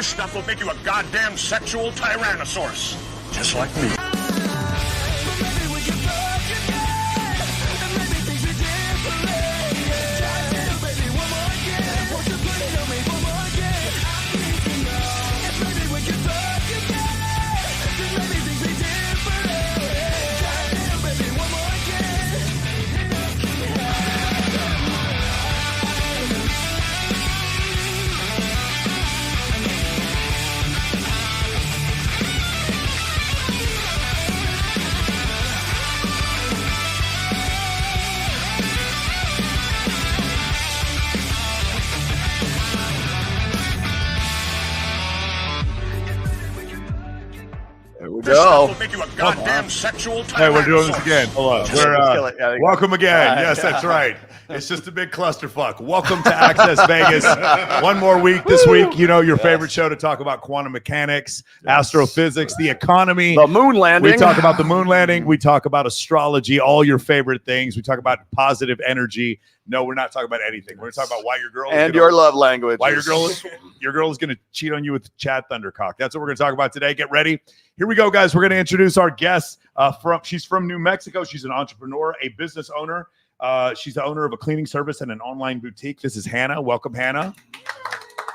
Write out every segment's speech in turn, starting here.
This stuff will make you a goddamn sexual tyrannosaurus. Just like me. This stuff will make you a goddamn sexual tyrannosaurus. Hey, we're doing this again. Hold on. Welcome again. Yes, that's right. It's just a big clusterfuck. Welcome to Access Vegas. One more week this week. You know, your favorite show to talk about quantum mechanics, astrophysics, the economy. The moon landing. We talk about the moon landing. We talk about astrology, all your favorite things. We talk about positive energy. No, we're not talking about anything. We're talking about why your girl and your love language. Why your girl is going to cheat on you with Chad Thundercock. That's what we're going to talk about today. Get ready. Here we go, guys. We're going to introduce our guest. She's from New Mexico. She's an entrepreneur, a business owner. She's the owner of a cleaning service and an online boutique. This is Hannah. Welcome, Hannah.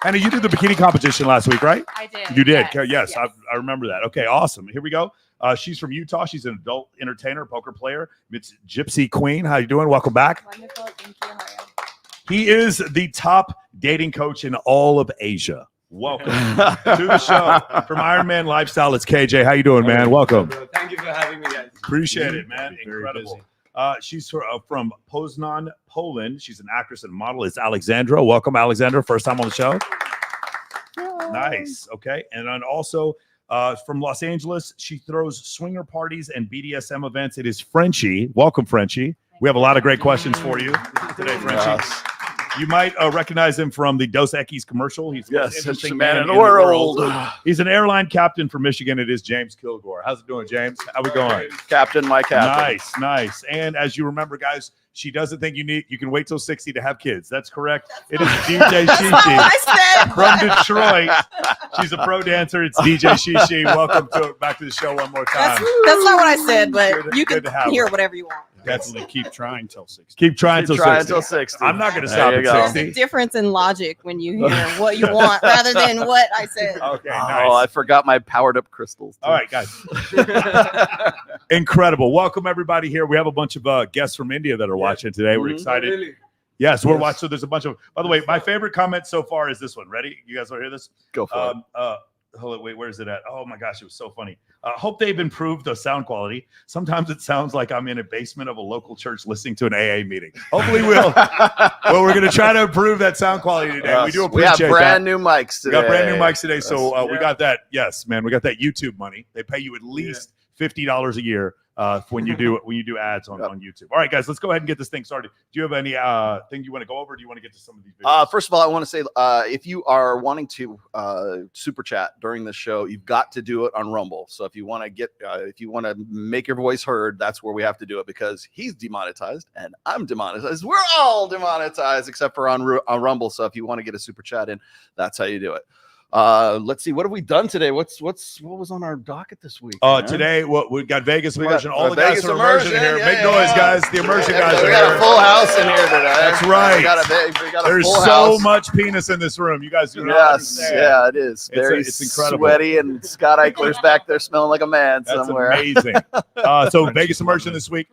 Hannah, you did the bikini competition last week, right? I did. You did. Yes. I remember that. Okay, awesome. Here we go. She's from Utah. She's an adult entertainer, poker player. It's Gypsy Queen. How you doing? Welcome back. Wonderful. Thank you. How are you? He is the top dating coach in all of Asia. Welcome to the show from Iron Man Lifestyle. It's KJ. How you doing, man? Welcome. Thank you for having me, guys. Appreciate it, man. Incredible. She's from Poznan, Poland. She's an actress and model. It's Alexandra. Welcome, Alexandra. First time on the show. Nice. Okay. And then also from Los Angeles, she throws swinger parties and BDSM events. It is Frenchie. Welcome, Frenchie. We have a lot of great questions for you today, Frenchie. Yes. You might recognize him from the Dos Equis commercial. He's the most interesting man in the world. world. He's an airline captain from Michigan. It is James Kilgore. How's it doing, James? How we going? Captain, my captain. Nice. And as you remember, guys, she doesn't think you can wait till 60 to have kids. That's correct. It is DJ Shishi from Detroit. She's a pro dancer. It's DJ Shishi. Welcome back to the show one more time. That's not what I said, but you can hear her. whatever you want. Definitely keep trying till 60. Keep trying till 60. I'm not going to stop at 60. There's a difference in logic when you hear what you want rather than what I said. Okay, nice. Oh, I forgot my powered up crystals. All right, guys. Incredible. Welcome, everybody, here. We have a bunch of guests from India that are watching today. We're excited. Really? Yes, we're watching. So there's a bunch of, by the way, my favorite comment so far is this one. Ready? You guys want to hear this? Go for it. Hold on, wait, where is it at? Oh my gosh, it was so funny. Hope they've improved the sound quality. Sometimes it sounds like I'm in a basement of a local church listening to an AA meeting. Hopefully we'll we're going to try to improve that sound quality today. Yes. We do appreciate We have brand new mics today. We got brand new mics today. So we got that. Yes, man, we got that YouTube money. They pay you at least $50 a year when you do ads on YouTube. All right, guys, let's go ahead and get this thing started. Do you have any thing you want to go over? Or do you want to get to some of these videos? First of all, I want to say if you are wanting to super chat during the show, you've got to do it on Rumble. So if you want to make your voice heard, that's where we have to do it because he's demonetized and I'm demonetized. We're all demonetized except for on Rumble. So if you want to get a super chat in, that's how you do it. Let's see, what have we done today? What was on our docket this week? Today we got Vegas immersion. All the guys Vegas are immersion here. Make noise, guys. The immersion guys are here. We got a full house in here today. That's right. We got a There's full so house. much penis in this room. You guys do not Yes, understand. yeah, it is. It's incredible. Sweaty, and Scott Eichler's back there smelling like a man somewhere. That's amazing. So Vegas immersion this week.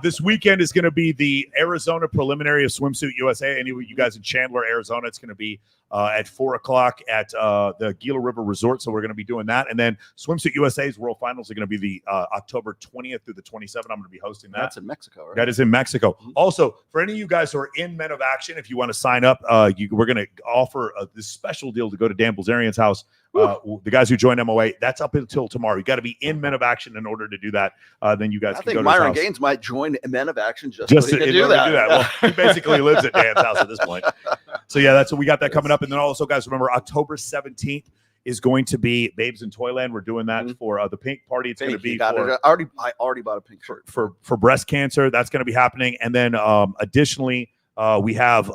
This weekend is going to be the Arizona preliminary of Swimsuit USA. Any of you guys in Chandler, Arizona, it's going to be at 4:00 at the Gila River Resort. So we're going to be doing that. And then Swimsuit USA's World Finals are going to be the October 20th through the 27th. I'm going to be hosting that. That's in Mexico, right? That is in Mexico. Also, for any of you guys who are in Men of Action, if you want to sign up, we're going to offer this special deal to go to Dan Bilzerian's house. The guys who join MOA, that's up until tomorrow. You got to be in Men of Action in order to do that. Then you guys can go to his Myron house. Gaines might join Men of Action just to so he can do that. Well, he basically lives at Dan's house at this point. So yeah, that's what we got that coming up. And then also, guys, remember October 17th is going to be Babes in Toyland. We're doing that for the pink party. It's going to be for, I already bought a pink shirt for breast cancer. That's going to be happening. And then additionally, We have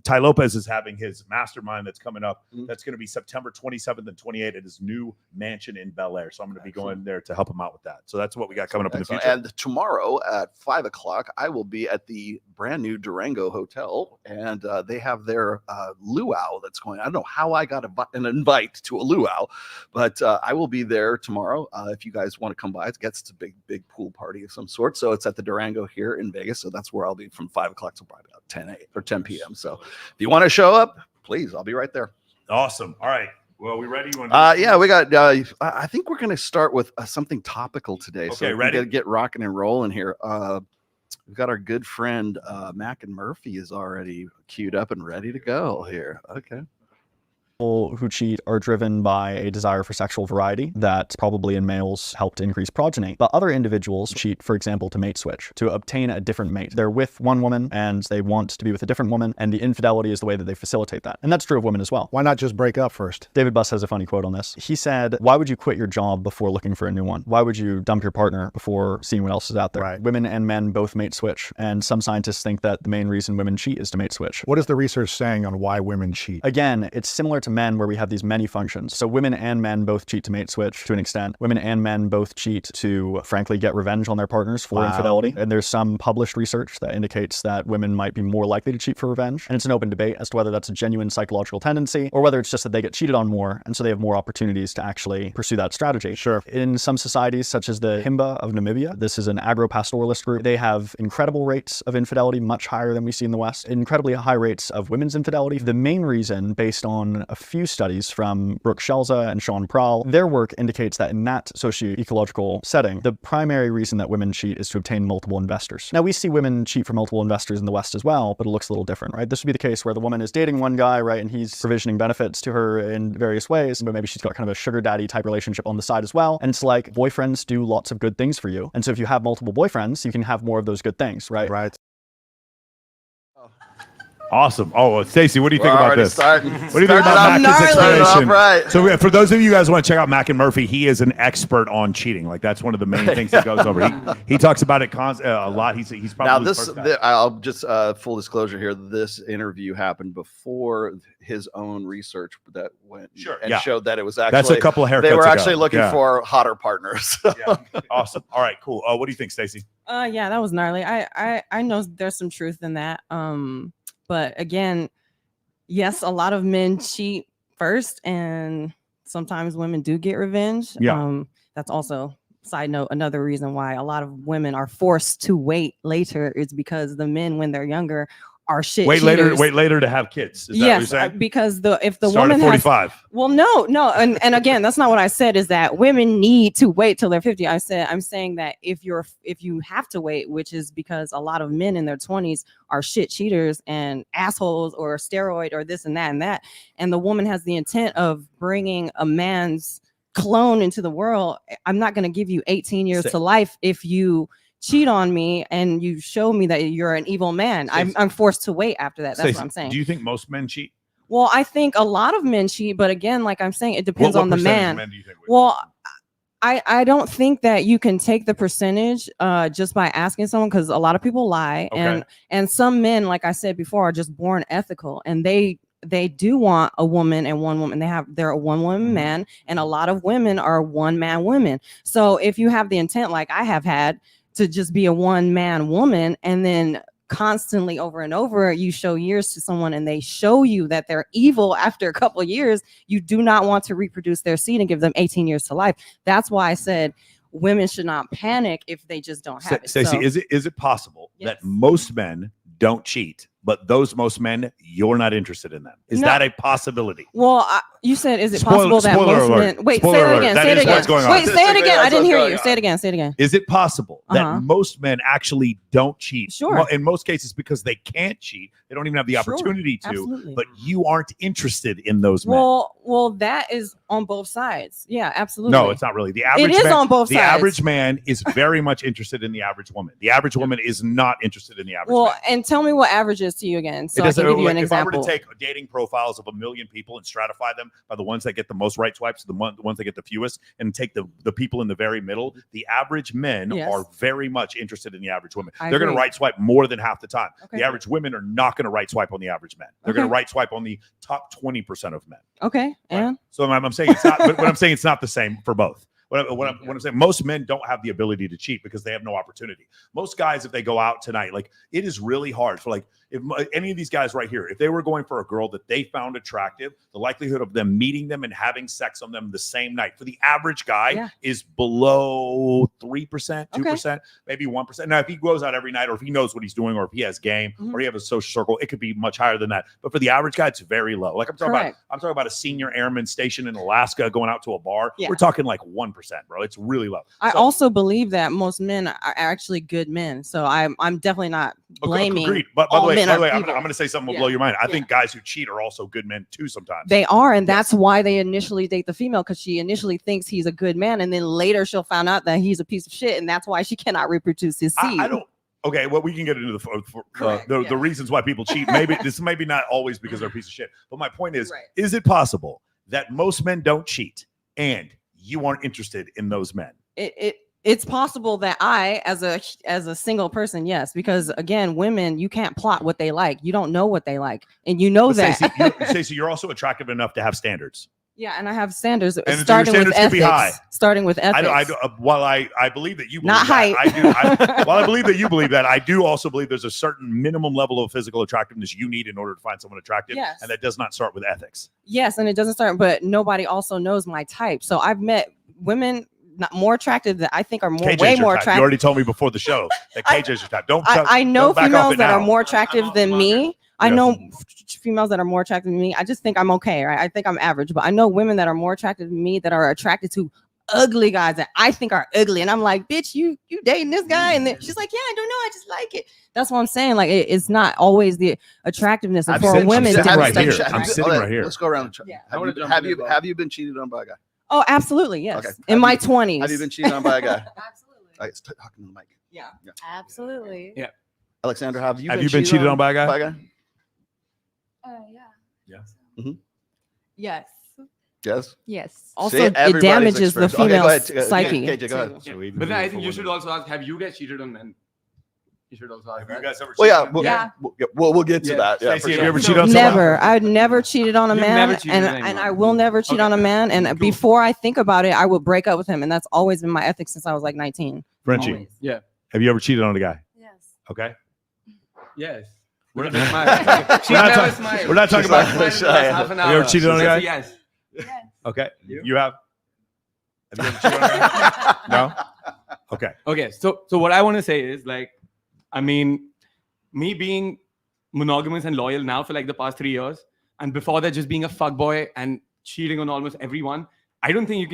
Ty Lopez is having his mastermind that's coming up. That's going to be September 27th and 28th at his new mansion in Bel Air. So I'm going to be going there to help him out with that. So that's what we got coming up in the future. And tomorrow at 5 o'clock, I will be at the brand new Durango Hotel, and they have their luau that's going. I don't know how I got an invite to a luau, but I will be there tomorrow. If you guys want to come by, it's a big pool party of some sort. So it's at the Durango here in Vegas. So that's where I'll be from 5 o'clock to probably about 10 p.m. So if you want to show up, please, I'll be right there. Awesome. All right. Well, we ready? Yeah, we got. I think we're going to start with something topical today. Okay, so ready? We got to get rocking and rolling here. We've got our good friend Mac and Murphy is already queued up and ready to go here. Okay. Who cheat are driven by a desire for sexual variety that probably in males help to increase progeny. But other individuals cheat, for example, to mate switch, to obtain a different mate. They're with one woman and they want to be with a different woman, and the infidelity is the way that they facilitate that. And that's true of women as well. Why not just break up first? David Buss has a funny quote on this. He said, why would you quit your job before looking for a new one? Why would you dump your partner before seeing what else is out there? Right. Women and men both mate switch, and some scientists think that the main reason women cheat is to mate switch. What is the research saying on why women cheat? Again, it's similar to men where we have these many functions. So women and men both cheat to mate switch to an extent. Women and men both cheat to, frankly, get revenge on their partners for infidelity. And there's some published research that indicates that women might be more likely to cheat for revenge. And it's an open debate as to whether that's a genuine psychological tendency or whether it's just that they get cheated on more and so they have more opportunities to actually pursue that strategy. Sure. In some societies, such as the Himba of Namibia, this is an agro-pastoralist group. They have incredible rates of infidelity, much higher than we see in the West. Incredibly high rates of women's infidelity. The main reason, based on a few studies from Brooke Schelze and Sean Prowl, their work indicates that in that socio-ecological setting, the primary reason that women cheat is to obtain multiple investors. Now, we see women cheat for multiple investors in the West as well, but it looks a little different, right? This would be the case where the woman is dating one guy, right, and he's provisioning benefits to her in various ways, but maybe she's got kind of a sugar daddy type relationship on the side as well. And it's like boyfriends do lots of good things for you. And so if you have multiple boyfriends, you can have more of those good things, right? Right. Awesome. Oh, Stacey, what do you think about this? What do you think about Mac's explanation? Right. So for those of you guys who want to check out Mac and Murphy, he is an expert on cheating. Like that's one of the main things he goes over. He talks about it a lot. He's probably now I'll just full disclosure here. This interview happened before his own research that went and showed that it was actually that's a couple of haircuts. They were actually looking for hotter partners. Awesome. All right, cool. What do you think, Stacey? Yeah, that was gnarly. I know there's some truth in that. But again, yes, a lot of men cheat first, and sometimes women do get revenge. Yeah. That's also, side note, another reason why a lot of women are forced to wait later is because the men, when they're younger, are shit wait cheaters. later to have kids. Is that what you're saying? Because if the Start woman at 45. no, and again, that's not what I said. Is that women need to wait till they're 50? I'm saying that if you have to wait, which is because a lot of men in their 20s are shit cheaters and assholes or steroid or this and that, and the woman has the intent of bringing a man's clone into the world. I'm not going to give you 18 years to life if you cheat on me and you show me that you're an evil man. I'm forced to wait after that. That's what I'm saying. Do you think most men cheat? Well, I think a lot of men cheat, but again, like I'm saying, it depends on the man. Men do you think well, I don't think that you can take the percentage just by asking someone, because a lot of people lie, and some men, like I said before, are just born ethical, and they do want a woman and one woman. They're a one woman man, and a lot of women are one man women. So if you have the intent, like I have had, to just be a one man woman, and then constantly over and over you show years to someone and they show you that they're evil after a couple of years, you do not want to reproduce their seed and give them 18 years to life. That's why I said women should not panic if they just don't have it. Stacey, is it possible that most men don't cheat, but those most men, you're not interested in them? Is that a possibility? Well, you said, is it possible that most men... Wait, say it again. Say it again. Wait, say it again. I didn't hear you. Say it again. Say it again. Is it possible that most men actually don't cheat? Sure. In most cases, because they can't cheat. They don't even have the opportunity to. Absolutely. But you aren't interested in those men. Well, that is on both sides. Yeah, absolutely. No, it's not really. The average It is man, on both the sides. average man is very much interested in the average woman. The average woman is not interested in the average Well, man. and tell me what average is to you again, so It I doesn't, can give you an if I example. were to take dating profiles of 1 million people and stratify them by the ones that get the most right swipes, the ones that get the fewest, and take the people in the very middle, the average men Yes. are very much interested in the average woman. I They're going to agree. right swipe more than half the time. Okay. The average women are not going to right swipe on the average men. They're going to right swipe on the top 20% of men. Okay, Right. and So I'm saying it's not, but I'm saying it's not the same for both. What I'm saying, most men don't have the ability to cheat because they have no opportunity. Most guys, if they go out tonight, like it is really hard for like if any of these guys right here, if they were going for a girl that they found attractive, the likelihood of them meeting them and having sex on them the same night for the average guy is below 3%, 2%, maybe 1%. Now, if he goes out every night, or if he knows what he's doing, or if he has game, or he has a social circle, it could be much higher than that. But for the average guy, it's very low. Like I'm talking about a senior airman station in Alaska going out to a bar. Yeah. We're talking like 1%, bro. It's really low. I also believe that most men are actually good men. So I'm definitely not blaming. Agreed. But by the way, I'm evil. going to say something will blow your mind. I think guys who cheat are also good men too sometimes. They are, and that's why they initially date the female, because she initially thinks he's a good man, and then later she'll find out that he's a piece of shit, and that's why she cannot reproduce his seed. I don't. Okay, well, we can get into the reasons why people cheat. Maybe this may be not always because they're a piece of shit. But my point is it possible that most men don't cheat and you aren't interested in those men? It's possible that I, as a single person, yes, because again, women, you can't plot what they like. You don't know what they like, and you know that. Stacey, you're also attractive enough to have standards. Yeah, and I have standards, and starting standards with could ethics. be high. Starting with ethics. While I believe that you believe not that, height. While I believe that you believe that, I do also believe there's a certain minimum level of physical attractiveness you need in order to find someone attractive, and that does not start with ethics. Yes, and it doesn't start, but nobody also knows my type. So I've met women more attractive that I think are way more attractive. You already told me before the show that KJ's your type. I know females that are more attractive than me. I know females that are more attractive than me. I just think I'm okay, right? I think I'm average, but I know women that are more attractive than me that are attracted to ugly guys that I think are ugly. And I'm like, bitch, you dating this guy? And then she's like, yeah, I don't know. I just like it. That's what I'm saying. Like, it's not always the attractiveness of for women. I'm sitting right here. Let's go around. Have you been cheated on by a guy? Oh, absolutely. Yes. Okay. In my 20s. Have you been cheated on by a guy? Absolutely. Right, talking to the mic. Yeah. Absolutely. Yeah. Alexandra, have you been cheated on by a guy? Yeah. Mm-hmm. Yes. Yes. Yes. Also, it damages the female's psyche. KJ, go ahead. Yeah. But then I think you should also ask, have you guys cheated on men? You should also ask that. You guys ever we'll get to that. Yeah, Stacey, have you ever cheated on someone? Never. I've never cheated on a man, and I will never cheat on a man. And before I think about it, I will break up with him, and that's always been my ethics since I was like 19. Frenchie, always. Yeah. Have you ever cheated on a guy? Yes. Okay. Yes. We're not talking about. Have you ever cheated on a guy? Yes. Okay. You have? Have you ever cheated on a guy? No. Okay. Okay. So what I want to say is, like, I mean, me being monogamous and loyal now for like the past 3 years, and before that just being a fuckboy and cheating on almost everyone, I don't think you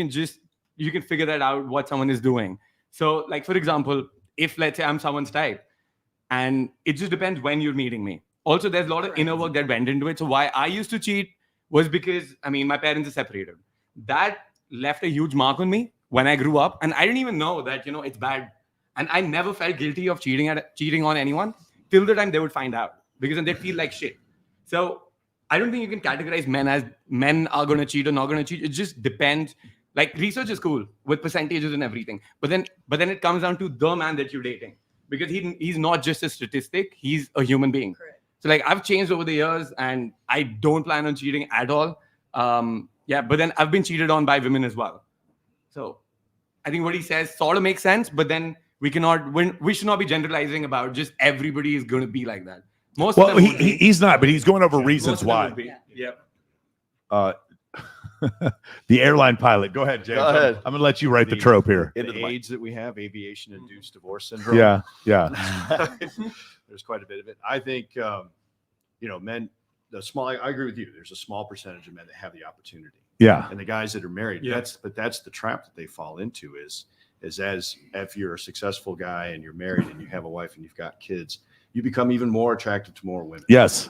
can figure that out what someone is doing. So, like, for example, if let's say I'm someone's type, and it just depends when you're meeting me. Also, there's a lot of inner work that went into it. So why I used to cheat was because, I mean, my parents are separated. That left a huge mark on me when I grew up. And I didn't even know that, it's bad. And I never felt guilty of cheating on anyone till the time they would find out, because then they feel like shit. So I don't think you can categorize men as men are going to cheat or not going to cheat. It just depends. Like, research is cool with percentages and everything. But then it comes down to the man that you're dating. Because he's not just a statistic, he's a human being. Correct. So like, I've changed over the years and I don't plan on cheating at all. But then I've been cheated on by women as well. So I think what he says sort of makes sense, but then we should not be generalizing about just everybody is going to be like that. He's not, but he's going over reasons why. Yeah. The airline pilot. Go ahead, James. Go ahead. I'm going to let you write the trope here. The AIDS that we have, aviation-induced divorce syndrome. Yeah. There's quite a bit of it. I think, men, I agree with you. There's a small percentage of men that have the opportunity. Yeah. And the guys that are married, that's the trap that they fall into is as if you're a successful guy and you're married and you have a wife and you've got kids, you become even more attractive to more women. Yes.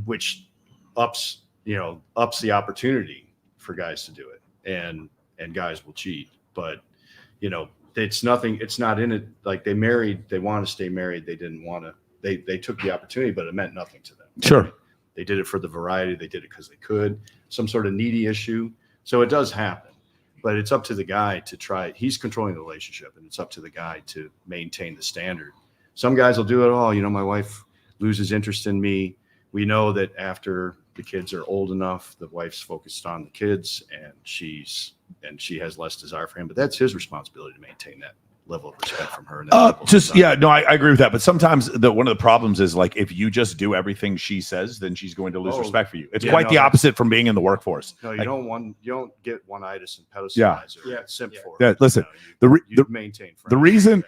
Which ups the opportunity for guys to do it, and guys will cheat. But it's nothing. It's not in it. Like they want to stay married. They didn't want to. They took the opportunity, but it meant nothing to them. Sure. They did it for the variety. They did it because they could. Some sort of needy issue. So it does happen, but it's up to the guy to try. He's controlling the relationship, and it's up to the guy to maintain the standard. Some guys will do it all. My wife loses interest in me. We know that after the kids are old enough, the wife's focused on the kids, and she has less desire for him. But that's his responsibility to maintain that level of respect from her. And I agree with that. But sometimes one of the problems is like if you just do everything she says, then she's going to lose respect for you. It's quite the opposite from being in the workforce. No, you don't get one-itis and pedestalize simp for it. Listen, you maintain the reason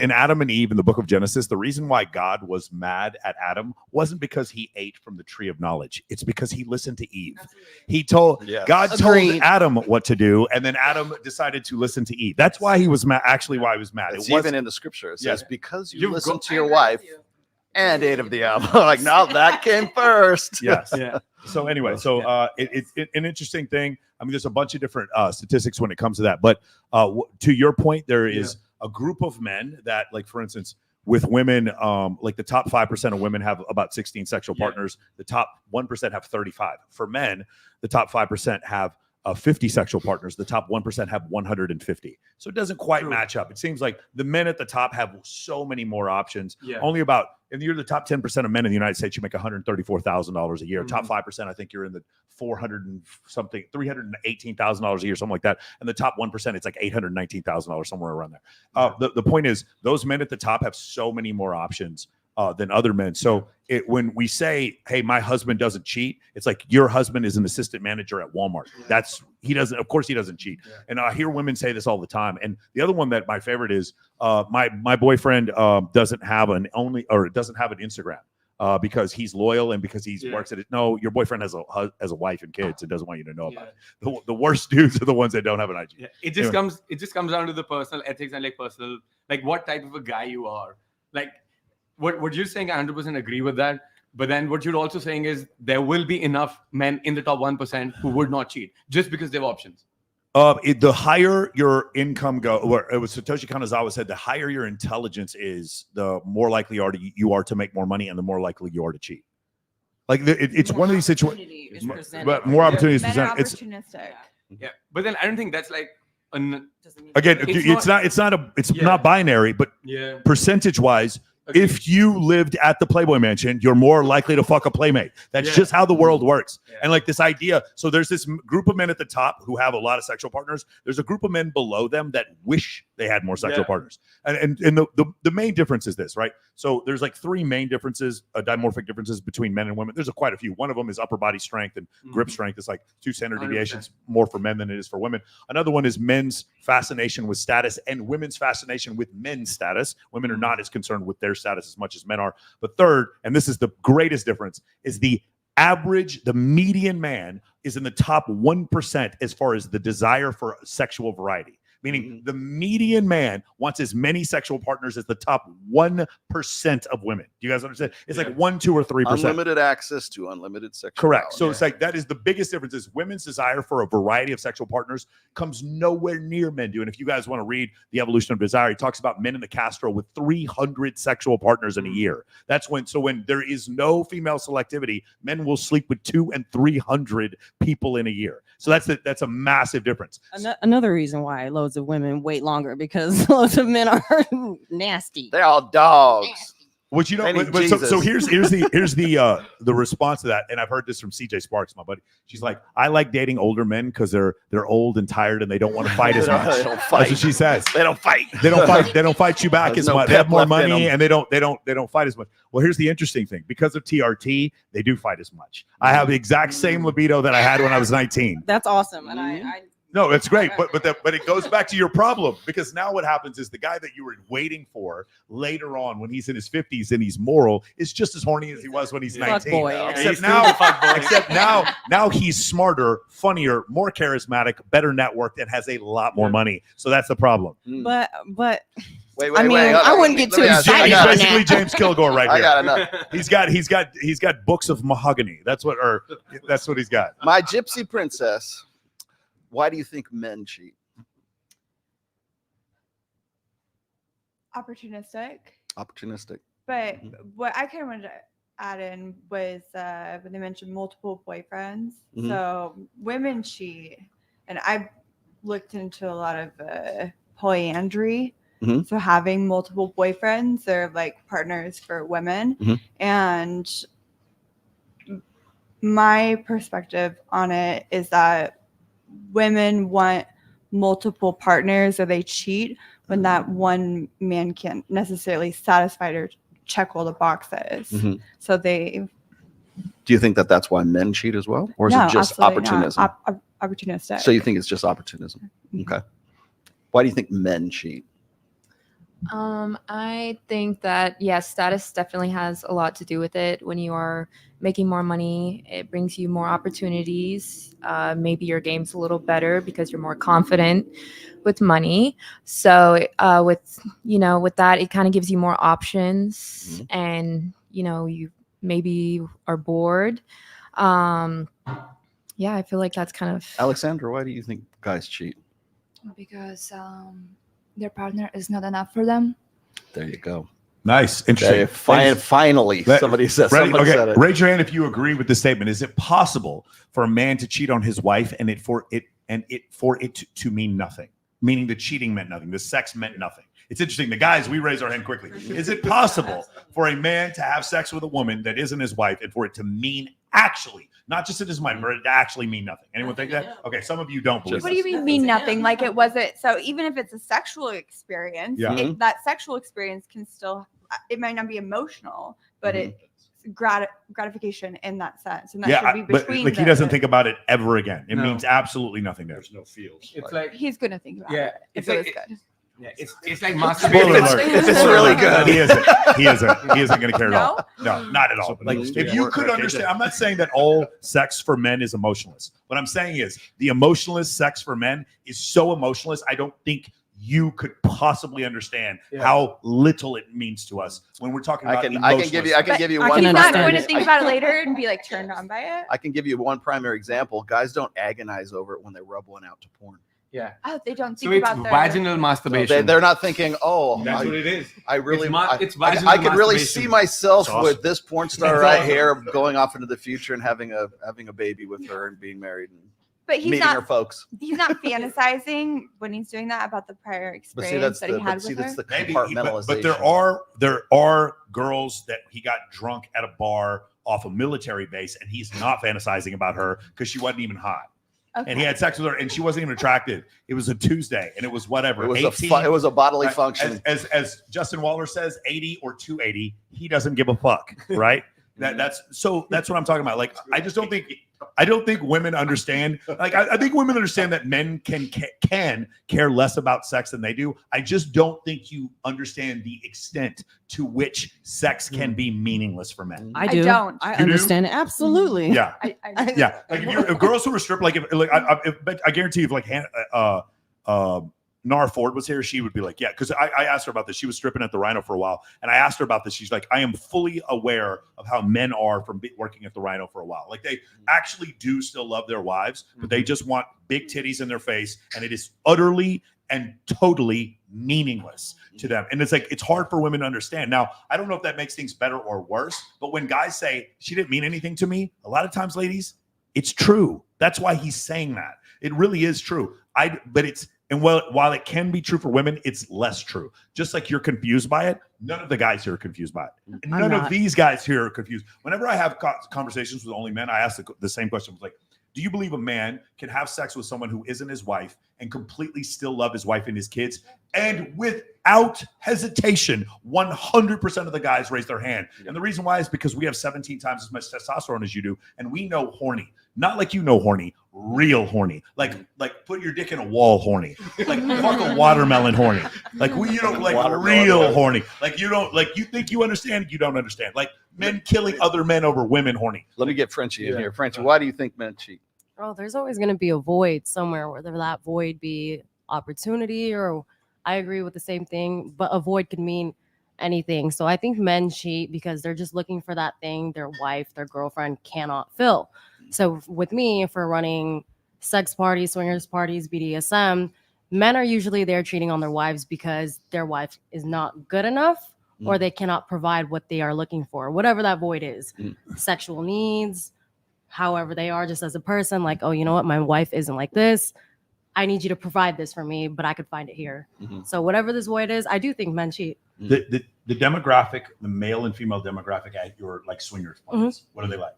in Adam and Eve in the book of Genesis, the reason why God was mad at Adam wasn't because he ate from the tree of knowledge. It's because he listened to Eve. He told God told Adam what to do, and then Adam decided to listen to Eve. That's why he was mad. Actually, why he was mad. It's even in the scripture. It says, because you listened to your wife and ate of the apple. Like, no, that came first. Yes. Yeah. So anyway, it's an interesting thing. I mean, there's a bunch of different statistics when it comes to that. But to your point, there is a group of men that, like, for instance, with women, like the top 5% of women have about 16 sexual partners. The top 1% have 35. For men, the top 5% have 50 sexual partners. The top 1% have 150. So it doesn't quite match up. It seems like the men at the top have so many more options. Only about, if you're the top 10% of men in the United States, you make $134,000 a year. Top 5%, I think you're in the $318,000 a year, something like that. And the top 1%, it's like $819,000, somewhere around there. The point is, those men at the top have so many more options than other men. So when we say, hey, my husband doesn't cheat, it's like your husband is an assistant manager at Walmart. Of course he doesn't cheat. And I hear women say this all the time. And the other one that my favorite is my boyfriend doesn't have an Instagram because he's loyal and because he works at it. No, your boyfriend has a wife and kids and doesn't want you to know about it. The worst dudes are the ones that don't have an IG. Yeah. It just comes down to the personal ethics and like what type of a guy you are. Like, what you're saying, I 100% agree with that. But then what you're also saying is there will be enough men in the top 1% who would not cheat just because they have options. The higher your income it was Satoshi Kanazawa said, the higher your intelligence is, the more likely you are to make more money, and the more likely you are to cheat. Like it's one of these situations. But more opportunities presented. It's opportunistic. Yeah, but then I don't think that's like. Again, it's not binary, but percentage wise. Okay. If you lived at the Playboy Mansion, you're more likely to fuck a playmate. That's just how the world works. Yeah. And like this idea, so there's this group of men at the top who have a lot of sexual partners. There's a group of men below them that wish they had more sexual partners. And the main difference is this, right? So there's like three main differences, dimorphic differences between men and women. There's quite a few. One of them is upper body strength and grip strength. It's like 2 standard deviations more for men than it is for women. Another one is men's fascination with status and women's fascination with men's status. Women are not as concerned with their status as much as men are. But third, and this is the greatest difference, is the median man is in the top 1% as far as the desire for sexual variety. Meaning the median man wants as many sexual partners as the top 1% of women. Do you guys understand? It's like 1, 2, or 3%. Unlimited access to unlimited sexual Correct. power. So it's like that is the biggest difference is women's desire for a variety of sexual partners comes nowhere near men do. And if you guys want to read The Evolution of Desire, he talks about men in the Castro with 300 sexual partners in a year. That's when there is no female selectivity, men will sleep with 200 and 300 people in a year. So that's a massive difference. Another reason why loads of women wait longer, because loads of men are nasty. They're all dogs. Which so here's the response to that, and I've heard this from CJ Sparks, my buddy. She's like, I like dating older men because they're old and tired and they don't want to fight as much. They don't fight. That's what she says. They don't fight. They don't fight you back as much. They have more money and they don't fight as much. Well, here's the interesting thing: because of TRT, they do fight as much. I have the exact same libido that I had when I was 19. That's awesome, and I No, it's great, but it goes back to your problem, because now what happens is the guy that you were waiting for later on when he's in his 50s and he's moral is just as horny as he was when he's 19. Boy, Except now he's smarter, funnier, more charismatic, better networked, and has a lot more money. So that's the problem. But Wait, I wouldn't get too excited. He's basically James Kilgore right here. I got enough. He's got books of mahogany. That's what he's got. My gypsy princess Why do you think men cheat? Opportunistic. Opportunistic. But what I kind of wanted to add in was when they mentioned multiple boyfriends. Mhm. So women cheat, and I've looked into a lot of polyandry. Mhm. So having multiple boyfriends, they're like partners for women. Mhm. And my perspective on it is that women want multiple partners, or they cheat when that one man can't necessarily satisfy or check all the boxes. Mhm. So they. Do you think that that's why men cheat as well, or is No, it just absolutely not. opportunism? Opportunistic. So you think it's just opportunism? Okay. Why do you think men cheat? I think that yes, status definitely has a lot to do with it. When you are making more money, it brings you more opportunities. Maybe your game's a little better because you're more confident with money. So with that, it kind of gives you more options, and you maybe are bored. Yeah, I feel like that's kind of. Alexandra, why do you think guys cheat? Because their partner is not enough for them. There you go. Nice. Interesting. Finally, somebody said it. Raise your hand if you agree with this statement. Is it possible for a man to cheat on his wife and for it to mean nothing? Meaning the cheating meant nothing. The sex meant nothing. It's interesting. The guys, we raise our hand quickly. Is it possible for a man to have sex with a woman that isn't his wife and for it to mean actually, not just in his mind, but it to actually mean nothing? Anyone think that? Okay, some of you don't believe What do you mean nothing? Like it wasn't. So even if it's a sexual experience, that sexual experience can still, it might not be emotional, but it's gratification in that sense. And that should be between but he doesn't think about it ever again. It means absolutely nothing there. There's no feels. It's like he's going to think about it. It's if like, it was good. Yeah, it's like masturbation. If it's really good. He isn't going to care at all. No, not at all. Like Like, if you could understand, I'm not saying that all sex for men is emotionless. What I'm saying is the emotionless sex for men is so emotionless. I don't think you could possibly understand how little it means to us when we're talking about. I can give you one. He's not going to think about it later and be like turned on by it. I can give you one primary example. Guys don't agonize over it when they rub one out to porn. Yeah. Oh, they don't So think it's about their vaginal masturbation. They're not thinking, oh, That's what it is. I really, It's vaginal I could really masturbation. see myself That's with awesome. this porn star right here going off into the future and having a baby with her and being married and But he's meeting her not. folks. He's not fantasizing when he's doing that about the prior But experience see, that he had that's with her. the Maybe, compartmentalization. but there are girls that he got drunk at a bar off a military base, and he's not fantasizing about her because she wasn't even hot. Okay. And he had sex with her, and she wasn't even attracted. It was a Tuesday, and it was whatever. It was 18, it was a bodily function. As Justin Waller says, 80 or 280, he doesn't give a fuck, right? That's what I'm talking about. Like, I don't think women understand. Like, I think women understand that men can care less about sex than they do. I just don't think you understand the extent to which sex can be meaningless for men. I do. don't. I You do? understand it absolutely. Yeah. Yeah, like if girls who are stripped, like I guarantee you, if like Nara Ford was here, she would be like, yeah, because I asked her about this. She was stripping at the Rhino for a while, and I asked her about this. She's like, I am fully aware of how men are from working at the Rhino for a while. Like they actually do still love their wives, but they just want big titties in their face, and it is utterly and totally meaningless to them. And it's like, it's hard for women to understand. Now, I don't know if that makes things better or worse, but when guys say she didn't mean anything to me, a lot of times, ladies, it's true. That's why he's saying that. It really is true. While it can be true for women, it's less true. Just like you're confused by it, none of the guys here are confused by it. And none of these guys here are confused. Whenever I have conversations with only men, I ask the same question. It's like, do you believe a man can have sex with someone who isn't his wife and completely still love his wife and his kids? And without hesitation, 100% of the guys raise their hand. And the reason why is because we have 17 times as much testosterone as you do. And we know horny. Not like you know horny, real horny. Like put your dick in a wall horny. Like fuck a watermelon horny. Like real horny. Like you think you understand, you don't understand. Like men killing other men over women horny. Let me get Frenchie in here. Frenchie, why do you think men cheat? Oh, there's always going to be a void somewhere, whether that void be opportunity or I agree with the same thing, but a void can mean anything. So I think men cheat because they're just looking for that thing their wife, their girlfriend cannot fill. So with me, if we're running sex parties, swingers parties, BDSM, men are usually there cheating on their wives because their wife is not good enough or they cannot provide what they are looking for, whatever that void is. Sexual needs, however they are just as a person, like, oh, you know what, my wife isn't like this. I need you to provide this for me, but I could find it here. So whatever this void is, I do think men cheat. The demographic, the male and female demographic at your like swingers parties, what are they like?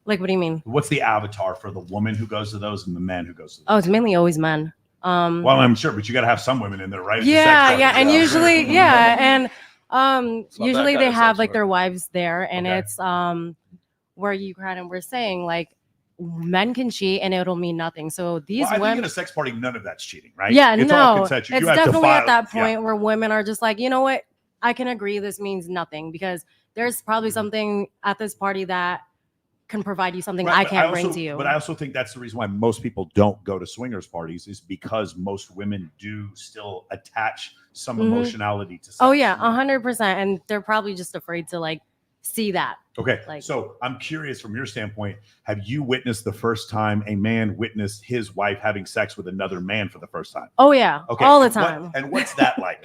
Like, what do you mean? What's the avatar for the woman who goes to those and the man who goes to those? Oh, it's mainly always men. Well, I'm sure, but you got to have some women in there, right? Yeah, and usually, and usually they have like their work. wives there, and it's where you kind of were saying like men can cheat and it'll mean nothing. So these I think women in a sex party, none of that's cheating, right? Yeah, it's no, all consensual. it's You have to definitely at file- that point where women are just like, you know what, I can agree this means nothing because there's probably something at this party that can provide you something Right, I but can't also- bring to you. But I also think that's the reason why most people don't go to swingers parties is because most women do still attach some emotionality to sex. Oh yeah, 100%, and they're probably just afraid to like see that. Okay, Like- so I'm curious from your standpoint, have you witnessed the first time a man witnessed his wife having sex with another man for the first time? Oh yeah, Okay, all the and what- time. and what's that like?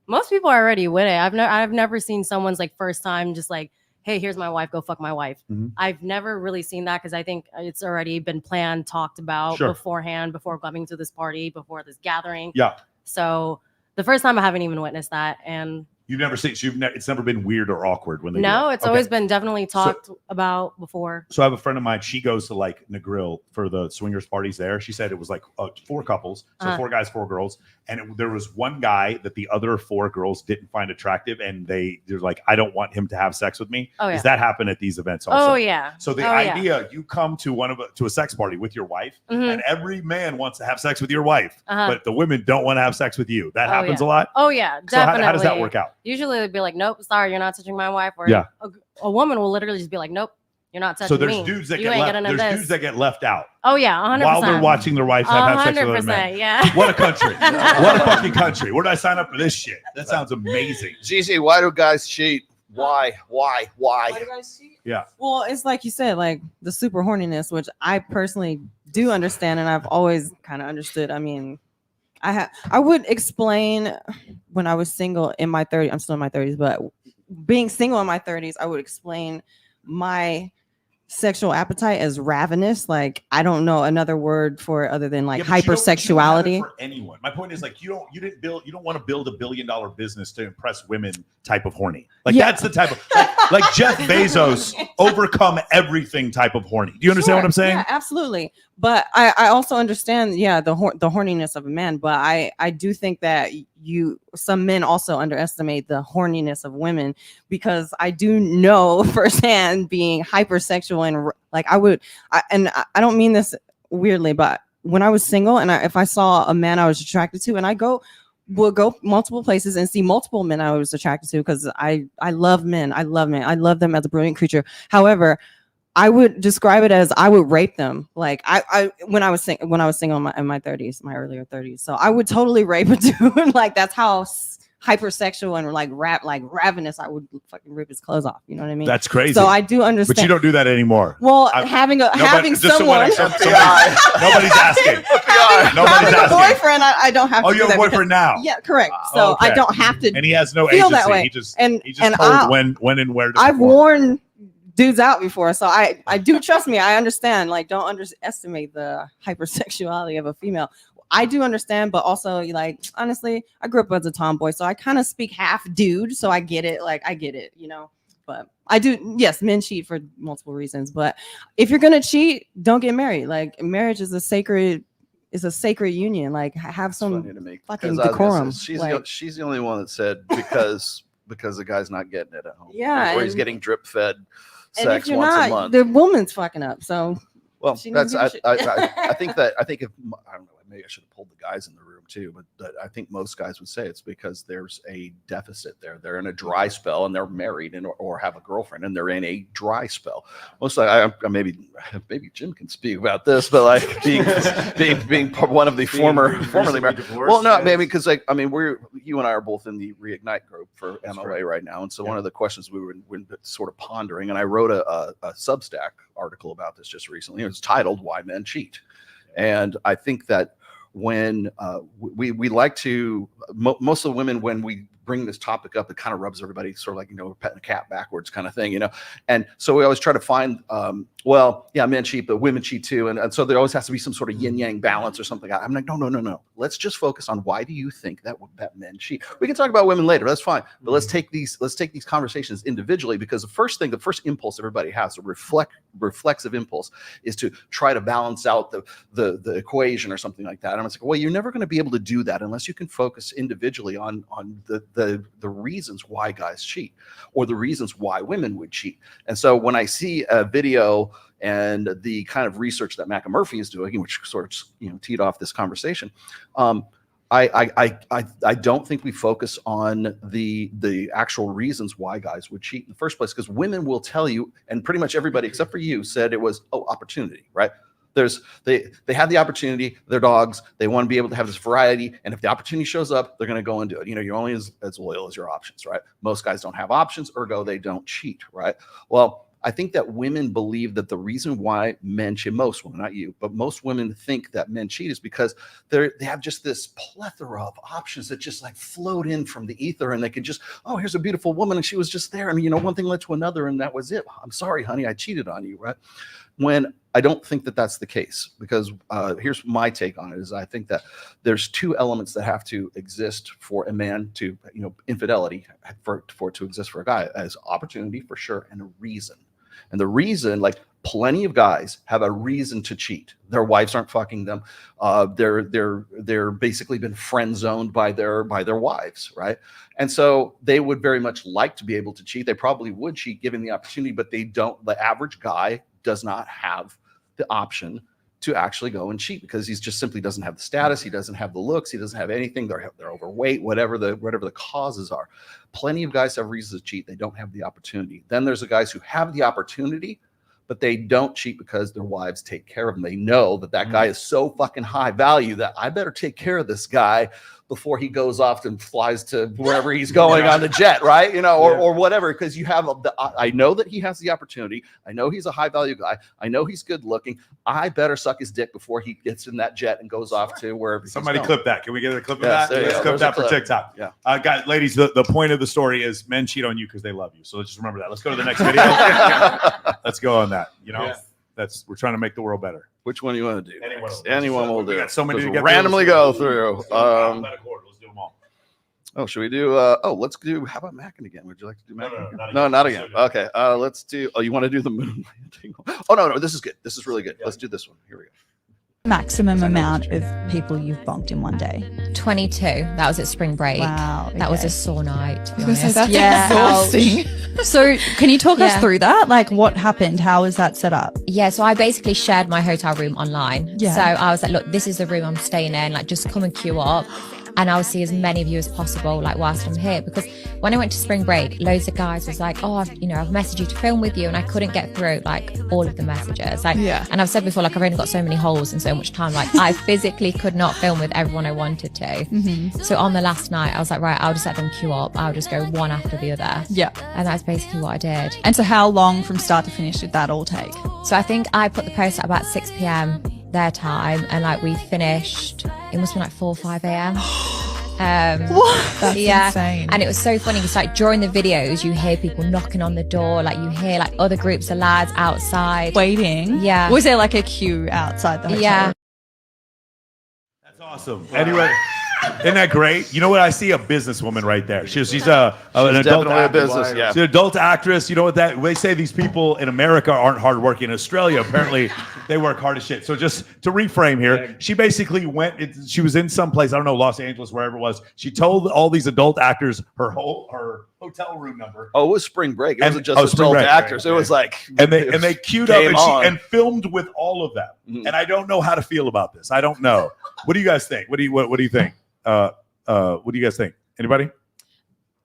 Most people are already with it. I've never seen someone's like first time just like, hey, here's my wife, go fuck my wife. I've never really seen that because I think it's already been planned, talked about Sure. beforehand, before coming to this party, before this gathering. Yeah. So the first time I haven't even witnessed that, and You've never seen, so it's never been weird or awkward when they do no, it. it's Okay. always been definitely talked about before. So I have a friend of mine. She goes to like Negril for the swingers parties there. She said it was like 4 couples, so 4 guys, 4 girls, and there was one guy that the other 4 girls didn't find attractive, and they're like, I don't want him to have sex with me. Oh, yeah. Does that happen at these events also? Oh yeah. So the Oh, yeah. idea you come to to a sex party with your wife, Mhm. and every man wants to have sex with your wife, Uh-huh. but the women don't want to have sex with you. That Oh, happens yeah. a lot. Oh yeah, So how definitely. does that work out? Usually they'd be like, nope, sorry, you're not touching my wife. Or Yeah. a woman will literally just be like, nope, you're not touching So there's me. dudes that You get ain't left. getting in There's this. dudes that get left out. Oh yeah, 100%. While they're watching their wives have sex with other men. 100%, yeah. What a country. What a fucking country. Where did I sign up for this shit? That sounds amazing. Gigi, why do guys cheat? Why? Yeah. Well, it's like you said, like the super horniness, which I personally do understand, and I've always kind of understood. I mean, I would explain when I was single in my 30s. I'm still in my 30s, but being single in my 30s, I would explain my sexual appetite as ravenous. Like I don't know another word for it other than like Yeah, but you don't have hypersexuality. it for anyone. My point is like you don't want to build $1 billion business to impress women type of horny. Like Yeah. that's the type of like Jeff Bezos overcome everything type of horny. Do you understand what I'm saying? Yeah, absolutely. But I also understand, the horniness of a man. But I do think that some men also underestimate the horniness of women, because I do know firsthand being hypersexual and like I don't mean this weirdly, but when I was single and if I saw a man I was attracted to, and will go multiple places and see multiple men I was attracted to, because I love men. I love men. I love them as a brilliant creature. However, I would describe it as I would rape them. Like when I was single in my 30s, my earlier 30s. So I would totally rape a dude. Like that's how hypersexual and like ravenous I would fucking rip his clothes off. You know what I mean? That's crazy. So I do understand. But you don't do that anymore. Well, having someone. Nobody's asking. Having a boyfriend, I don't have to. Oh, do you have that a boyfriend now? Yeah, correct. So Okay. I don't have to. And he has no feel agency. that way. He just and told when and where to I've perform. worn dudes out before, so I do trust me. I understand. Like, don't underestimate the hypersexuality of a female. I do understand, but also like honestly, I grew up as a tomboy, so I kind of speak half dude, so I get it. Like I get it, But I do, yes, men cheat for multiple reasons. But if you're gonna cheat, don't get married. Like marriage is a sacred union. Like have some fucking decorum. She's the only one that said because the guy's not getting it at home. Yeah, or he's getting drip fed and if sex you're once not, a month. the woman's fucking up. So Well, she that's doesn't give a I think if I don't know, maybe I should have pulled the guys in the room too, but I think most guys would say it's because there's a deficit there. They're in a dry spell and they're married or have a girlfriend and they're in a dry spell. Most maybe Jim can speak about this, but like being one of the formerly married. Well, no, maybe because you and I are both in the Reignite group for MLA right now, and so one of the questions we were sort of pondering, and I wrote a Substack article about this just recently. It was titled "Why Men Cheat," and I think that when we like to, most of the women, when we bring this topic up, it kind of rubs everybody sort of like, we're petting a cat backwards kind of thing, and so we always try to find, men cheat, but women cheat too, and so there always has to be some sort of yin yang balance or something. I'm like, no, let's just focus on why do you think that men cheat. We can talk about women later, that's fine, but let's take these conversations individually, because the first impulse everybody has, a reflexive impulse, is to try to balance out the equation or something like that. And it's like, well, you're never going to be able to do that unless you can focus individually on the reasons why guys cheat, or the reasons why women would cheat. And so when I see a video and the kind of research that McAmurphy is doing, which sort of teed off this conversation, I don't think we focus on the actual reasons why guys would cheat in the first place, because women will tell you, and pretty much everybody except for you said it was opportunity, right? They have the opportunity, they're dogs, they want to be able to have this variety, and if the opportunity shows up, they're going to go and do it. You're only as loyal as your options, right? Most guys don't have options, ergo they don't cheat, right? Well, I think that women believe that the reason why men cheat, most women, not you, but most women think that men cheat is because they have just this plethora of options that just like float in from the ether, and they can just, oh, here's a beautiful woman and she was just there, and one thing led to another and that was it. I'm sorry, honey, I cheated on you, right? When I don't think that that's the case, because here's my take on it, is I think that there's two elements that have to exist for a man to, infidelity for it to exist for a guy, as opportunity for sure, and a reason. And the reason, like, plenty of guys have a reason to cheat. Their wives aren't fucking them. They're basically been friend zoned by their wives, right? And so they would very much like to be able to cheat. They probably would cheat given the opportunity, but they don't. The average guy does not have the option to actually go and cheat, because he just simply doesn't have the status, he doesn't have the looks, he doesn't have anything, they're overweight, whatever the causes are. Plenty of guys have reasons to cheat, they don't have the opportunity. Then there's the guys who have the opportunity, but they don't cheat because their wives take care of them. They know that guy is so fucking high value that I better take care of this guy before he goes off and flies to wherever he's going on the jet, right? Or whatever, because you have I know that he has the opportunity. I know he's a high value guy. I know he's good looking. I better suck his dick before he gets in that jet and goes off to wherever. Somebody clip that. Can we get a clip of that? Let's clip that for TikTok. Yeah. Guys, ladies, the point of the story is men cheat on you because they love you. So let's just remember that. Let's go to the next video. Let's go on that. We're trying to make the world better. Which one do you want to do? Anyone will do. We got so many to Just get randomly go through. Let's do them all. Oh, should we do? Let's do. How about Mackin again? Would you like to do Mackin? No, not again. Okay. Let's do. Oh, you want to do the moon landing? Oh no, this is good. This is really good. Let's do this one. Here we go. Maximum amount of people you've bonked in one day? 22. That was at spring break. Wow. That was a sore night. I was going to say, that's exhausting. So can you talk us through that? Like, what happened? How is that set up? Yeah, so I basically shared my hotel room online. Yeah. So I was like, look, this is the room I'm staying in. Like, just come and queue up. And I'll see as many of you as possible, like, whilst I'm here. Because when I went to spring break, loads of guys was like, oh, I've messaged you to film with you. And I couldn't get through, like, all of the messages. And I've said before, like, I've only got so many holes and so much time. Like, I physically could not film with everyone I wanted to. Mm-hmm. So on the last night, I was like, right, I'll just let them queue up. I'll just go one after the other. Yeah. And that's basically what I did. And so how long from start to finish did that all take? So I think I put the post at about 6 p.m. their time. And, like, we finished, it must be like 4 or 5 a.m. What? That's insane. And it was so funny because, like, during the videos you hear people knocking on the door, like you hear like other groups of lads outside waiting. Yeah. Was there like a queue outside the hotel? Yeah. That's awesome. Anyway, isn't that great? You know what? I see a businesswoman right there. She's an adult actress. She's an adult actress. You know what they say? These people in America aren't hardworking. In Australia, apparently, they work hard as shit. So just to reframe here, she basically she was in some place, I don't know, Los Angeles, wherever it was. She told all these adult actors her hotel room number. Oh, it was spring break. It And- wasn't just spring adult break. actors. It was like and they queued up game on. and filmed with all of them. Mhm. And I don't know how to feel about this. I don't know. What do you guys think? What do you think? What do you guys think? Anybody?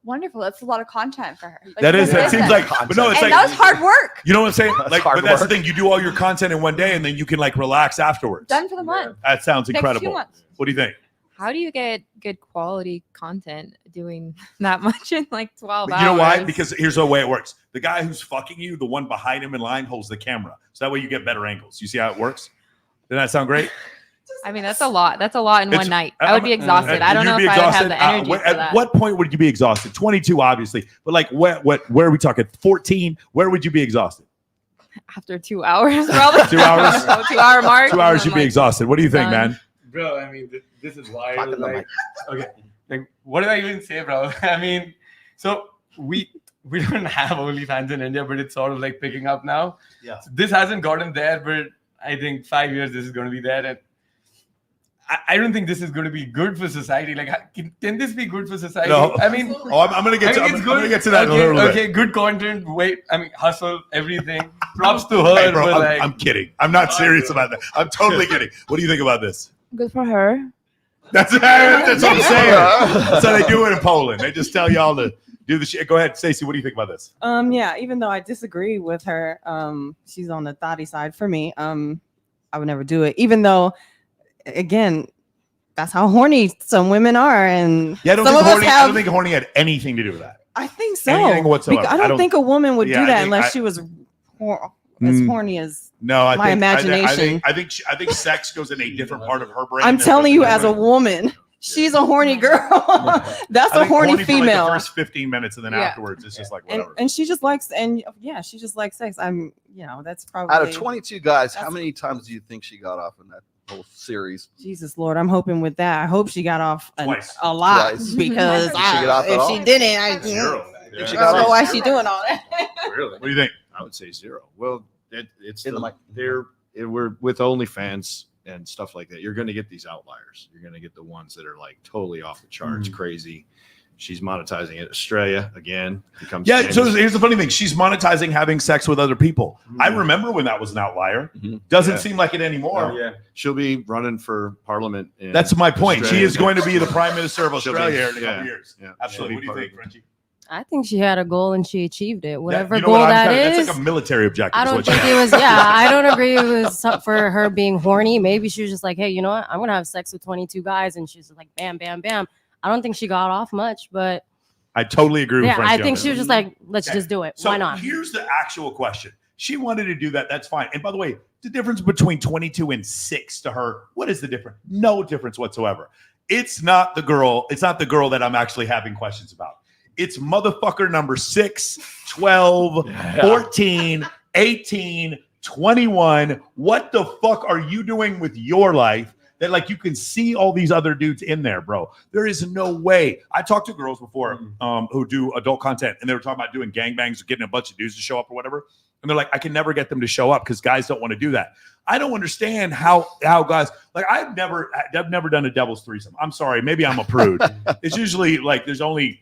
Wonderful. That's a lot of content for her. Like, That that's seems it. like, but no, it's and like that was hard work. You know what I'm saying? That's Like, hard but that's work. the thing. You do all your content in one day, and then you can like relax afterwards. Done for the month. That sounds Next 2 incredible. months. What do you think? How do you get good quality content doing that much in like 12 But hours? you know why? Because here's the way it works. The guy who's fucking you, the one behind him in line, holds the camera, so that way you get better angles. You see how it works? Doesn't that sound great? I mean, that's a lot. That's a lot in It's- one night. I would be exhausted. I don't know You'd if be I would have exhausted. the energy for At that. what point would you be exhausted? 22, obviously, but like where are we talking? 14? Where would you be exhausted? After 2 hours, probably. 2 hours? 2 hour mark. 2 hours, I'm you'd be like, exhausted. What do you think, done. man? Bro, I mean, this is Talk to wild. the Like, mic. okay, like, what do I even say, bro? I mean, so we don't have OnlyFans in India, but it's sort of like picking up now. Yeah. So this hasn't gotten there, but I think 5 years this is going to be there, and I don't think this is going to be good for society. Like, can this be good for society? No. I mean, I'm going to get to it's I'm going to get to that in a okay, little bit. okay, good content. Wait, I mean, hustle, everything. Props to her. Hey, bro, but I'm kidding. I'm not serious about that. I'm totally kidding. What do you think about this? Good for her. That's what I'm saying. That's how they do it in Poland. They just tell y'all to do the shit. Go ahead, Stacey. What do you think about this? Yeah, even though I disagree with her, she's on the thotty side for me. I would never do it, even though, again, that's how horny some women are, and Yeah, I don't some think of us horny. I have. don't think horny had anything to do with that. I think so. anything whatsoever. I don't think a woman would Yeah, do I that think unless I- she was as horny as No, I my think imagination. I think sex goes in a different part of her brain. I'm than telling you, goes in as a her woman, she's a horny girl. That's I a think horny for, like, female. the first 15 minutes, and then Yeah. afterwards, it's just like whatever. and she just likes, and yeah, she just likes sex. That's probably Out of 22 guys, how many times do you think she got off in that whole series? Jesus Lord, I'm hoping with that. I hope she got off Twice. a lot Twice. because Did she get off at if all? she didn't, I Zero. If she I got don't know off why zero. she doing all that. Really? What do you think? I would say zero. Well, it's In the mic. we're with OnlyFans and stuff like that. You're going to get these outliers. You're going to get the ones that are like totally off the charts, crazy. She's monetizing it. Australia again becomes Yeah. famous. So here's the funny thing: she's monetizing having sex with other people. I remember when that was an outlier. Doesn't Yeah. seem like it anymore. Yeah, she'll be running for parliament. In That's my point. Australia She is going to next be the year. prime minister of She'll be- Australia in a yeah, couple years. yeah. Absolutely. She'll be What do you think, part of Frenchie? I think she had a goal and she achieved it. Whatever You know goal what I'm that saying? is. That's like a military objective. I is don't what you think got. it was. Yeah, I don't agree it was for her being horny. Maybe she was just like, hey, you know what? I'm gonna have sex with 22 guys, and she's like, bam, bam, bam. I don't think she got off much, but I totally agree with yeah, Frenchie I on think that. she was just like, let's Okay. just do it. So Why not? here's the actual question. She wanted to do that. That's fine. And by the way, the difference between 22 and 6 to her, what is the difference? No difference whatsoever. It's not the girl. It's not the girl that I'm actually having questions about. It's motherfucker number 6, 12, 14, 18, 21. What the fuck are you doing with your life that like you can see all these other dudes in there, bro? There is no way. I talked to girls before who do adult content, and they were talking about doing gangbangs or getting a bunch of dudes to show up or whatever. And they're like, I can never get them to show up because guys don't want to do that. I don't understand how guys like I've never done a devil's threesome. I'm sorry, maybe I'm a prude. It's usually like there's only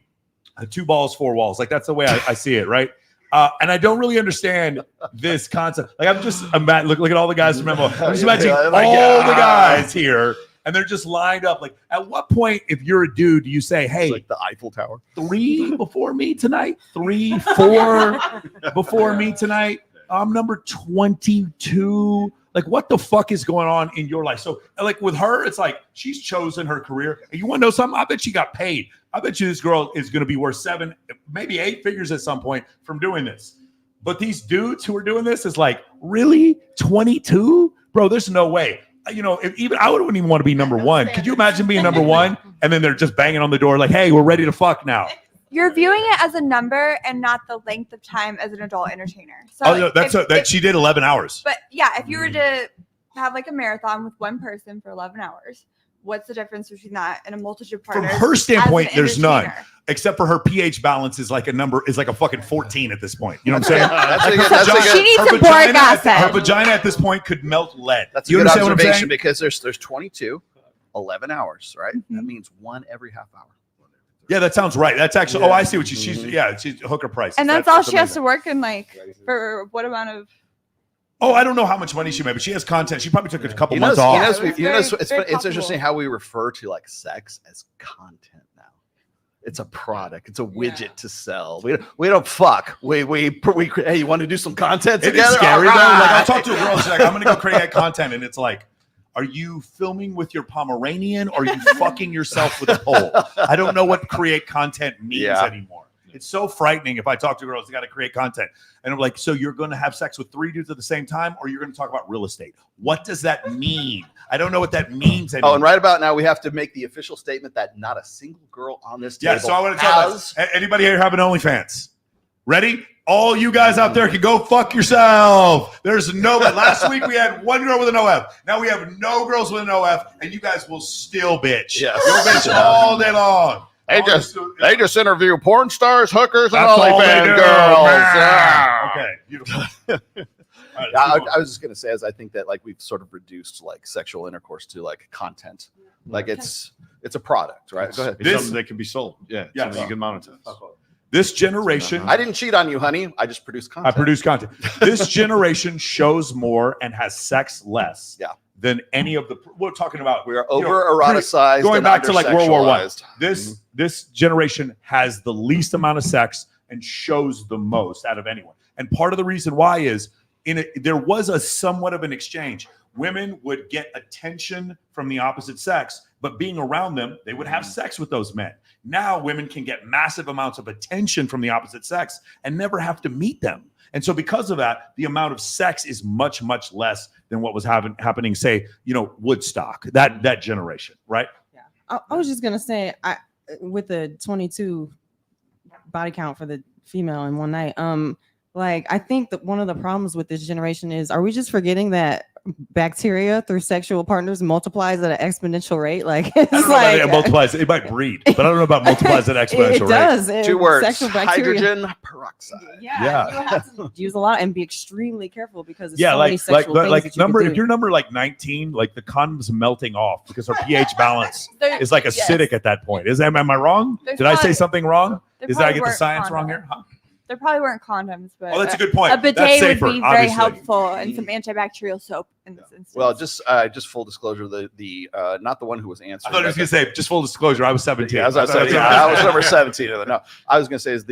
2 balls, 4 walls. Like that's the way I see it, right? And I don't really understand this concept. Like look at all the guys. Remember, I'm just imagining all the guys here, and they're just lined up. Like, at what point, if you're a dude, do you say, "Hey, It's like the Eiffel Tower. 3 before me tonight, 3, 4 before me tonight. I'm number 22." Like, what the fuck is going on in your life? So, like with her, it's like she's chosen her career. And you want to know something? I bet she got paid. I bet you this girl is going to be worth 7, maybe 8 figures at some point from doing this. But these dudes who are doing this is like, really? 22? Bro, there's no way. You know, I wouldn't even want to be number 1. Could you imagine being number 1 and then they're just banging on the door like, hey, we're ready to fuck now? You're viewing it as a number and not the length of time as an adult entertainer. So Oh, no, that she did 11 hours. But yeah, if you were to have like a marathon with one person for 11 hours, what's the difference between that and a multitude of From partners? her standpoint, as an there's none, entertainer? except for her pH balance is like a fucking 14 at this point. You know what I'm saying? That's Like a her good- that's a vagina- good- She needs her some boric vagina at- acid. Her vagina at this point could melt lead. That's a You good understand what I'm observation saying? because there's 22, 11 hours, right? That means 1 every half hour. Yeah, that sounds right. That's actually. Oh, I see what she's. She's hooker price. And that's all she has to work in, like, for what amount of? Oh, I don't know how much money she made, but she has content. She probably took a couple months off. It's interesting how we refer to like sex as content now. It's a product. It's a widget to sell. We don't fuck. We hey, you want to do some content together? It's scary though. Like I'll talk to a girl. She's like, I'm gonna go create that content, and it's like, are you filming with your Pomeranian or are you fucking yourself with a pole? I don't know what create content means anymore. It's so frightening if I talk to girls, they got to create content. And I'm like, so you're going to have sex with 3 dudes at the same time, or you're going to talk about real estate? What does that mean? I don't know what that means anymore. Oh, and right about now, we have to make the official statement that not a single girl on this table so I want to tell us, anybody here have an OnlyFans? Ready? All you guys out there can go fuck yourself. There's no, last week we had 1 girl with an OF. Now we have no girls with an OF, and you guys will still bitch. Yes. You'll bitch all day long. They just interview porn stars, hookers, and That's all they OnlyFans do. girls. Yeah. Okay, beautiful. I was just gonna say, as I think that like we've sort of reduced like sexual intercourse to like content, like it's a product, right? Go ahead. It's something that can be sold. Yeah, something you can monetize. This generation, I didn't cheat on you, honey. I just produced content. I produce content. This generation shows more and has sex less. Than any of the we're talking about. We are over eroticized. Going back to like World War I. This This generation has the least amount of sex and shows the most out of anyone. And part of the reason why is there was a somewhat of an exchange. Women would get attention from the opposite sex, but being around them, they would have sex with those men. Now women can get massive amounts of attention from the opposite sex and never have to meet them. And so because of that, the amount of sex is much, much less than what was happening, say, Woodstock, that generation, right? Yeah. I was just going to say, with the 22 body count for the female in one night, I think that one of the problems with this generation is, are we just forgetting that bacteria through sexual partners multiplies at an exponential rate? Like, it's like it multiplies. It might breed, but I don't know about multiplies at exponential it does. rate. 2 words: sexual bacteria. hydrogen peroxide. Yeah. You have to use a lot and be extremely careful because it's so many sexual things that you number. can do. If you're number like 19, like the condom's melting off because our pH balance is like acidic at that point. Am I wrong? Did I say something wrong? Did I get the science wrong here? Huh? There probably weren't condoms, but that's a good point. A bidet That's safer, would be very helpful, and some antibacterial soap in this instance. Well, just full disclosure, the not the one who was answering. I thought I was going to say, just full disclosure, I was 17. Yeah, I was number 17. No, I was going to say is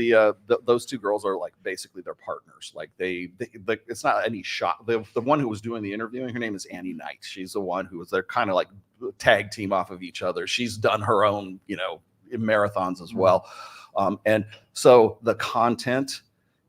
those 2 girls are like basically their partners. Like they it's not any shot. The one who was doing the interviewing, her name is Annie Knight. She's the one who was their kind of like tag team off of each other. She's done her own, marathons as well. And so the content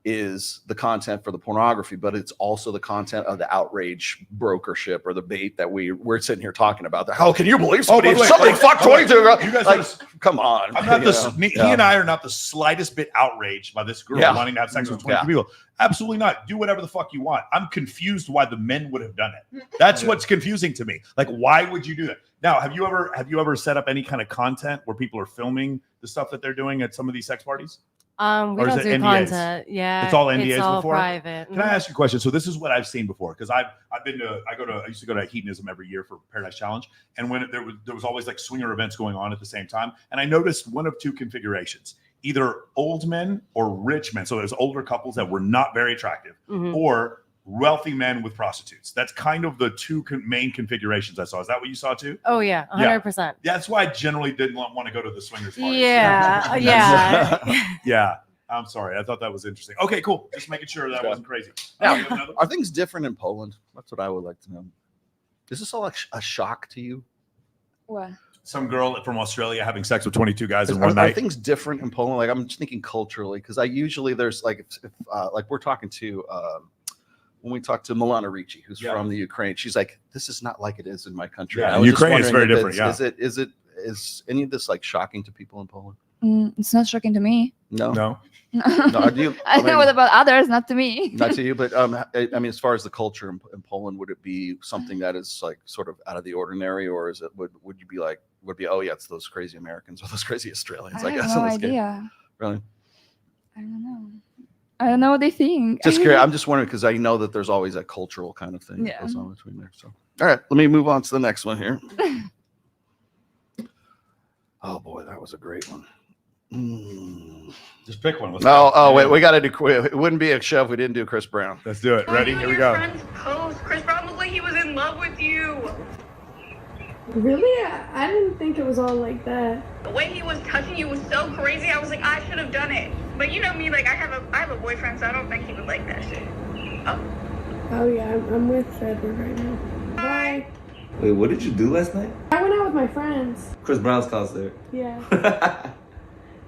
is the content for the pornography, but it's also the content of the outrage brokership or the bait that we're sitting here talking about. How can you believe somebody fucked 22 girls? You guys like, come on. I'm not he and I are not the slightest bit outraged by this girl wanting to have sex with 22 people. Absolutely not. Do whatever the fuck you want. I'm confused why the men would have done it. That's what's confusing to me. Like, why would you do that? Now, have you ever set up any kind of content where people are filming the stuff that they're doing at some of these sex parties? We don't do NDAs? content. Yeah, it's all NDAs it's all before. Private. Can I ask you a question? So this is what I've seen before because I used to go to Hedonism every year for Paradise Challenge, and when there was always like swinger events going on at the same time, and I noticed one of 2 configurations: either old men or rich men. So there's older couples that were not very attractive, or wealthy men with prostitutes. That's kind of the 2 main configurations I saw. Is that what you saw too? Oh yeah, 100%. Yeah, that's why I generally didn't want to go to the swingers parties. Yeah, yeah. I'm sorry. I thought that was interesting. Okay, cool. Just making sure that wasn't crazy. Now, are things different in Poland? That's what I would like to know. Is this all like a shock to you? What? Some girl from Australia having sex with 22 guys in one Are night. things different in Poland? Like, I'm just thinking culturally, because I usually there's like if like we're talking to when we talk to Milana Ricci, who's from the Ukraine, she's like, this is not like it is in my country. Yeah, Ukraine is very different. Yeah. Is any of this like shocking to people in Poland? It's not shocking to me. No. No, do you, I know what about others, not to me. Not to you, but I mean, as far as the culture in Poland, would it be something that is like sort of out of the ordinary, or is it would you be like oh yeah, it's those crazy Americans or those crazy Australians? I have no idea. Really? I don't know. I don't know what they think. Just curious. I'm just wondering because I know that there's always a cultural kind of thing that goes on between there. So, all right, let me move on to the next one here. Oh boy, that was a great one. Just pick one. Wait, we got to do. It wouldn't be a show if we didn't do Chris Brown. Let's do it. Ready? Here we go. Chris Brown looked like he was in love with you. Really? I didn't think it was all like that. The way he was touching you was so crazy. I was like, I should have done it. But you know me, like I have a boyfriend, so I don't think he would like that shit. Oh yeah, I'm with Frederick right now. Bye. Wait, what did you do last night? I went out with my friends. Chris Brown's concert. Yeah.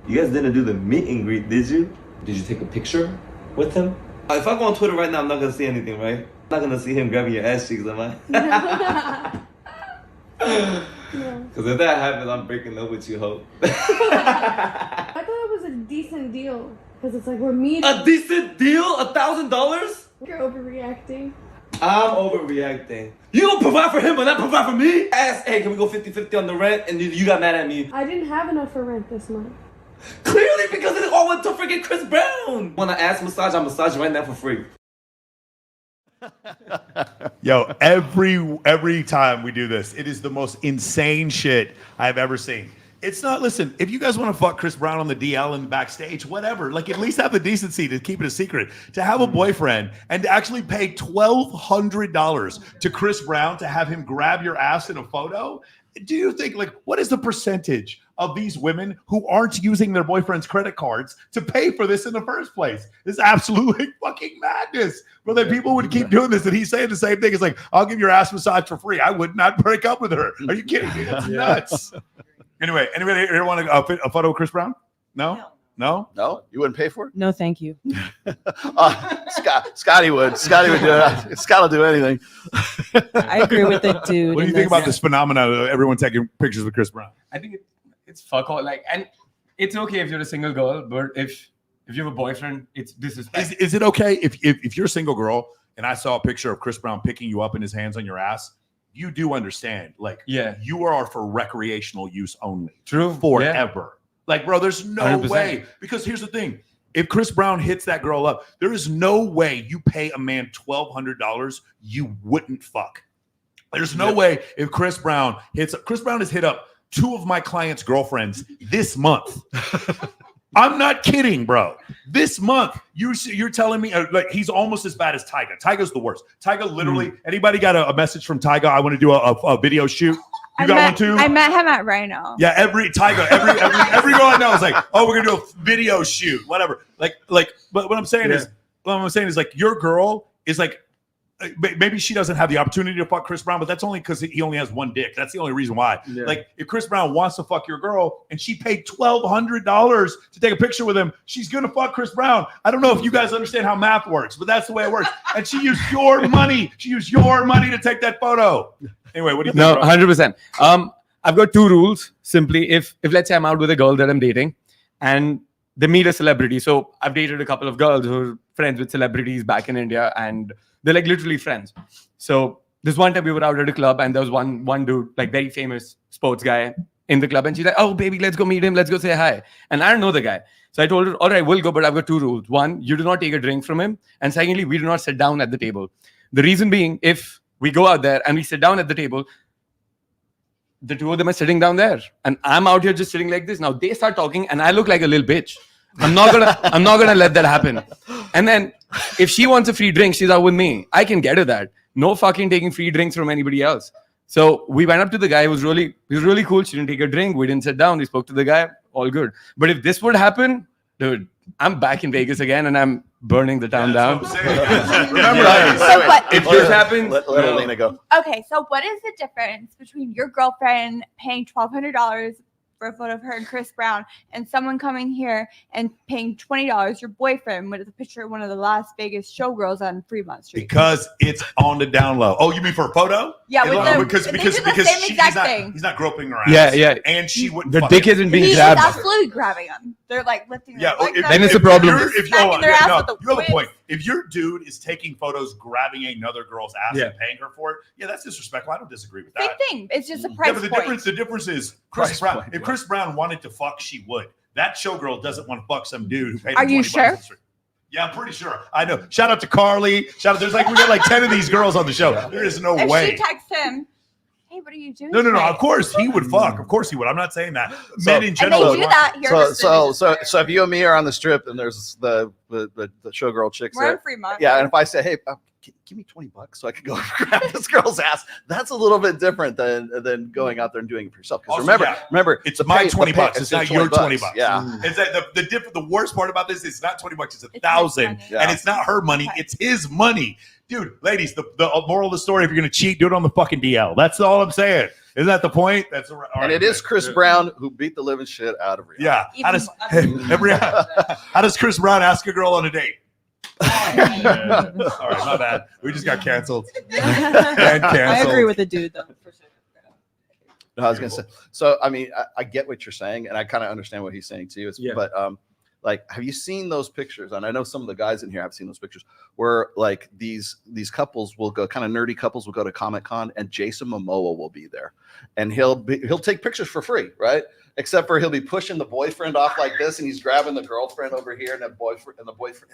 You guys didn't do the meet and greet, did you? Did you take a picture with him? If I go on Twitter right now, I'm not gonna see anything, right? I'm not gonna see him grabbing your ass cheeks, am I? Because if that happens, I'm breaking up with you, Hope. I thought it was a decent deal because it's like we're meeting. A decent deal? $1,000? You're overreacting. I'm overreacting. You don't provide for him, but not provide for me? Ask, hey, can we go 50-50 on the rent? And you got mad at me. I didn't have enough for rent this month. Clearly, because it all went to freaking Chris Brown. Want to ass massage? I'll massage you right now for free. Yo, every time we do this, it is the most insane shit I've ever seen. It's not, listen, if you guys want to fuck Chris Brown on the DL and backstage, whatever, like at least have the decency to keep it a secret. To have a boyfriend and to actually pay $1,200 to Chris Brown to have him grab your ass in a photo. Do you think, like, what is the percentage of these women who aren't using their boyfriend's credit cards to pay for this in the first place? This is absolutely fucking madness. But then people would keep doing this, and he's saying the same thing. It's like, I'll give your ass massage for free. I would not break up with her. Are you kidding me? That's nuts. Anyway, anybody here want a photo of Chris Brown? No? No? No? You wouldn't pay for it? No, thank you. Scotty would. Scotty would do it. Scott will do anything. I agree with the dude. What do you think about this phenomenon of everyone taking pictures with Chris Brown? I think it's fuck all. Like, and it's okay if you're a single girl, but if you have a boyfriend, it's disrespect. Is it okay if you're a single girl and I saw a picture of Chris Brown picking you up in his hands on your ass? You do understand, like, you are for recreational use only. True. Forever. Like, bro, there's no 100%. way. Because here's the thing. If Chris Brown hits that girl up, there is no way you pay a man $1,200 you wouldn't fuck. There's no way if Chris Brown has hit up 2 of my clients' girlfriends this month. I'm not kidding, bro. This month, you're telling me like he's almost as bad as Tyga. Tyga's the worst. Tyga literally. Anybody got a message from Tyga? I want to do a video shoot. You got one too? I met him at Rhino. Yeah, every girl I know is like, oh, we're gonna do a video shoot, whatever. But what I'm saying is like your girl is like. Maybe she doesn't have the opportunity to fuck Chris Brown, but that's only because he only has one dick. That's the only reason why. Yeah. Like, if Chris Brown wants to fuck your girl and she paid $1,200 to take a picture with him, she's gonna fuck Chris Brown. I don't know if you guys understand how math works, but that's the way it works. And she used your money. She used your money to take that photo. Anyway, what do you think? No, 100%. I've got 2 rules. Simply, if let's say I'm out with a girl that I'm dating, and they meet a celebrity. So I've dated a couple of girls who are friends with celebrities back in India, and they're like literally friends. So this one time we were out at a club, and there was one dude, like very famous sports guy in the club, and she's like, "Oh, baby, let's go meet him. Let's go say hi." And I don't know the guy. So I told her, "All right, we'll go, but I've got 2 rules. 1, you do not take a drink from him. And secondly, we do not sit down at the table." The reason being, if we go out there and we sit down at the table, the 2 of them are sitting down there, and I'm out here just sitting like this. Now they start talking, and I look like a little bitch. I'm not gonna let that happen. And then if she wants a free drink, she's out with me. I can get her that. No fucking taking free drinks from anybody else. So we went up to the guy. He was really cool. She didn't take a drink. We didn't sit down. We spoke to the guy. All good. But if this would happen, dude, I'm back in Vegas again, and I'm burning the town down. Remember, if this happens, let Alina go. Okay, so what is the difference between your girlfriend paying $1,200 for a photo of her and Chris Brown, and someone coming here and paying $20, your boyfriend, with a picture of one of the Las Vegas showgirls on Fremont Street? Because it's on the down low. Oh, you mean for a photo? Yeah, because he's not groping her ass. Yeah. And she wouldn't. The dick isn't being He's grabbed. absolutely grabbing them. They're like lifting their leg up. Then it's a problem. You have a point. If your dude is taking photos, grabbing another girl's ass and paying her for it, that's disrespectful. I don't disagree with that. Same thing. It's just a price but point. The difference is Chris Brown. If Chris Brown wanted to fuck, she would. That showgirl doesn't want to fuck some dude who paid. Are you sure? Yeah, I'm pretty sure. I know. Shout out to Carly. We got like 10 of these girls on the show. There is no way. If she texts him, "Hey money? What are you doing? No. tonight?" Of course he would fuck. Of course he would. I'm not saying that. So- Men in And general. they do that here. So if you and me are on the strip and there's the showgirl chicks We're there, on Fremont. yeah, and if I say, hey, give me $20 so I can go grab this girl's ass, that's a little bit different than going out there and doing it for yourself. Because remember, it's my $20. It's not your $20. Yeah, It's that the worst part about this is not $20. It's $1,000, and it's not her money. It's his money, dude. Ladies, the moral of the story: if you're gonna cheat, do it on the fucking DL. That's all I'm saying. Isn't that the point? That's all and it is Chris Brown who beat the living shit out of Rihanna. Yeah. How does Chris Brown ask a girl on a date? Yeah. All right, my bad. We just got canceled. I agree with the dude though. For sure. No, I was gonna say. So I mean, I get what you're saying, and I kind of understand what he's saying too. But like, have you seen those pictures? And I know some of the guys in here have seen those pictures where like these couples will go, kind of nerdy couples will go to Comic-Con, and Jason Momoa will be there, and he'll take pictures for free, right? Except for he'll be pushing the boyfriend off like this, and he's grabbing the girlfriend over here, and the boyfriend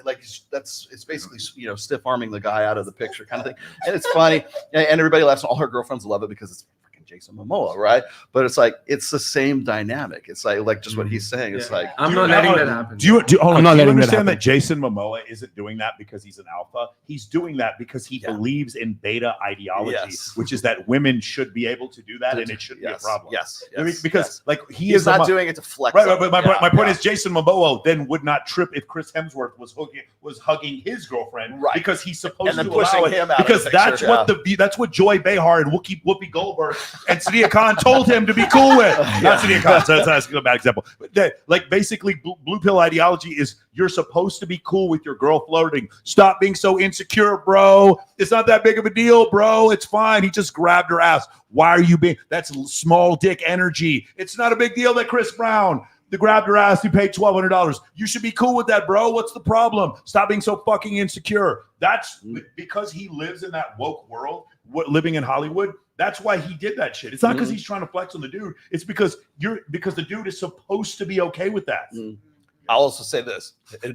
like it's basically stiff arming the guy out of the picture kind of thing, and it's funny, and everybody laughs. And all her girlfriends love it because it's Jason Momoa, right? But it's like it's the same dynamic. It's like just what he's saying. It's like I'm not letting that happen. Do you understand that Jason Momoa isn't doing that because he's an alpha? He's doing that because he believes in beta ideology, which is that women should be able to do that, and it should be a problem. Yes. Because like he's not doing it to flex. Right, but my point is Jason Momoa then would not trip if Chris Hemsworth was hugging his girlfriend, right? Because he's supposed to allow it, because that's what Joy Behar and Whoopi Goldberg and Sadia Khan told him to be cool with. Not Sadia Khan, so that's a bad example. But like basically blue pill ideology is you're supposed to be cool with your girl flirting. Stop being so insecure, bro. It's not that big of a deal, bro. It's fine. He just grabbed her ass. Why are you being that's small dick energy? It's not a big deal that Chris Brown grabbed her ass. You paid $1,200. You should be cool with that, bro. What's the problem? Stop being so fucking insecure. That's because he lives in that woke world, living in Hollywood. That's why he did that shit. It's not because he's trying to flex on the dude. It's because the dude is supposed to be okay with that. I'll also say this,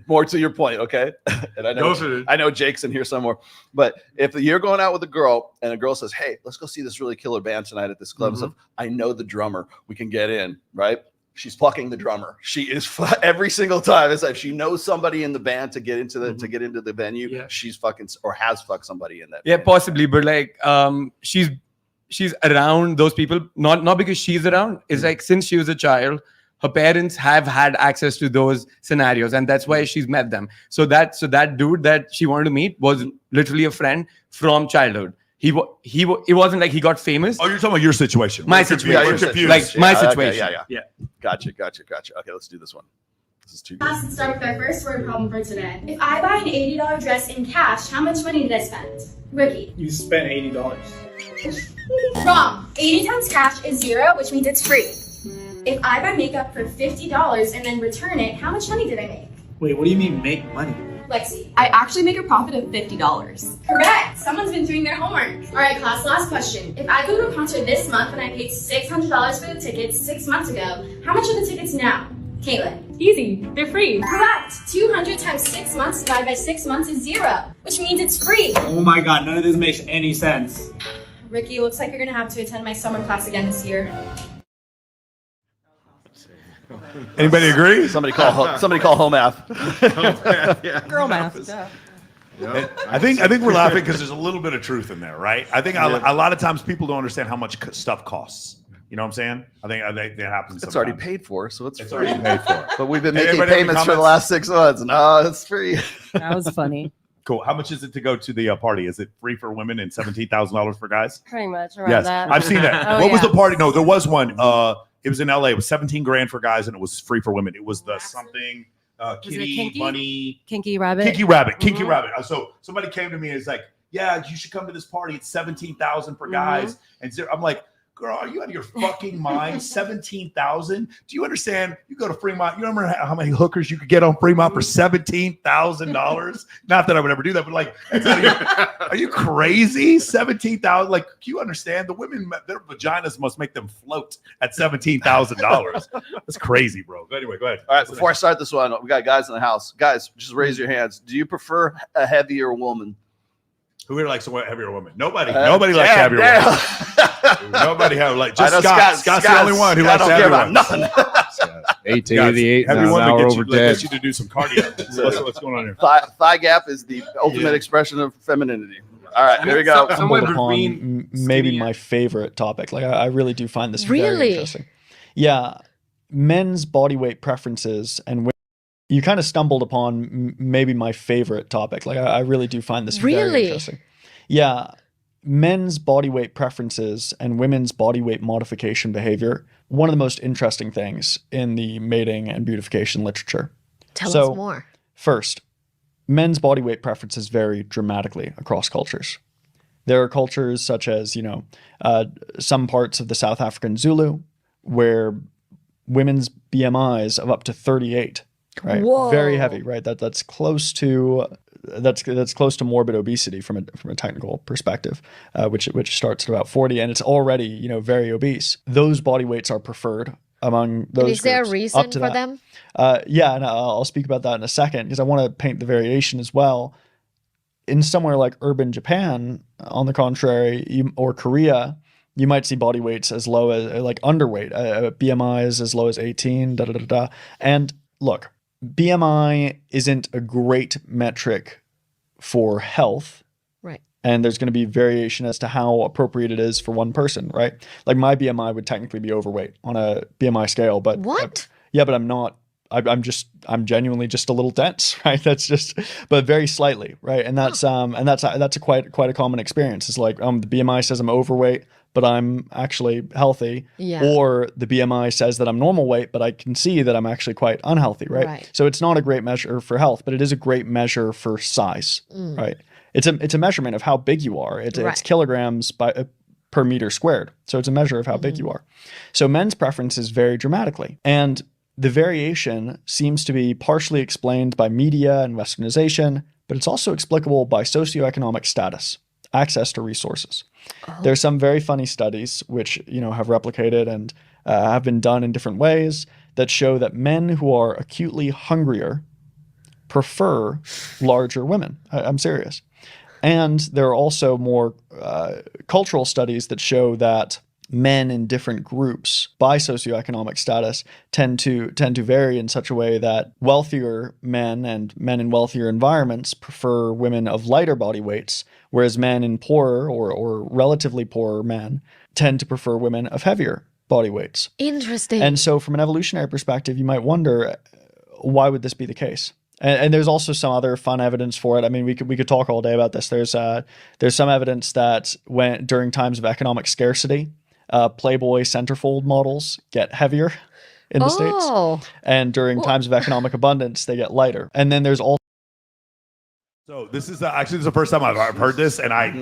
more to your point, okay? And I know Jake's in here somewhere, but if you're going out with a girl and a girl says, "Hey, let's go see this really killer band tonight at this club," and stuff, I know the drummer, we can get in, right? She's fucking the drummer. She is every single time. It's like she knows somebody in the band to get into the venue. Yeah. She's fucking or has fucked somebody in that. Yeah, possibly, but like she's around those people, not because she's around. It's like since she was a child, her parents have had access to those scenarios, and that's why she's met them. So that dude that she wanted to meet was literally a friend from childhood. It wasn't like he got famous. Oh, you're talking about your situation. My situation. Yeah, confused. Like my situation. Okay, yeah. Gotcha. Okay, let's do this one. This is too good. Let's start with our first word problem for today. If I buy an $80 dress in cash, how much money did I spend? Ricky. You spent $80. Wrong. 80 times cash is 0, which means it's free. If I buy makeup for $50 and then return it, how much money did I make? Wait, what do you mean make money? Lexi. I actually make a profit of $50. Correct. Someone's been doing their homework. All right, class, last question. If I go to a concert this month and I paid $600 for the tickets 6 months ago, how much are the tickets now? Caitlin. Easy. They're free. Correct. 200 times 6 months divided by 6 months is 0, which means it's free. Oh my god, none of this makes any sense. Ricky, looks like you're gonna have to attend my summer class again this year. Anybody agree? Somebody call home math. Girl math. Yeah. I think we're laughing because there's a little bit of truth in there, right? I think a lot of times people don't understand how much stuff costs. You know what I'm saying? I think that happens. It's already paid for, so it's free. Already paid for. But we've been making payments for the last 6 months. No, it's free. That was funny. Cool. How much is it to go to the party? Is it free for women and $17,000 for guys? Pretty much around that. I've seen that. Oh, what was the party? No, there was one. It was in LA. It was 17 grand for guys and it was free for women. It was the something kitty bunny kinky rabbit. Kinky rabbit. So somebody came to me and is like, "Yeah, you should come to this party. It's 17,000 for guys." And so I'm like, "Girl, are you out of your fucking mind? 17,000? Do you understand? You go to Fremont. You remember how many hookers you could get on Fremont for $17,000? Not that I would ever do that, but like, are you crazy? 17,000? Like, do you understand? The women, their vaginas must make them float at $17,000. That's crazy, bro. But anyway, go ahead. All right, before I start this one, we got guys in the house. Guys, just raise your hands. Do you prefer a heavier woman? Who here likes a heavier woman? Nobody. Nobody likes a heavier woman. Nobody have like I know just Scott's the only one who Scott likes don't care about everyone. nothing. 8 to 88, Every now, woman now we're gets you, over gets dead. you to do some cardio. So what's going on here? Thigh gap is the ultimate expression of femininity. All right, here we go. Somewhere Stumbled upon between maybe skinny my favorite topic. Like I really do find this very Really? interesting. Yeah, men's body weight preferences and you kind of stumbled upon maybe my favorite topic. Like I really do find this very Really? interesting. Yeah, men's body weight preferences and women's body weight modification behavior. One of the most interesting things in the mating and beautification literature. Tell So, us more. First, men's body weight preferences vary dramatically across cultures. There are cultures such as, some parts of the South African Zulu where women's BMIs of up to 38, right? Whoa. Very heavy, right? That's close to morbid obesity from a technical perspective, which starts at about 40, and it's already, very obese. Those body weights are preferred among those And is there a groups, reason up to for that. them? Yeah, and I'll speak about that in a second because I want to paint the variation as well. In somewhere like urban Japan, on the contrary, or Korea, you might see body weights as low as like underweight, BMIs as low as 18, And look, BMI isn't a great metric for health. Right. And there's going to be variation as to how appropriate it is for one person, right? Like my BMI would technically be overweight on a BMI scale, but what? Yeah, but I'm not. I'm genuinely just a little dense, right? But very slightly, right? And that's a quite a common experience. It's like the BMI says I'm overweight, but I'm actually healthy. Yeah. Or the BMI says that I'm normal weight, but I can see that I'm actually quite unhealthy, right? Right. So it's not a great measure for health, but it is a great measure for size, right? It's a measurement of how big you are. It's kilograms per meter squared. So it's a measure of how big you are. So men's preferences vary dramatically. And the variation seems to be partially explained by media and westernization, but it's also explicable by socioeconomic status, access to resources. There are some very funny studies which have replicated and have been done in different ways that show that men who are acutely hungrier prefer larger women. I'm serious. And there are also more cultural studies that show that men in different groups by socioeconomic status tend to vary in such a way that wealthier men and men in wealthier environments prefer women of lighter body weights, whereas men in poorer or relatively poorer men tend to prefer women of heavier body weights. Interesting. And so from an evolutionary perspective, you might wonder, why would this be the case? And there's also some other fun evidence for it. I mean, we could talk all day about this. There's some evidence that during times of economic scarcity, Playboy centerfold models get heavier in the States. And during times of economic abundance, they get lighter. And then there's also. So this is actually the first time I've heard this, and I've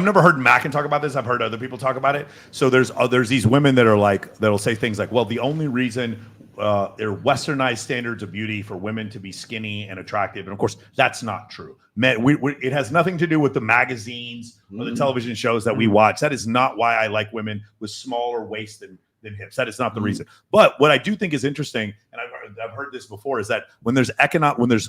never heard Mackin talk about this. I've heard other people talk about it. So there's these women that are like, that'll say things like, well, the only reason there are westernized standards of beauty for women to be skinny and attractive, and of course that's not true. Men, it has nothing to do with the magazines or the television shows that we watch. That is not why I like women with smaller waists than hips. That is not the reason. But what I do think is interesting, and I've heard this before, is that when there's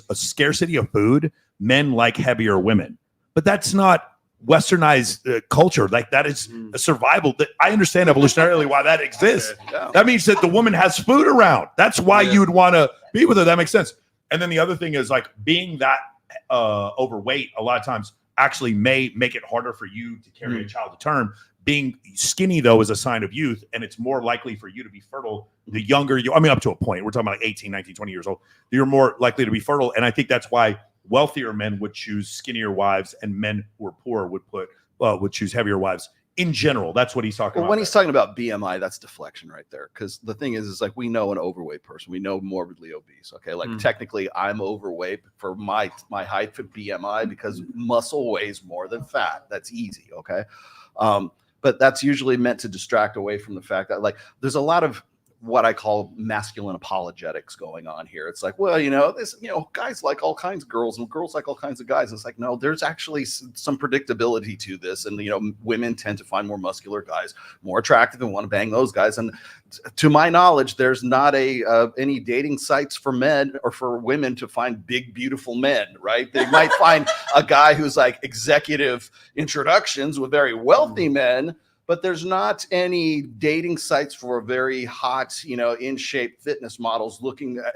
a scarcity of food, men like heavier women. But that's not westernized culture. Like that is a survival. That I understand evolutionarily why that exists. That means that the woman has food around. That's why you would want to be with her. That makes sense. And then the other thing is like being that overweight a lot of times actually may make it harder for you to carry a child to term. Being skinny, though, is a sign of youth, and it's more likely for you to be fertile the younger you, up to a point. We're talking about like 18, 19, 20 years old. You're more likely to be fertile, and I think that's why wealthier men would choose skinnier wives, and men who are poor would choose heavier wives. In general, that's what he's talking about. When he's talking about BMI, that's deflection right there. Because the thing is like we know an overweight person, we know morbidly obese. Okay, like technically, I'm overweight for my height for BMI because muscle weighs more than fat. That's easy. Okay, but that's usually meant to distract away from the fact that like there's a lot of what I call masculine apologetics going on here. It's like, well, guys like all kinds of girls and girls like all kinds of guys. It's like, no, there's actually some predictability to this. And, women tend to find more muscular guys more attractive and want to bang those guys. And to my knowledge, there's not any dating sites for men or for women to find big, beautiful men, right? They might find a guy who's like executive introductions with very wealthy men, But there's not any dating sites for very hot, in shape fitness models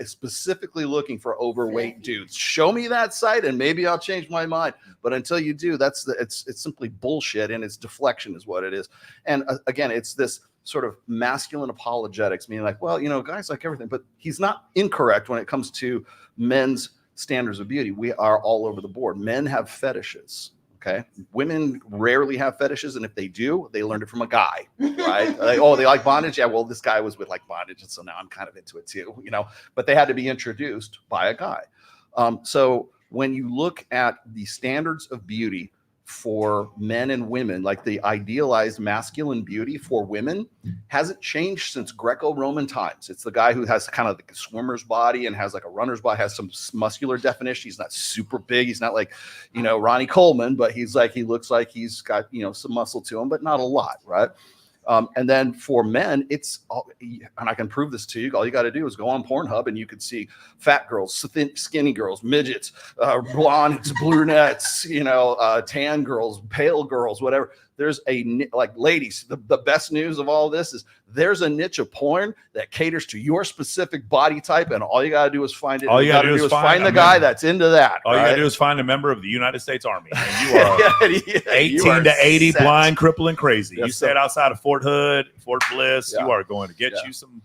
specifically looking for overweight dudes. Show me that site and maybe I'll change my mind. But until you do, it's simply bullshit, and it's deflection is what it is. And again, it's this sort of masculine apologetics, meaning like, well, guys like everything, but he's not incorrect when it comes to men's standards of beauty. We are all over the board. Men have fetishes. Okay. Women rarely have fetishes, and if they do, they learned it from a guy, right? Like, oh, they like bondage. Yeah, well, this guy was with like bondage, and so now I'm kind of into it too, But they had to be introduced by a guy. So when you look at the standards of beauty for men and women, like the idealized masculine beauty for women hasn't changed since Greco-Roman times. It's the guy who has kind of like a swimmer's body and has like a runner's body, has some muscular definition. He's not super big. He's not like, Ronnie Coleman, but he looks like he's got, some muscle to him, but not a lot, right? And then for men, and I can prove this to you. All you got to do is go on Pornhub and you can see fat girls, skinny girls, midgets, blondes, brunettes, tan girls, pale girls, whatever. There's ladies, the best news of all this is there's a niche of porn that caters to your specific body type, and all you got to do is find it. All you got to do is find the guy that's into that. All you got to do is find a member of the United States Army, and you are 18 to 80, set. Blind, crippling, crazy. Yes, you stand outside of Fort Hood, Fort Bliss. Yeah. You are going to get you some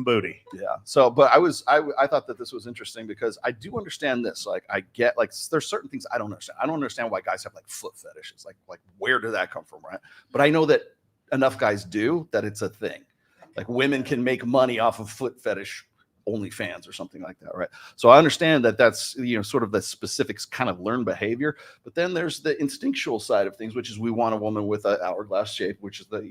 booty. Yeah. So, but I thought that this was interesting because I do understand this. Like, I get there's certain things I don't understand. I don't understand why guys have like foot fetishes. Like where did that come from, right? But I know that enough guys do that it's a thing. Like women can make money off of foot fetish OnlyFans or something like that, right? So I understand that that's sort of the specifics kind of learned behavior, but then there's the instinctual side of things, which is we want a woman with an hourglass shape, which is the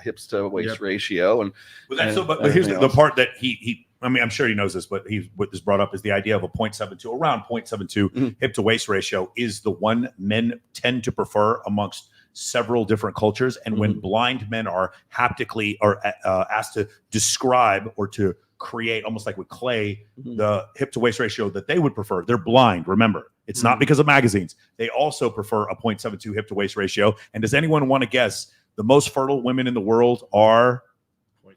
hips to waist ratio, and but here's the part that he I mean, I'm sure he knows this, but what is brought up is the idea of a 0.72, around 0.72 hip to waist ratio is the one men tend to prefer amongst several different cultures. And when blind men are haptically or asked to describe or to create, almost like with clay, the hip to waist ratio that they would prefer, they're blind. Remember, it's not because of magazines. They also prefer a 0.72 hip to waist ratio. And does anyone want to guess the most fertile women in the world are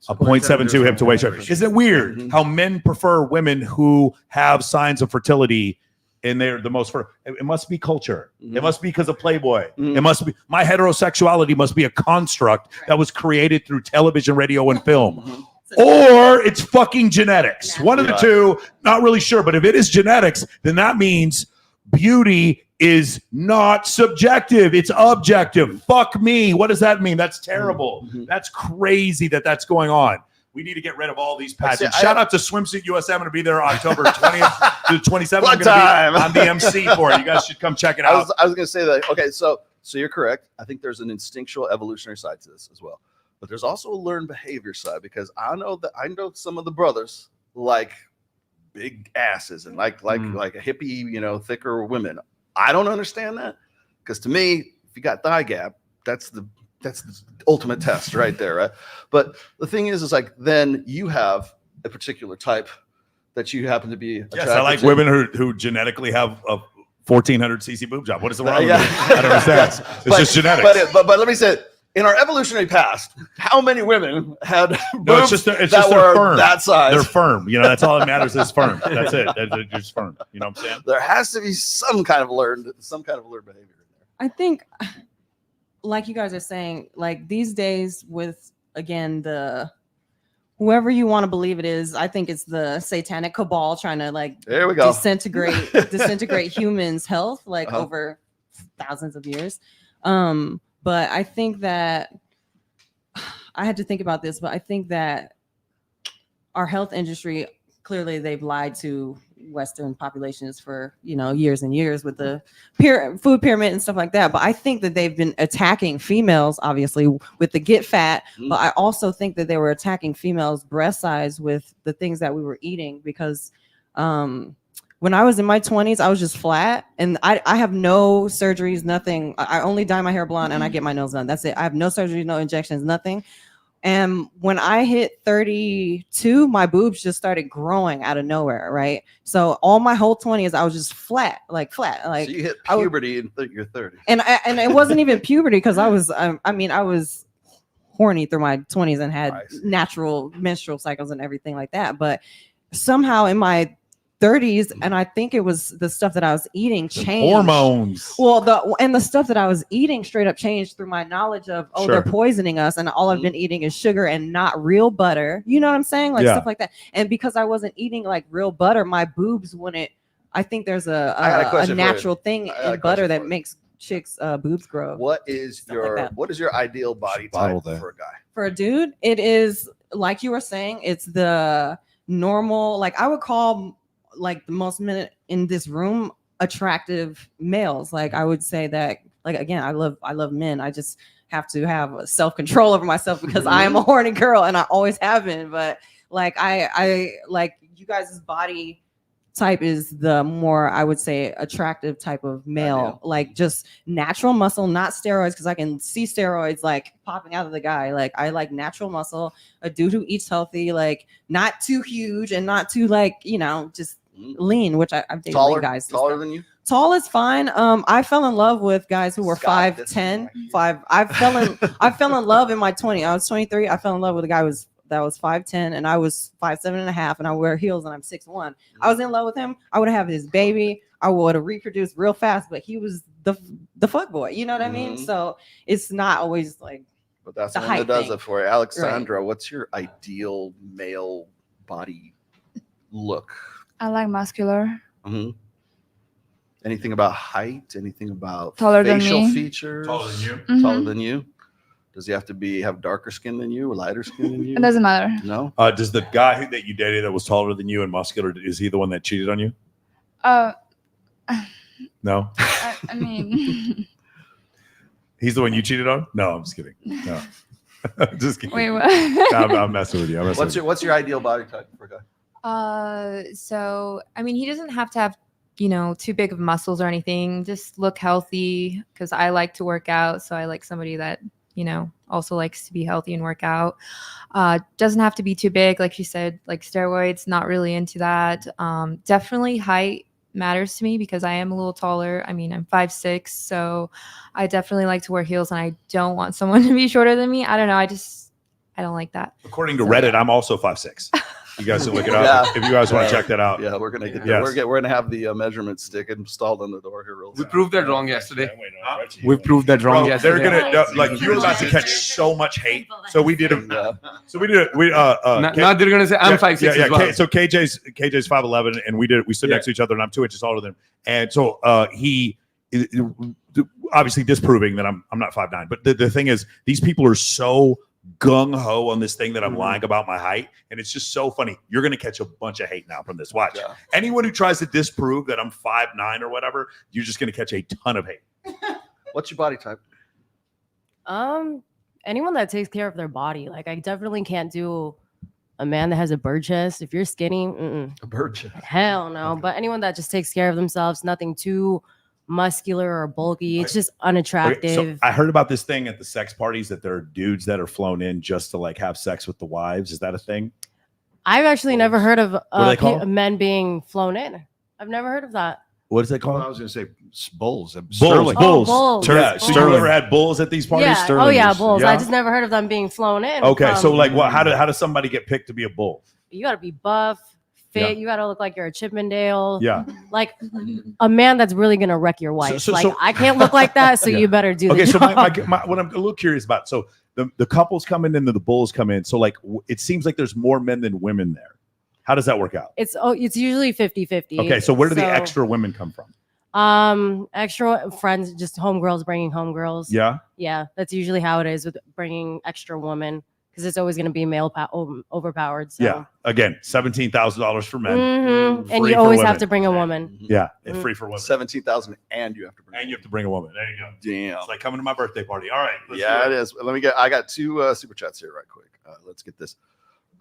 a 0.72 hip to waist ratio? Isn't it weird how men prefer women who have signs of fertility and they're the most fertile? It must be culture. It must be because of Playboy. It must be my heterosexuality must be a construct that was created through television, radio, and film. Or it's fucking genetics. One of the two, not really sure. But if it is genetics, then that means beauty is not subjective. It's objective. Fuck me. What does that mean? That's terrible. That's crazy that's going on. We need to get rid of all these patents. Shout out to Swimsuit USA. I'm going to be there October 20th to 27th. I'm going to be on the MC for it. You guys should come check it out. I was going to say that. Okay, so you're correct. I think there's an instinctual evolutionary side to this as well. But there's also a learned behavior side, because I know some of the brothers like big asses and like a hippie, thicker women. I don't understand that, because to me, if you got thigh gap, that's the ultimate test right there, right? But the thing is like then you have a particular type that you happen to be attracted Yes, I like to. women who genetically have a 1,400 cc boob job. What is the wrong with it? I don't understand. It's just genetics. But let me say, in our evolutionary past, how many women had boobs it's just that they're were firm. that size? They're firm. That's all that matters is firm. That's it. They're just firm. You know what I'm saying? There has to be some kind of learned behavior in there. I think, like you guys are saying, like these days with, again, the whoever you want to believe it is, I think it's the satanic cabal trying to there we go. disintegrate humans' health over thousands of years. But I think that I had to think about this, but I think that our health industry, clearly they've lied to Western populations for, years and years with the food pyramid and stuff like that. But I think that they've been attacking females, obviously, with the get fat. But I also think that they were attacking females' breast size with the things that we were eating, because when I was in my 20s, I was just flat, and I have no surgeries, nothing. I only dye my hair blonde and I get my nails done. That's it. I have no surgeries, no injections, nothing. And when I hit 32, my boobs just started growing out of nowhere, right? So all my whole 20s, I was just flat. Like So you hit puberty in your 30s. And it wasn't even puberty, because I was horny through my 20s and had natural menstrual cycles and everything like that. But somehow in my 30s, and I think it was the stuff that I was eating changed. Hormones. Well, the stuff that I was eating straight up changed through my knowledge of they're poisoning us, and all I've been eating is sugar and not real butter. You know what I'm saying? Like stuff like that. And because I wasn't eating like real butter, my boobs wouldn't. I think there's a natural thing in butter that makes chicks boobs grow. What is your ideal body type for a guy? For a dude, it is like you were saying. It's the normal. Like I would call like the most men in this room attractive males. Like I would say that. Like again, I love men. I just have to have self-control over myself because I am a horny girl and I always have been. But like I like you guys' body type is the more, I would say, attractive type of male, like just natural muscle, not steroids, because I can see steroids like popping out of the guy. Like I like natural muscle, a dude who eats healthy, like not too huge and not too like, you know, just lean, which I've dated lean guys. Taller than you? Tall is fine. I fell in love with guys who were 5'10". I fell in love in my 20s. I was 23. I fell in love with a guy that was 5'10", and I was 5'7.5", and I wear heels and I'm 6'1". I was in love with him. I would have his baby. I would have reproduced real fast, but he was the fuck boy. You know what I mean? So it's not always like. But that's the one that does it for you. Alexandra, what's your ideal male body look? I like muscular. Mm-hmm. Anything about height? Anything about taller facial than me? Features? Taller than you. Mm-hmm. Taller than you. Does he have to have darker skin than you or lighter skin than you? It doesn't matter. No. Does the guy that you dated that was taller than you and muscular, is he the one that cheated on you? No. I mean, he's the one you cheated on? No, I'm just kidding. No, just kidding. Wait, what? I'm messing with you. What's your ideal body type for a guy? So I mean, he doesn't have to have, you know, too big of muscles or anything. Just look healthy, because I like to work out. So I like somebody that, you know, also likes to be healthy and work out. Doesn't have to be too big, like you said, like steroids, not really into that. Definitely height matters to me because I am a little taller. I mean, I'm 5'6", so I definitely like to wear heels, and I don't want someone to be shorter than me. I don't know. I don't like that. According to Reddit, I'm also 5'6". You guys can look it up if you guys want to check that out. Yeah, we're gonna get we're gonna have the measurement stick installed on the door here real soon. We proved that wrong yesterday. We proved that wrong yesterday. They're gonna like you're about to catch so much hate. So we did a now they're gonna say I'm 5'6" as well. So KJ's 5'11", and we stood next to each other, and I'm 2 inches taller than him. And so he obviously disproving that I'm not 5'9". But the thing is, these people are so gung-ho on this thing that I'm lying about my height, and it's just so funny. You're going to catch a bunch of hate now from this. Watch. Anyone who tries to disprove that I'm 5'9" or whatever, you're just going to catch a ton of hate. What's your body type? Anyone that takes care of their body. Like I definitely can't do a man that has a bird chest. If you're skinny, a bird chest. Hell no. Okay. But anyone that just takes care of themselves, nothing too muscular or bulky, it's just unattractive. Okay, so I heard about this thing at the sex parties that there are dudes that are flown in just to like have sex with the wives. Is that a thing? I've actually never heard of men being flown in. I've never heard of that. What is it called? Well, I was going to say bulls. Bulls. Bulls. Yeah. So you ever had bulls at these parties? Yeah. Oh yeah, bulls. Yeah? I just never heard of them being flown in. Okay, so like, what? How does somebody get picked to be a bull? You got to be buff, fit. Yeah. You got to look like you're a Chippendale. Yeah. Like a man that's really gonna wreck your wife. So I can't look like that. So you better do. Okay. So what I'm a little curious about. So the couples come in and the bulls come in. So like, it seems like there's more men than women there. How does that work out? It's usually 50-50. Okay, so where do the extra women come from? Extra friends, just homegirls bringing homegirls. Yeah? Yeah, that's usually how it is with bringing extra women, because it's always going to be male overpowered. So. Yeah, again, $17,000 for men. Mm-hmm. And you always have to bring a woman. Yeah, it's free for women. $17,000, and you have to bring a woman. There you go. Damn. It's like coming to my birthday party. All right. Yeah, it is. I got two super chats here right quick. Let's get this.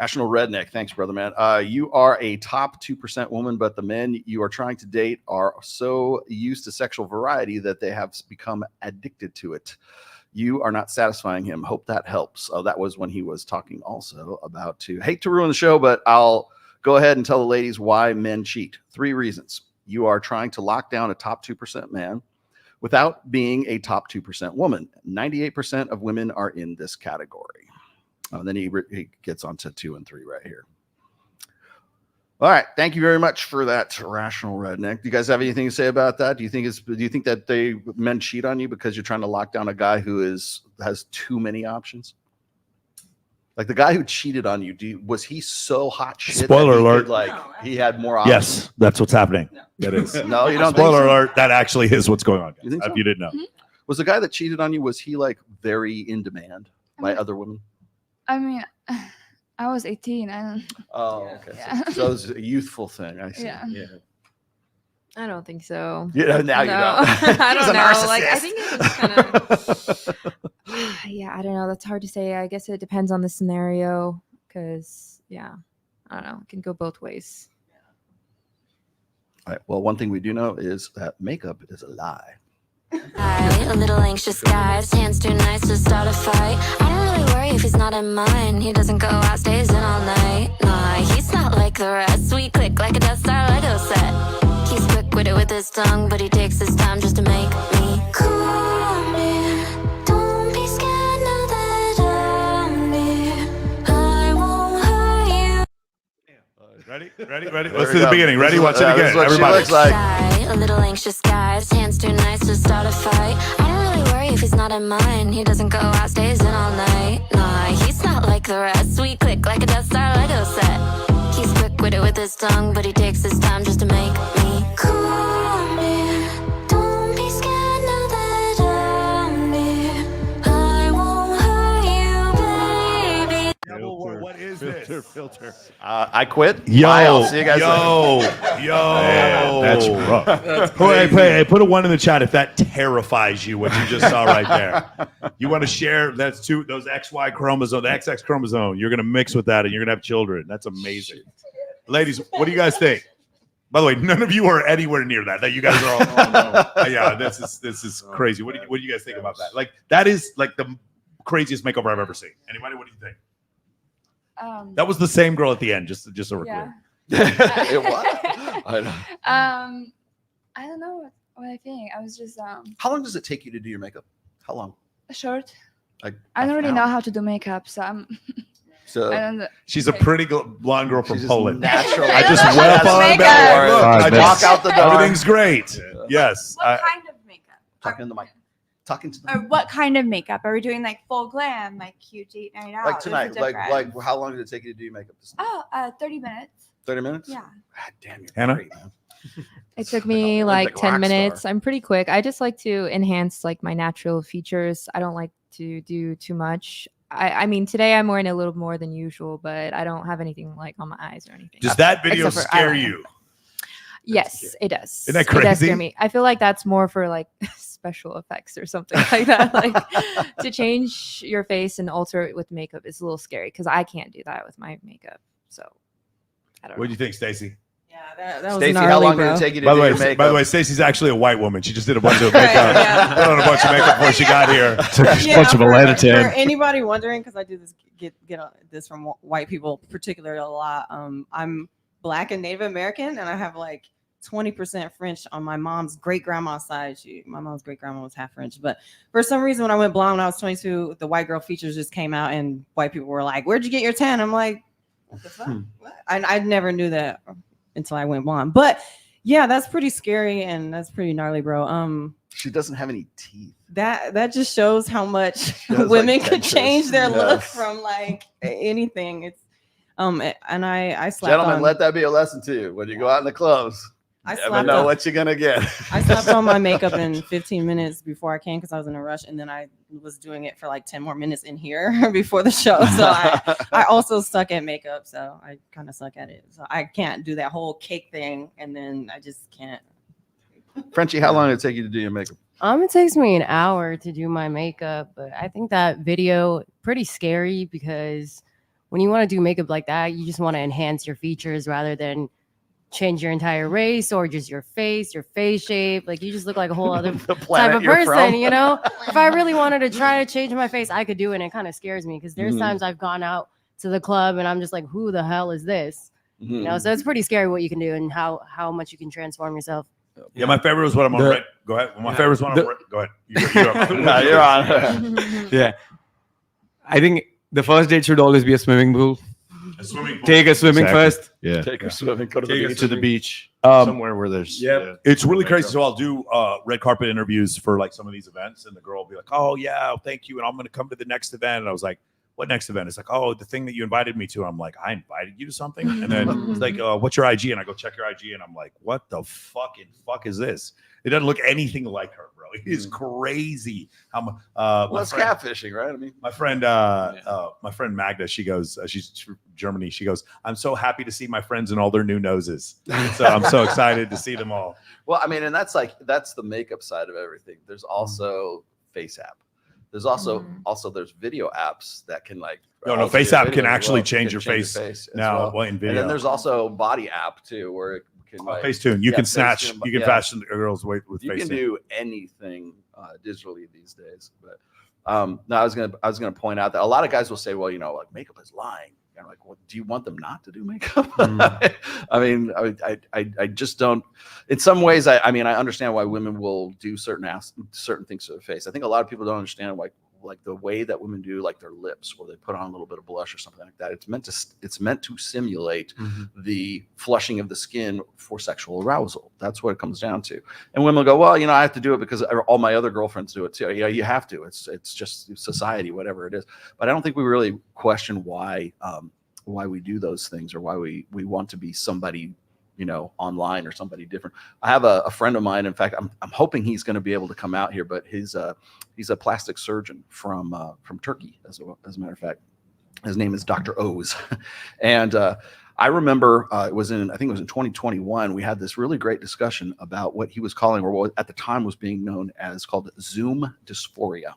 National Redneck, thanks, brother, man. You are a top 2% woman, but the men you are trying to date are so used to sexual variety that they have become addicted to it. You are not satisfying him. Hope that helps. That was when he was talking also about hate to ruin the show, but I'll go ahead and tell the ladies why men cheat. 3 reasons. You are trying to lock down a top 2% man without being a top 2% woman. 98% of women are in this category. Then he gets on to 2 and 3 right here. All right, thank you very much for that, Rational Redneck. Do you guys have anything to say about that? Do you think that men cheat on you because you're trying to lock down a guy who has too many options? Like the guy who cheated on you, was he so hot shit? Spoiler alert! He had more options. Yes, that's what's happening. That is. No, you don't. Spoiler alert! That actually is what's going on. You think so? If you didn't know, was the guy that cheated on you? Was he like very in demand by other women? I mean, I was 18. And oh, okay. Yeah. So it was a youthful thing. I see. Yeah. I don't think so. Yeah, now you don't. I don't know. Narcissist. Like, I think it's kind of. Yeah, I don't know. That's hard to say. I guess it depends on the scenario, because I don't know. It can go both ways. All right. Well, one thing we do know is that makeup is a lie. A little anxious guy, his hands too nice to start a fight. I don't really worry if he's not in mine. He doesn't go out, stays in all night. Nah, he's not like the rest. We click like a Death Star Lego set. He's quick with it with his tongue, but he takes his time just to make me cool me. Don't be scared now that I'm near. I won't hurt you. Ready? Let's do the beginning. Ready? Watch it again. Everybody. Looks like. A little anxious guy, his hands too nice to start a fight. I don't really worry if he's not in mine. He doesn't go out, stays in all night. Nah, he's not like the rest. We click like a Death Star Lego set. He's quick with it with his tongue, but he takes his time just to make me cool me. Don't be scared now that I'm near. I won't hurt you, baby. What is this? Filter. I quit. Yo, Bye, I'll see you guys yo. Man, that's rough. Hey, put a 1 in the chat if that terrifies you, what you just saw right there. You want to share those XY chromosome, the XX chromosome. You're going to mix with that and you're going to have children. That's amazing. Ladies, what do you guys think? By the way, none of you are anywhere near that. That you guys are all, yeah, this is crazy. What do you guys think about that? Like, that is like the craziest makeover I've ever seen. Anybody, what do you think? That was the same girl at the end, just so we're clear. It was. I don't know what I think. I was just How long does it take you to do your makeup? How long? short. Like I don't really know how to do makeup, so I'm. So I don't know. She's a pretty blonde girl from Poland. Natural. I just went up on her back. Look, I walk out the door. Everything's great. Yes. What kind of makeup? Talking to the mic. Talking to the Or what kind of makeup? Are we doing like full glam, like cute date night out? like There's a tonight. difference. Like how long did it take you to do your makeup? 30 minutes. 30 minutes? Yeah. God damn, you're Hannah? great, man. It took me like Olympic 10 rock minutes. star. I'm pretty quick. I just like to enhance like my natural features. I don't like to do too much. I mean, today I'm wearing a little more than usual, but I don't have anything like on my eyes or anything. Does that video Except for scare eyeliner. you? Yes, it does. Isn't that It does crazy? scare me. I feel like that's more for like special effects or something like that. Like to change your face and alter it with makeup is a little scary because I can't do that with my makeup. So I don't know. What do you think, Stacey? That was Stacey, gnarly, how long bro. did it take you to By do the your way, makeup? Stacey's actually a white woman. She just did a bunch of makeup. Put on a bunch of makeup before she got here. Took a bunch of for Elanatan. anybody wondering, because I do this get this from white people, particularly a lot. I'm Black and Native American, and I have like 20% French on my mom's great grandma's side. My mom's great grandma was half French, but for some reason, when I went blonde when I was 22, the white girl features just came out, and white people were like, "Where'd you get your tan?" I'm like, "What the fuck?" What? I never knew that until I went blonde. But yeah, that's pretty scary and that's pretty gnarly, bro. She doesn't have any teeth. That just shows how much has, women like, could dentures. change their look Yes. from like anything. It's and I slapped Gentlemen, on, let that be a lesson to you. When you go out in the clubs, I you never slapped know on- what you're gonna get. I slapped on my makeup in 15 minutes before I came because I was in a rush, and then I was doing it for like 10 more minutes in here before the show. So I also suck at makeup, so I kind of suck at it. So I can't do that whole cake thing, and then I just can't. Frenchie, how long did it take you to do your makeup? It takes me an hour to do my makeup, but I think that video pretty scary because when you want to do makeup like that, you just want to enhance your features rather than change your entire race or just your face shape. Like you just look like a whole other type planet of you're person, from. you know? If I really wanted to try to change my face, I could do it. And it kind of scares me because there's Mhm. times I've gone out to the club and I'm just like, who the hell is this? You know, so it's pretty scary what you can do and how much you can transform yourself. Yeah, my favorite was what I'm on red. Go ahead. My favorite was what I'm on red. Go ahead. You're No, you're on. Yeah. I think The first date should always be a swimming pool. A swimming pool. Take a swimming first. Yeah. Take her swimming. Go to Take the her beach. to the beach. Um, Somewhere where there's. Yep. It's really crazy. So I'll do red carpet interviews for like some of these events, and the girl will be like, "Oh yeah, thank you," and I'm going to come to the next event. And I was like, "What next event?" It's like, "Oh, the thing that you invited me to." I'm like, "I invited you to something," and then it's like, "What's your IG?" And I go check your IG, and I'm like, "What the fuck is this?" It doesn't look anything like her, bro. It is crazy. How Well, it's catfishing, right? I mean, my friend Magda, she goes, she's from Germany. She goes, "I'm so happy to see my friends and all their new noses. So I'm so excited to see them all." well, I mean, and that's the makeup side of everything. There's also Face App. There's also there's video apps that can like. No, Face App can actually change your face now. Well, in video. And then there's also Body App too, where it can like, Facetune. You can snatch. Facetune, You can fashion a girl's weight with you Facetune. can do anything digitally these days. But no, I was gonna point out that a lot of guys will say, well, like makeup is lying. And I'm like, well, do you want them not to do makeup? I mean, I just don't. In some ways, I mean, I understand why women will do certain things to their face. I think a lot of people don't understand like the way that women do like their lips, or they put on a little bit of blush or something like that. It's meant to simulate the flushing of the skin for sexual arousal. That's what it comes down to. And women go, well, I have to do it because all my other girlfriends do it too. You have to. It's just society, whatever it is. But I don't think we really question why we do those things, or why we want to be somebody online or somebody different. I have a friend of mine. In fact, I'm hoping he's going to be able to come out here, but he's a plastic surgeon from Turkey, as a matter of fact. His name is Dr. Oz. And I remember I think it was in 2021, we had this really great discussion about what he was calling, or what at the time was being known as called Zoom dysphoria.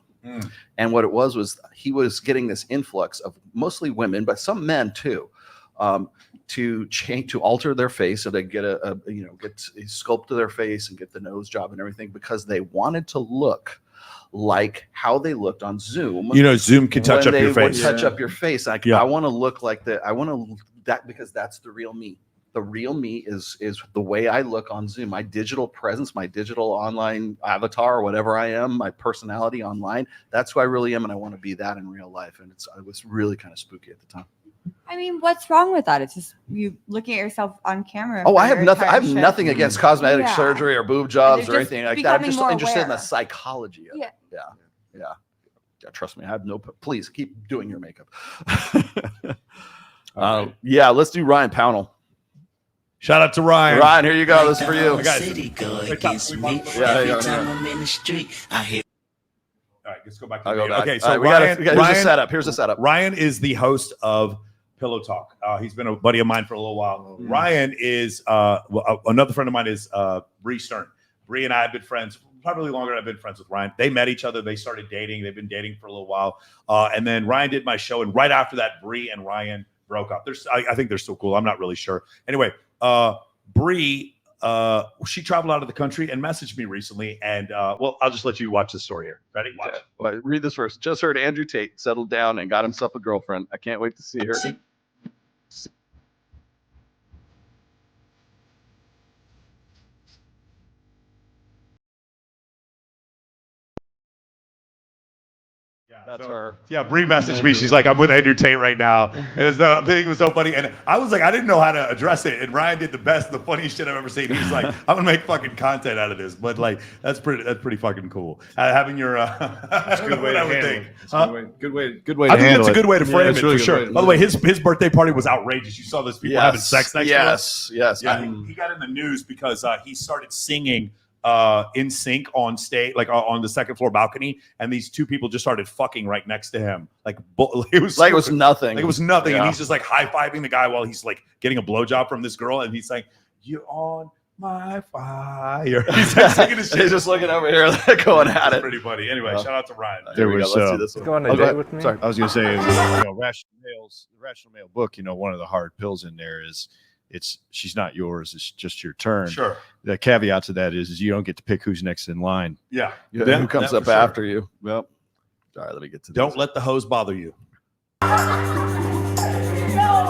And what it was he was getting this influx of mostly women, but some men too, to alter their face so they get sculpt to their face and get the nose job and everything, because they wanted to look like how they looked on Zoom. Zoom can touch up your face. Touch up your face. I want to look like that. I want to that because that's the real me. The real me is the way I look on Zoom. My digital presence, my digital online avatar, or whatever I am, my personality online. That's who I really am, and I want to be that in real life. And it was really kind of spooky at the time. I mean, what's wrong with that? It's just you looking at yourself on camera. Oh, I have nothing against cosmetic surgery or boob jobs or anything like that. I'm just interested in the psychology of it. Yeah. Trust me, I have no. Please keep doing your makeup. Let's do Ryan Pownell. Shout out to Ryan. Ryan, here you go. This is for you. All right, let's go back. Okay, so Ryan, here's the setup. Here's the setup. Ryan is the host of Pillow Talk. He's been a buddy of mine for a little while. Ryan is another friend of mine is Bree Stern. Bree and I have been friends probably longer than I've been friends with Ryan. They met each other. They started dating. They've been dating for a little while. And then Ryan did my show, and right after that, Bree and Ryan broke up. I think they're still cool. I'm not really sure. Anyway, Bree, she traveled out of the country and messaged me recently. And I'll just let you watch the story here. Ready? Watch. Yeah. Well, read this first. Just heard Andrew Tate settled down and got himself a girlfriend. I can't wait to see her. That's her. Yeah, Bree messaged me. She's like, "I'm with Andrew Tate right now." The thing was so funny, and I was like, I didn't know how to address it. And Ryan did the funniest shit I've ever seen. He was like, "I'm gonna make fucking content out of this," but like, that's pretty fucking cool. Having your That's a good way to handle it. Good way to I think handle it's a good way to frame it really for sure. By the way, his birthday party was outrageous. You saw those people having sex next to us. Yes. Yeah, he got in the news because he started singing in sync on stage, like on the second floor balcony, and these two people just started fucking right next to him. It was nothing. Like it was nothing, Yeah. and he's just like high-fiving the guy while he's like getting a blowjob from this girl, and he's like, "You're on my fire." He's like singing his shit. He's just looking over here, going at it. Pretty funny. Anyway, shout out to Ryan. There was Let's do this one. go on a date with me. Sorry, I was going to say, the Rational Male book. One of the hard pills in there is she's not yours. It's just your turn. Sure. The caveat to that is you don't get to pick who's next in line. Yeah. Who comes up after you? Well, all right. Let me get to this. Don't let the hose bother you.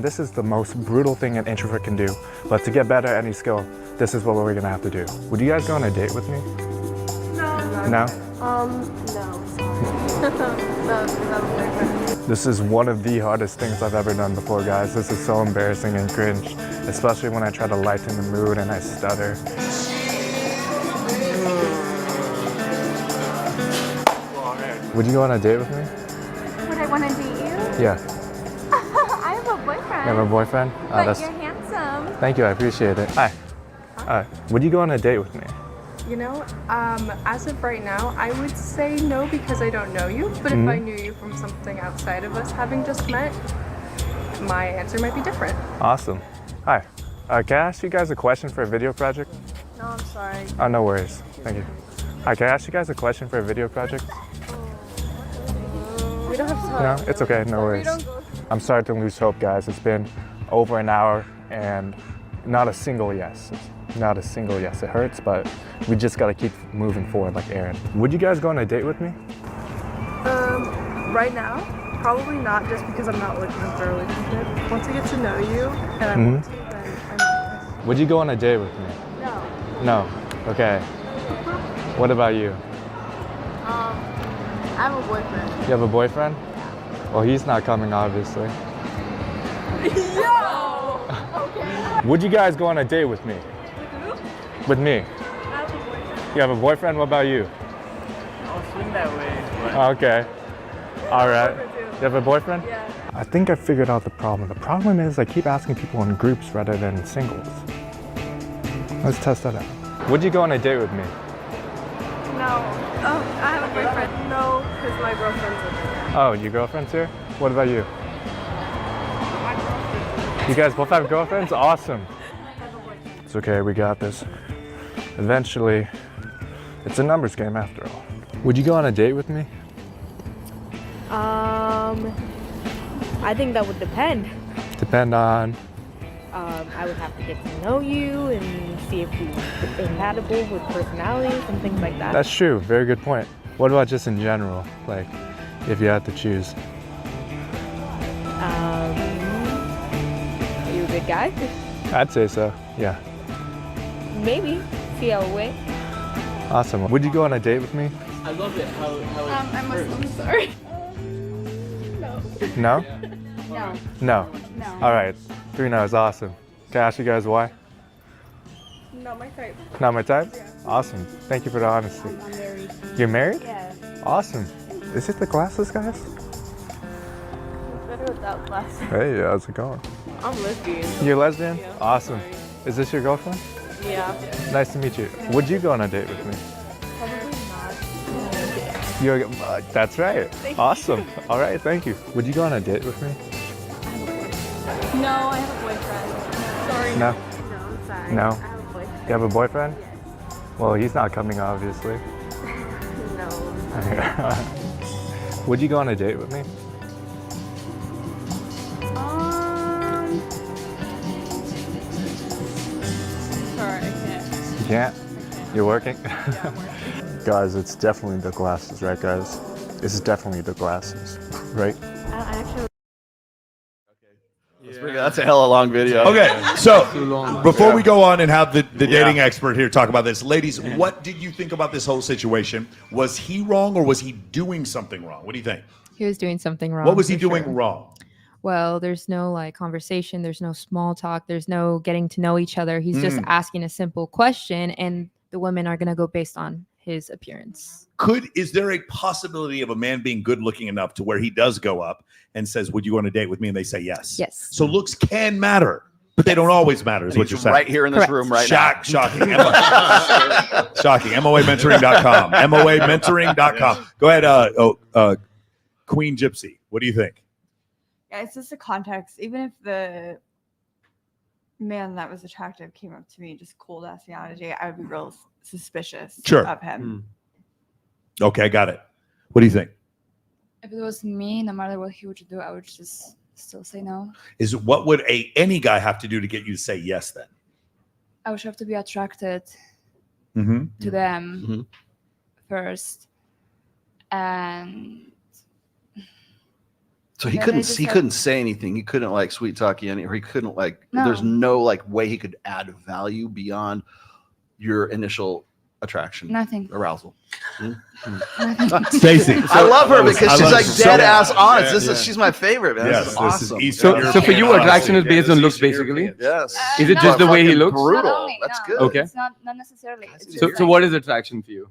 This is the most brutal thing an introvert can do, but to get better at any skill, this is what we're gonna have to do. Would you guys go on a date with me? No. No? No, sorry. This is one of the hardest things I've ever done before, guys. This is so embarrassing and cringe, especially when I try to lighten the mood and I stutter. Would you go on a date with me? Would I want to date you? Yeah. I have a boyfriend. You have a boyfriend? But that's... you're handsome. Thank you, I appreciate it. Hi. Would you go on a date with me? You know, as of right now, I would say no because I don't know you. But if I knew you from something outside of us having just met, my answer might be different. Awesome. Hi. Can I ask you guys a question for a video project? No, I'm sorry. Oh, no worries. Thank you. Hi, can I ask you guys a question for a video project? We don't have time. No, it's okay. No worries. I'm starting to lose hope, guys. It's been over an hour and not a single yes. Not a single yes. It hurts, but we just gotta keep moving forward like Aaron. Would you guys go on a date with me? Right now, probably not, just because I'm not looking for a relationship. Once I get to know you and I want to, then I might. Would you go on a date with me? No. No. Okay. What about you? I have a boyfriend. You have a boyfriend? Well, he's not coming, obviously. Yo! Okay. Would you guys go on a date with me? With me? I have a boyfriend. You have a boyfriend? What about you? I'll swing that way. Okay. All right. You have a boyfriend? Yeah. I think I figured out the problem. The problem is I keep asking people in groups rather than singles. Let's test that out. Would you go on a date with me? No. Oh, I have a boyfriend. No, because my girlfriend's with me. Oh, your girlfriend's here? What about you? You guys both have girlfriends? Awesome. It's okay, we got this. Eventually, it's a numbers game after all. Would you go on a date with me? I think that would depend. Depend on... I would have to get to know you and see if we're compatible with personalities and things like that. That's true, very good point. What about just in general? Like, if you had to choose? Are you a good guy? I'd say so, yeah. Maybe. See how it went. Awesome. Would you go on a date with me? I love it how I'm Muslim, sorry. No? No. No? No. All right, 3 no's, awesome. Can I ask you guys why? Not my type. Not my type? Yeah. Awesome. Thank you for the honesty. I'm married. You're married? Yeah. Awesome. Is it the glasses, guys? It's better without glasses. Hey, how's it going? I'm lesbian. You're lesbian? Yeah. Awesome. Is this your girlfriend? Yeah. Nice to meet you. Would you go on a date with me? Probably not. You're, that's right. Awesome. All right, thank you. Would you go on a date with me? No, I have a boyfriend. Sorry. No? No, I'm sorry. No? I have a boyfriend. You have a boyfriend? Yes. Well, he's not coming, obviously. No. Would you go on a date with me? Sorry, I can't. You can't? You're working? Guys, it's definitely the glasses, right, guys? This is definitely the glasses, right? I actually. That's a hella long video. Okay, so before Yeah. we go on and have the dating expert here talk about this, ladies, what did you think about this whole situation? Was he wrong or was he doing something wrong? What do you think? He was doing something wrong. What was he for doing sure. wrong? Well, there's no like conversation, there's no small talk, there's no getting to know each other. He's just asking a simple question, and the women are gonna go based on his appearance. Is there a possibility of a man being good looking enough to where he does go up and says, "Would you go on a date with me?" and they say yes? Yes. So looks can matter, but they don't always matter, is what you're saying. Right here in this room right now. Shocking. Shocking. MOAmentoring.com. MOAmentoring.com. Go ahead, Queen Gypsy. What do you think? Yeah, it's just the context. Even if the man that was attractive came up to me just cold assing out a date, I would be real suspicious of him. Okay, got it. What do you think? If it was me, no matter what he would do, I would just still say no. What would any guy have to do to get you to say yes then? I would have to be attracted Mm-hmm. to them first, and So he then couldn't I just he had- couldn't say anything. He couldn't like sweet talk you any, or he couldn't like No. there's no like way he could add value beyond your initial attraction? Nothing. Arousal. Stacey. I love her because she's like dead ass honest. Yeah, she's my favorite, man. Yes, this is this is awesome. Eastern So for you, attraction is based on looks, European. basically. Yes. Is it just the way he looks? Brutal. Not only, That's no, good. Okay. It's not necessarily. It's just So what is attraction for you?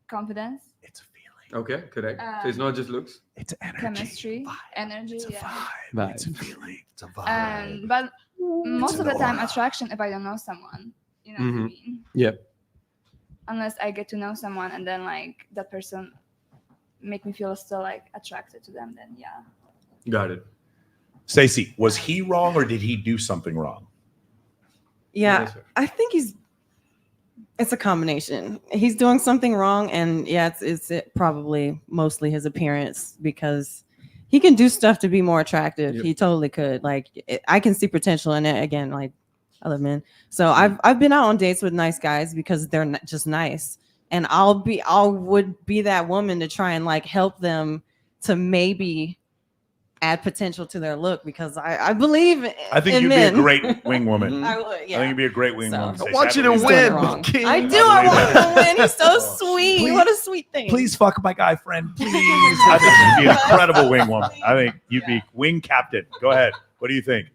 Confidence. Okay, correct. So it's not just looks. It's energy. Chemistry, energy. It's a Vibe. It's a feeling. It's a vibe. But most It's of the an time, aura. attraction, if I don't know someone, you know what I mean? Yep. Unless I get to know someone and then like that person make me feel still like attracted to them, then yeah. Got it. Stacey, was he wrong or did he do something wrong? Yeah, I think it's a combination. He's doing something wrong, and yeah, it's probably mostly his appearance, because he can do stuff to be more attractive. Yep. He totally could. Like I can see potential in it. Again, like I love men, so I've been out on dates with nice guys because they're just nice, and I would be that woman to try and like help them to maybe add potential to their look, because I believe I think in you'd men. be a great wing woman. I would, yeah. I think you'd be a great wing So- woman. I Stacey. want you to believe win, that. King. I do. I want believe him to win. He's so Oh. sweet. Please- What a sweet thing. Please fuck my guy friend, please. I think you'd be an incredible wing woman. I think you'd be wing captain. Go ahead. What do you think,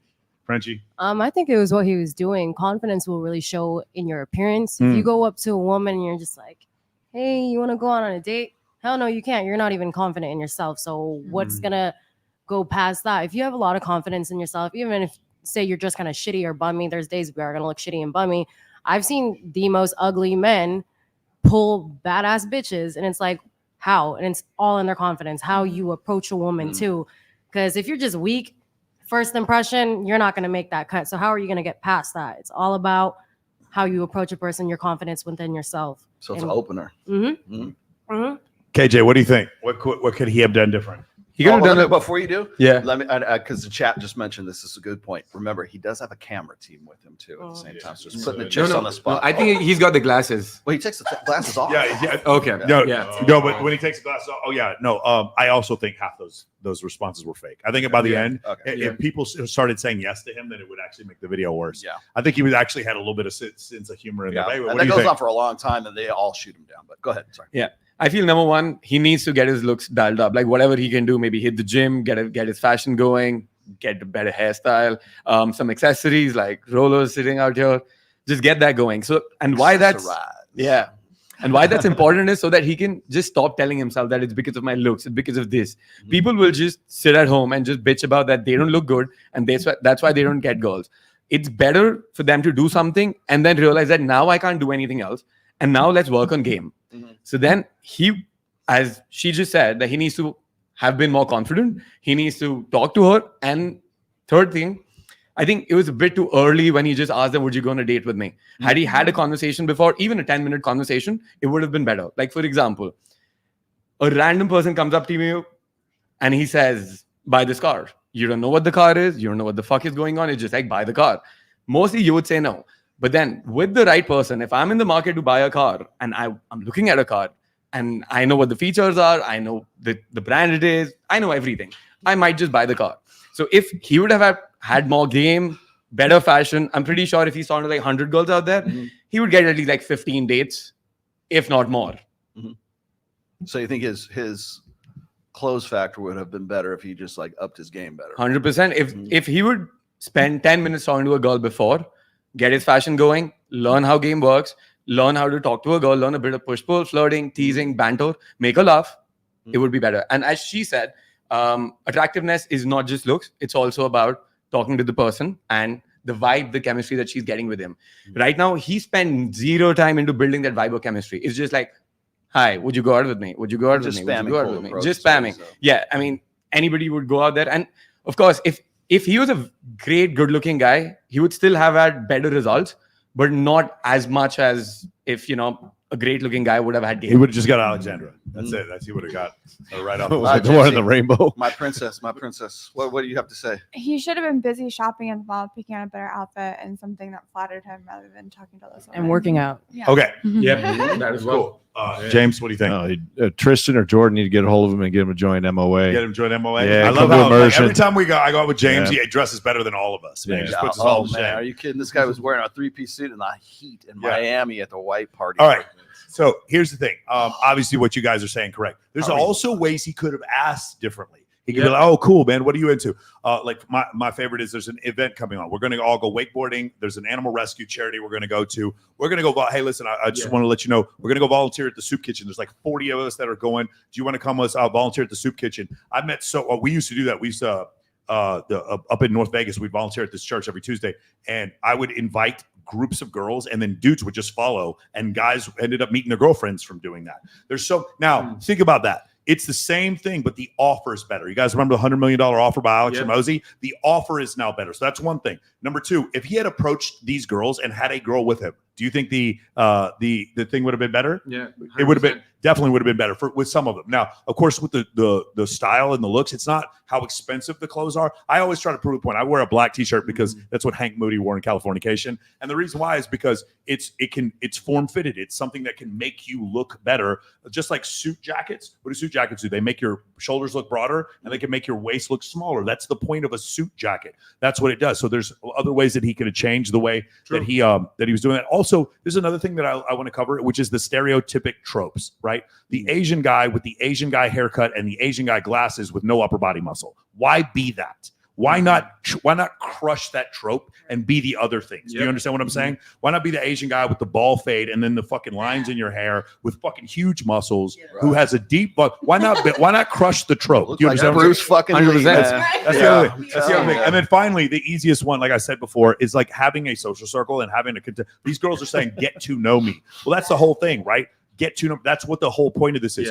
Frenchie? I think it was what he was doing. Confidence will really show in your appearance. If you go up to a woman and you're just like, hey, you want to go out on a date? Hell no, you can't. You're not even confident in yourself. So what's going to go past that? If you have a lot of confidence in yourself, even if, say, you're just kind of shitty or bummy, there's days we are going to look shitty and bummy. I've seen the most ugly men pull badass bitches, and it's like, how? And it's all in their confidence, how you approach a woman too. Because if you're just weak, first impression, you're not going to make that cut. So how are you going to get past that? It's all about how you approach a person, your confidence within yourself. So it's an opener. KJ, what do you think? What could he have done different? He could have done it before you do. Yeah. Let me, because the chat just mentioned this is a good point. Remember, he does have a camera team with him too at the same time. So just putting the chicks on the spot. I think he's got the glasses. Well, he takes the glasses off. Yeah. Okay. No, Yeah. no, but when he takes the glasses off, no. I also think half those responses were fake. I think by the end, if people started saying yes to him, then it would actually make the video worse. Yeah. I think he would actually had a little bit of sense of humor in there. Hey, what And do that you goes think? on for a long time, and they all shoot him down. But go ahead. Sorry. Yeah. I feel number one, he needs to get his looks dialed up. Like whatever he can do, maybe hit the gym, get his fashion going, get a better hairstyle, some accessories like rollers sitting out here, just get that going. So, and why that's and why that's important is so that he can just stop telling himself that it's because of my looks, it's because of this. People will just sit at home and just bitch about that they don't look good, and that's why they don't get girls. It's better for them to do something and then realize that now I can't do anything else, and now let's work on game. So then he, as she just said, that he needs to have been more confident. He needs to talk to her. And third thing, I think it was a bit too early when he just asked them, would you go on a date with me? Had he had a conversation before, even a 10-minute conversation, it would have been better. Like, for example, a random person comes up to you and he says, buy this car. You don't know what the car is. You don't know what the fuck is going on. It's just like, buy the car. Mostly you would say no. But then with the right person, if I'm in the market to buy a car and I'm looking at a car and I know what the features are, I know the brand it is, I know everything, I might just buy the car. So if he would have had more game, better fashion, I'm pretty sure if he saw like 100 girls out there, he would get at least like 15 dates, if not more. So you think his clothes factor would have been better if he just like upped his game better? 100%. If he would spend 10 minutes talking to a girl before, get his fashion going, learn how game works, learn how to talk to a girl, learn a bit of push-pull, flirting, teasing, banter, make her laugh, it would be better. And as she said, attractiveness is not just looks. It's also about talking to the person and the vibe, the chemistry that she's getting with him. Right now, he spent zero time into building that vibe or chemistry. It's just like, hi, would you go out with me? Would you go out with me? Would you go out with me? Just spamming. Yeah, I mean, anybody would go out there. And of course, if he was a great, good-looking guy, he would still have had better results, but not as much as if, a great-looking guy would have had game. He would have just got Alexandra. That's it. That's he would have got right off. The one in the rainbow. My princess. What do you have to say? He should have been busy shopping in the mall, picking out a better outfit and something that flattered him rather than talking to those women. And working out. Yeah. Okay. Yep. That is Cool. James, what do you think? Tristan or Jordan need to get a hold of him and get him to join MOA. Get him to join MOA. Yeah, I love come to how like, immersion. every time I go out with James, Yeah. he dresses better than all of us. Man. Yeah. He just puts us all to shame. Are you kidding? This guy was wearing a 3-piece suit in the heat in Miami at the white party. All right. So here's the thing. Obviously, what you guys are saying correct. There's also ways he could have asked differently. He could be like, "Oh, cool, man. What are you into?" Like my favorite is there's an event coming on. We're going to all go wakeboarding. There's an animal rescue charity we're going to go to. We're going to go. Hey, listen, I just want to let you know we're going to go volunteer at the soup kitchen. There's like 40 of us that are going. Do you want to come with us? Volunteer at the soup kitchen. I met we used to do that. We used to up in North Vegas. We'd volunteer at this church every Tuesday, and I would invite groups of girls, and then dudes would just follow, and guys ended up meeting their girlfriends from doing that. Now think about that. It's the same thing, but the offer is better. You guys remember the $100 million offer by Alex Hormozi? The offer is now better. So that's one thing. Number two, if he had approached these girls and had a girl with him, do you think the thing would have been better? Yeah, it would have been definitely would have been better with some of them. Now, of course, with the style and the looks, it's not how expensive the clothes are. I always try to prove a point. I wear a black T-shirt because that's what Hank Moody wore in Californication, and the reason why is because it's form fitted. It's something that can make you look better, just like suit jackets. What do suit jackets do? They make your shoulders look broader and they can make your waist look smaller. That's the point of a suit jacket. That's what it does. So there's other ways that he could have changed the way that he was doing that. Also, there's another thing that I want to cover, which is the stereotypic tropes, right? The Asian guy with the Asian guy haircut and the Asian guy glasses with no upper body muscle. Why be that? Why not crush that trope and be the other things? Do you understand what I'm saying? Why not be the Asian guy with the ball fade and then the fucking lines in your hair with fucking huge muscles who has a deep butt? Why not crush the trope? Do you understand? Bruce fucking Lee, That's man. the other thing. That's the other thing. And then finally, the easiest one, like I said before, is like having a social circle and having these girls are saying, "Get to know me." Well, that's the whole thing, right? Get to know. That's what the whole point of this is.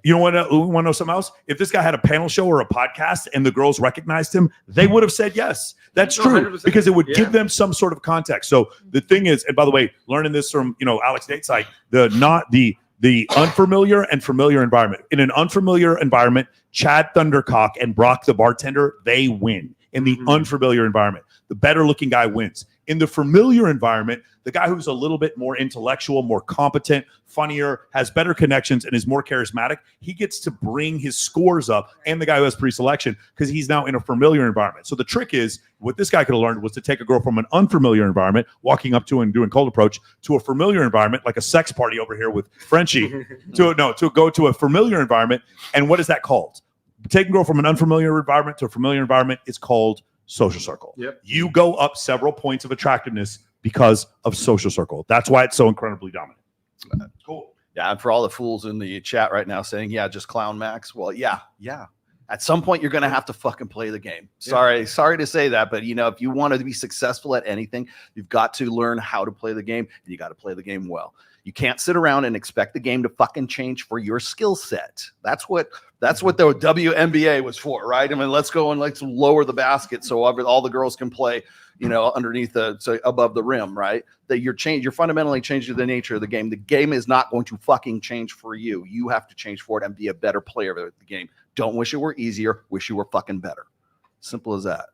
You want to know something else? If this guy had a panel show or a podcast and the girls recognized him, they would have said yes. That's true 100%. because it would give them some sort of context. So the thing is, and by the way, learning this from Alex Dateside, the unfamiliar and familiar environment. In an unfamiliar environment, Chad Thundercock and Brock the bartender, they win. In the unfamiliar environment, the better looking guy wins. In the familiar environment, the guy who's a little bit more intellectual, more competent, funnier, has better connections, and is more charismatic, he gets to bring his scores up, and the guy who has pre-selection, because he's now in a familiar environment. So the trick is, what this guy could have learned was to take a girl from an unfamiliar environment, walking up to and doing cold approach, to a familiar environment, like a sex party over here with Frenchie, to go to a familiar environment. And what is that called? Taking a girl from an unfamiliar environment to a familiar environment is called social circle. You go up several points of attractiveness because of social circle. That's why it's so incredibly dominant. Cool. Yeah, and for all the fools in the chat right now saying, "Yeah, just clown Max." Well, yeah. At some point, you're going to have to fucking play the game. Sorry to say that, but if you want to be successful at anything, you've got to learn how to play the game, and you got to play the game well. You can't sit around and expect the game to fucking change for your skill set. That's what the WNBA was for, right? I mean, let's go and let's lower the basket so all the girls can play, underneath above the rim, right? That you're fundamentally changing the nature of the game. The game is not going to fucking change for you. You have to change for it and be a better player of the game. Don't wish it were easier. Wish you were fucking better. Simple as that.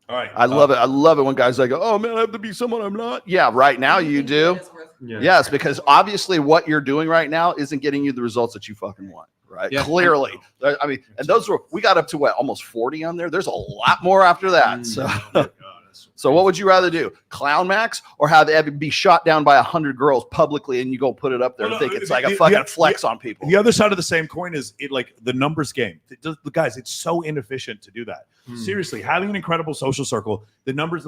All right. I love it. I love it when guys like, "Oh man, I have to be someone I'm not." Yeah, right now you do. Yes, because obviously what you're doing right now isn't getting you the results that you fucking want. Right. Yeah. Clearly. I mean, and we got up to almost 40 on there. There's a lot more after that. So what would you rather do? Clown Max or have it be shot down by 100 girls publicly and you go put it up there and think it's like a fucking flex on people? The other side of the same coin is the numbers game. Guys, it's so inefficient to do that. Seriously, having an incredible social circle, the numbers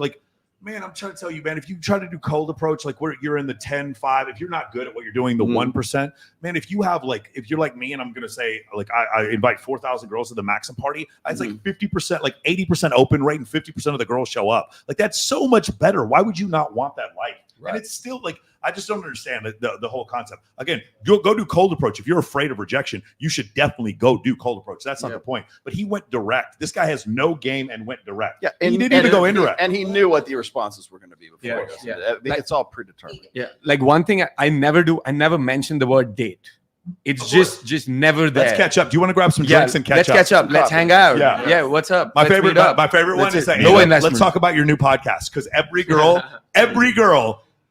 man, I'm trying to tell you, man, if you try to do cold approach, like you're in the 10-5, if you're not good at what you're doing, the 1%, man, if you have if you're like me and I'm going to say, I invite 4,000 girls to the Maxim party, it's like 50%, like 80% open rate and 50% of the girls show up. Like, that's so much better. Why would you not want that life? And it's still like, I just don't understand the whole concept. Again, go do cold approach. If you're afraid of rejection, you should definitely go do cold approach. That's not the point. But he went direct. This guy has no game and went direct. Yeah, and he didn't even go indirect. And he knew what the responses were going to be before. It's all predetermined. Yeah, like one thing I never do, I never mention the word date. It's just never there. Let's catch up. Do you want to grab some drinks and catch up? Let's catch up. Let's hang out. Yeah. What's up? My Let's favorite meet up. one is that no investment. let's talk about your new podcast, because every girl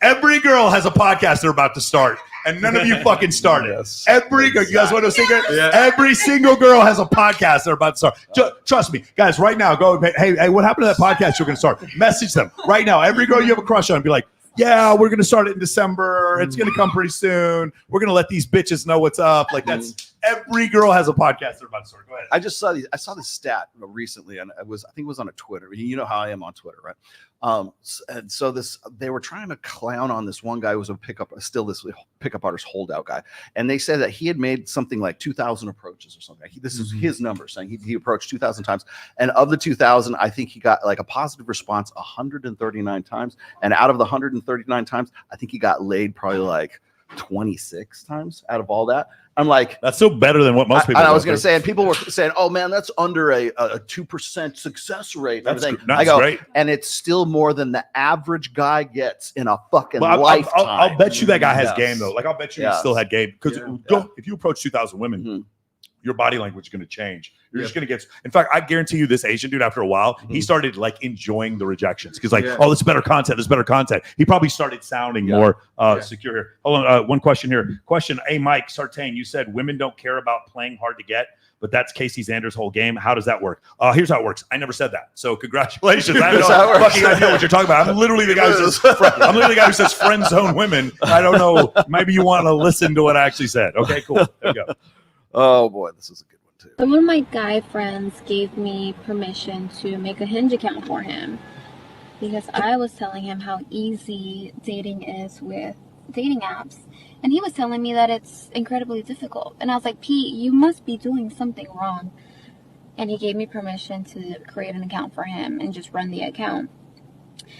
has a podcast they're about to start, and none of you fucking started. Every girl, you guys want to know a secret? Yeah. Every single girl has a podcast they're about to start. Trust me, guys. Right now, go. Hey, what happened to that podcast you're going to start? Message them right now. Every girl you have a crush on, be like, yeah, we're going to start it in December. It's going to come pretty soon. We're going to let these bitches know what's up. Like, that's every girl has a podcast they're about to start. Go ahead. I saw this stat recently, and I think it was on a Twitter. You know how I am on Twitter, right? And so they were trying to clown on this one guy who was this pickup artist holdout guy, and they said that he had made something like 2,000 approaches or something. This is his number, saying he approached 2,000 times, and of the 2,000, I think he got like a positive response 139 times, and out of the 139 times, I think he got laid probably like 26 times out of all that. I'm like, that's still better than what most people. I was going to say, and people were saying, "Oh man, that's under a 2% success rate." That's great, and it's still more than the average guy gets in a fucking lifetime. I'll bet you that guy has game though. Like, I'll bet you he still had game, because if you approach 2,000 women, your body language is going to change. You're just going to get. In fact, I guarantee you, this Asian dude, after a while, he started like enjoying the rejections, because like, oh, this is better content. This is better content. He probably started sounding more secure here. Hold on, one question here. Question: Hey, Mike Sartain, you said women don't care about playing hard to get, but that's Casey Xander's whole game. How does that work? Here's how it works. I never said that. So congratulations. I have no fucking idea what you're talking about. I'm literally the guy who says friend zone women. I don't know. Maybe you want to listen to what I actually said. Okay, cool. There we go. Oh boy, this is a good one too. So one of my guy friends gave me permission to make a Hinge account for him, because I was telling him how easy dating is with dating apps, and he was telling me that it's incredibly difficult. And I was like, Pete, you must be doing something wrong. And he gave me permission to create an account for him and just run the account.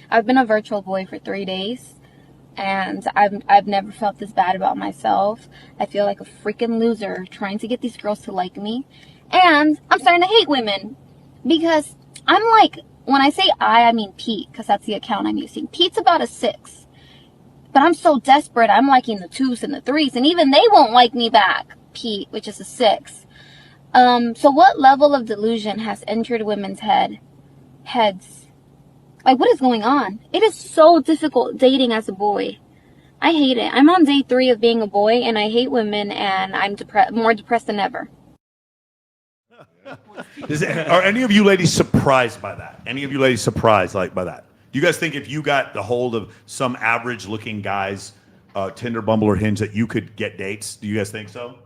I've been a virtual boy for 3 days, and I've never felt this bad about myself. I feel like a freaking loser trying to get these girls to like me. And I'm starting to hate women, because I'm like, when I say I mean Pete, because that's the account I'm using. Pete's about a 6. But I'm so desperate, I'm liking the 2s and the 3s, and even they won't like me back, Pete, which is a 6. So what level of delusion has entered women's heads? Like, what is going on? It is so difficult dating as a boy. I hate it. I'm on day 3 of being a boy, and I hate women, and I'm more depressed than ever. Are any of you ladies surprised by that? Any of you ladies surprised by that? Do you guys think if you got the hold of some average-looking guy's Tinder, Bumble, or Hinge, that you could get dates? Do you guys think so?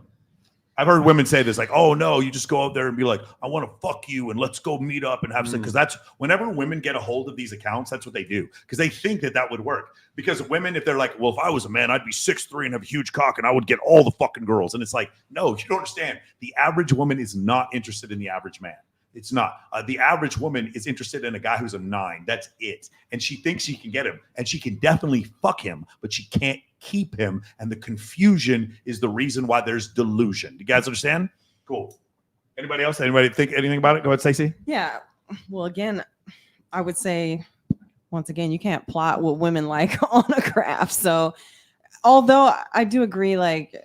I've heard women say this, like, oh, no, you just go out there and be like, I want to fuck you, and let's go meet up and have sex. Because that's, whenever women get a hold of these accounts, that's what they do. Because they think that would work. Because women, if they're like, well, if I was a man, I'd be 6'3" and have a huge cock, and I would get all the fucking girls. And it's like, no, you don't understand. The average woman is not interested in the average man. It's not. The average woman is interested in a guy who's a 9. That's it. And she thinks she can get him. And she can definitely fuck him, but she can't keep him. And the confusion is the reason why there's delusion. Do you guys understand? Cool. Anybody else? Anybody think anything about it? Go ahead, Stacey. Yeah. Well, again, I would say, once again, you can't plot what women like on a graph. So although I do agree, like,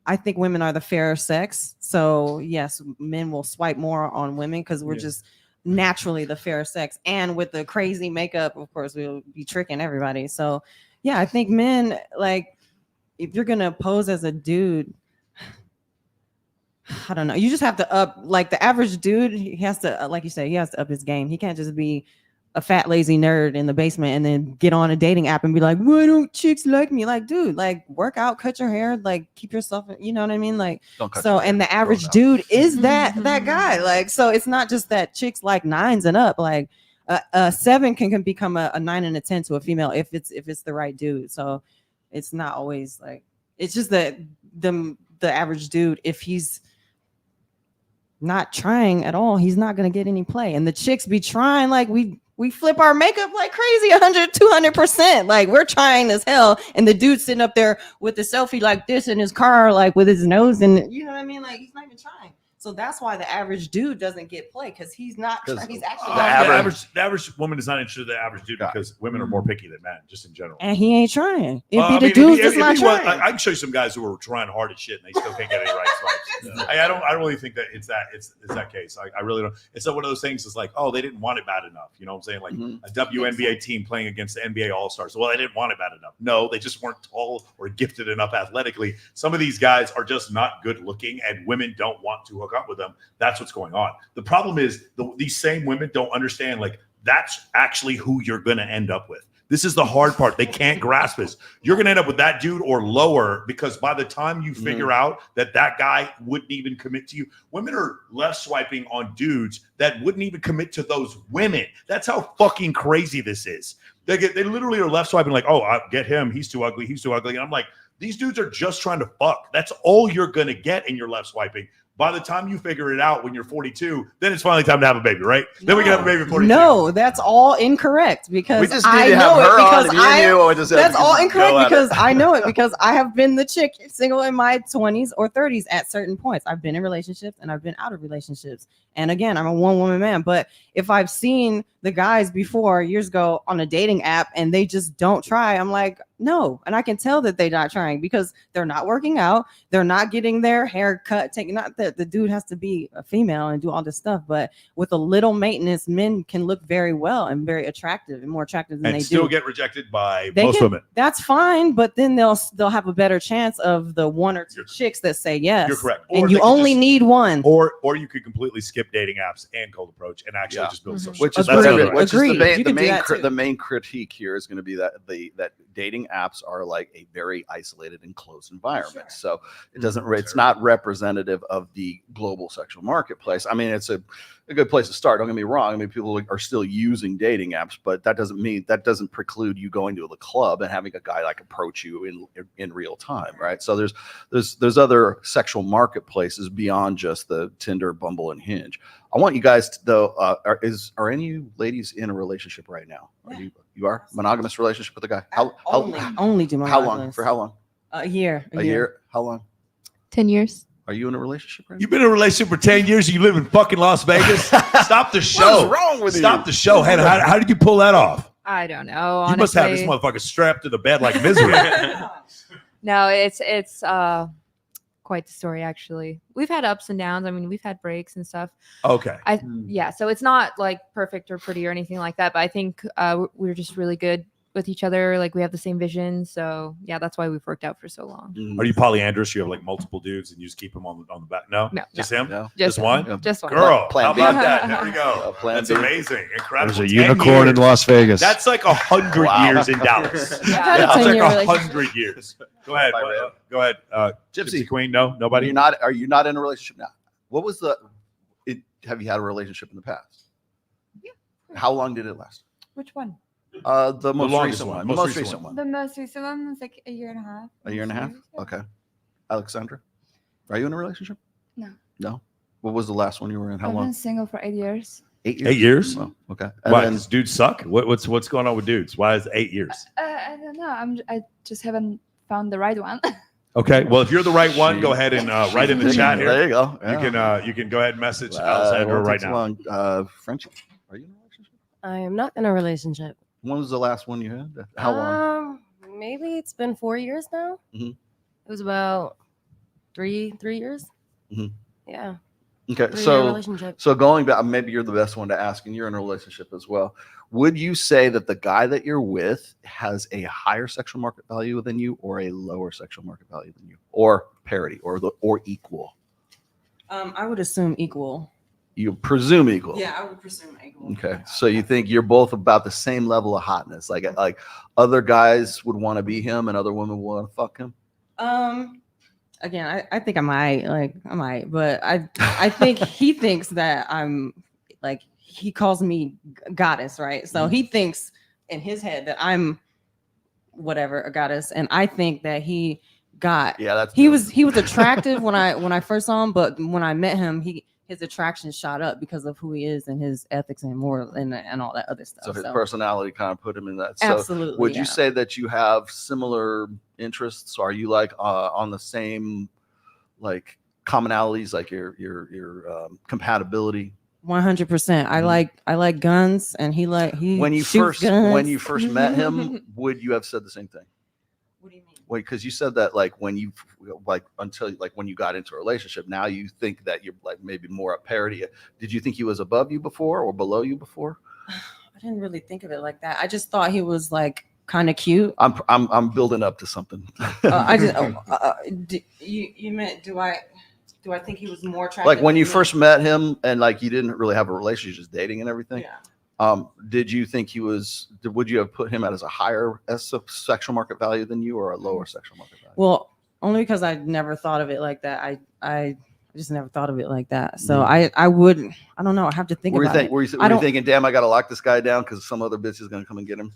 I think women are the fairer sex. So yes, men will swipe more on women because we're just naturally the fairer sex. And with the crazy makeup, of course, we'll be tricking everybody. So yeah, I think men, like, if you're going to pose as a dude, I don't know. You just have to up, like, the average dude, he has to, like you said, he has to up his game. He can't just be a fat, lazy nerd in the basement and then get on a dating app and be like, why don't chicks like me? Like, dude, like, work out, cut your hair, like, keep yourself, you know what I mean? Like, so, and the average dude is that guy. Like, so it's not just that chicks like 9s and up. Like, a 7 can become a 9 and a 10 to a female if it's the right dude. So it's not always like, it's just that the average dude, if he's not trying at all, he's not going to get any play. And the chicks be trying, like, we We flip our makeup like crazy, 100, 200%. Like we're trying as hell. And the dude sitting up there with the selfie like this in his car, like with his nose and you know what I mean? Like he's not even trying. So that's why the average dude doesn't get play because he's not. He's actually the average woman is not interested in the average dude because women are more picky than men, just in general. and he ain't trying. It'd be the dudes that's not trying. I can show you some guys who are trying hard as shit and they still can't get any right swipes. I don't really think that it's that case. I really don't. It's not one of those things. It's like, oh, they didn't want it bad enough. You know what I'm saying? Like a WNBA team playing against the NBA All Stars. Well, they didn't want it bad enough. No, they just weren't tall or gifted enough athletically. Some of these guys are just not good looking, and women don't want to hook up with them. That's what's going on. The problem is these same women don't understand, like, that's actually who you're going to end up with. This is the hard part. They can't grasp this. You're going to end up with that dude or lower because by the time you figure out that guy wouldn't even commit to you, women are left swiping on dudes that wouldn't even commit to those women. That's how fucking crazy this is. They literally are left swiping like, oh, I'll get him. He's too ugly. He's too ugly. And I'm like, these dudes are just trying to fuck. That's all you're going to get in your left swiping. By the time you figure it out when you're 42, then it's finally time to have a baby, right? Then we can have a baby at 42. No, that's all incorrect because We just need to have her on and that's all incorrect because I know it because I have been the chick single in my 20s or 30s at certain points. I've been in relationships and I've been out of relationships. And again, I'm a one-woman man. But if I've seen the guys before years ago on a dating app and they just don't try, I'm like, no. And I can tell that they're not trying because they're not working out. They're not getting their hair cut. Not that the dude has to be a female and do all this stuff, but with a little maintenance, men can look very well and very attractive and more attractive than and they still do. Get rejected by most women. That's fine, but then they'll have a better chance of the one or two chicks that say yes. You're correct. And you only need one. Or you could completely skip dating apps and cold approach and actually just build social. Which is the main critique here is going to be that that dating apps are like a very isolated and closed environment. So it doesn't. It's not representative of the global sexual marketplace. I mean, it's a good place to start. Don't get me wrong. I mean, people are still using dating apps, but that doesn't preclude you going to the club and having a guy like approach you in real time, right? So there's other sexual marketplaces beyond just the Tinder, Bumble, and Hinge. I want you guys to, though. Are any of you ladies in a relationship right now? You are monogamous relationship with a guy? Only do monogamous. How long? For how long? A year. A year. How long? 10 years. Are you in a relationship right now? You've been in a relationship for 10 years and you live in fucking Las Vegas? Stop the show. What's wrong with you? Stop the show. How did you pull that off? I don't know. You must have this motherfucker strapped to the bed like misery. No, it's quite the story, actually. We've had ups and downs. I mean, we've had breaks and stuff. Okay. Yeah, so it's not like perfect or pretty or anything like that, but I think we're just really good with each other. Like we have the same vision. So yeah, that's why we've worked out for so long. Are you polyandrous? You have like multiple dudes and you just keep them on the back? No, just him? No. Just one? Just one. Girl, Plan how B. about that? There we go. Plan That's B. amazing. Incredible. There's a 10 unicorn in years. Las Vegas. That's like 100 years in Dallas. Yeah. That's like 10-year 100 years. Go ahead. Go ahead. Gypsy Queen. No, nobody. Are you not in a relationship now? What was have you had a relationship in the past? Yeah. How long did it last? Which one? The most longest recent one. one. Most The most recent recent one. The most recent one was like a year and a half. A year and a half? Okay. Alexandra, are you in a relationship? No. No. What was the last one you were in? How I've been long? single for 8 years. 8 years. 8 years? Oh, okay. Why? Does dudes suck? What's going on with dudes? Why is 8 years? I don't know. I just haven't found the right one. Okay. Well, if you're the right one, go ahead and write in the chat here. There you go. You can go ahead and message Alexandra right now. Frenchie, are you in a relationship? I am not in a relationship. When was the last one you had? How long? Maybe it's been 4 years now. Mhm. It was about three years. Mhm. Yeah. Okay, 3-year relationship. so going back, maybe you're the best one to ask, and you're in a relationship as well. Would you say that the guy that you're with has a higher sexual market value than you, or a lower sexual market value than you, or parity, or equal? I would assume equal. You presume equal. Yeah, I would presume equal. Okay, so you think you're both about the same level of hotness, like other guys would want to be him, and other women want to fuck him. Again, I think I might, but I think he thinks that I'm like, he calls me goddess, right? So he thinks in his head that I'm whatever, a goddess, and I think that he was attractive when I first saw him, but when I met him, his attraction shot up because of who he is and his ethics and moral and all that other stuff. So his personality kind of put him in that. So Absolutely. would you say that you have similar interests? Are you like on the same like commonalities, like your compatibility? 100%. I like guns, and he when you shoots guns. when you first met him, would you have said the same thing? What do you mean? Wait, because you said that like when you until when you got into a relationship, now you think that you're like maybe more at parity. Did you think he was above you before or below you before? I didn't really think of it like that. I just thought he was like kind of cute. I'm building up to something. I just you meant do I think he was more attractive? Like when you than me? first met him and like you didn't really have a relationship, just dating and everything. Yeah. Did you think would you have put him as a higher sexual market value than you or a lower sexual market value? Well, only because I never thought of it like that. I just never thought of it like that. So I wouldn't. I don't know. I have to think about it. Were you thinking, damn, I got to lock this guy down because some other bitch is going to come and get him?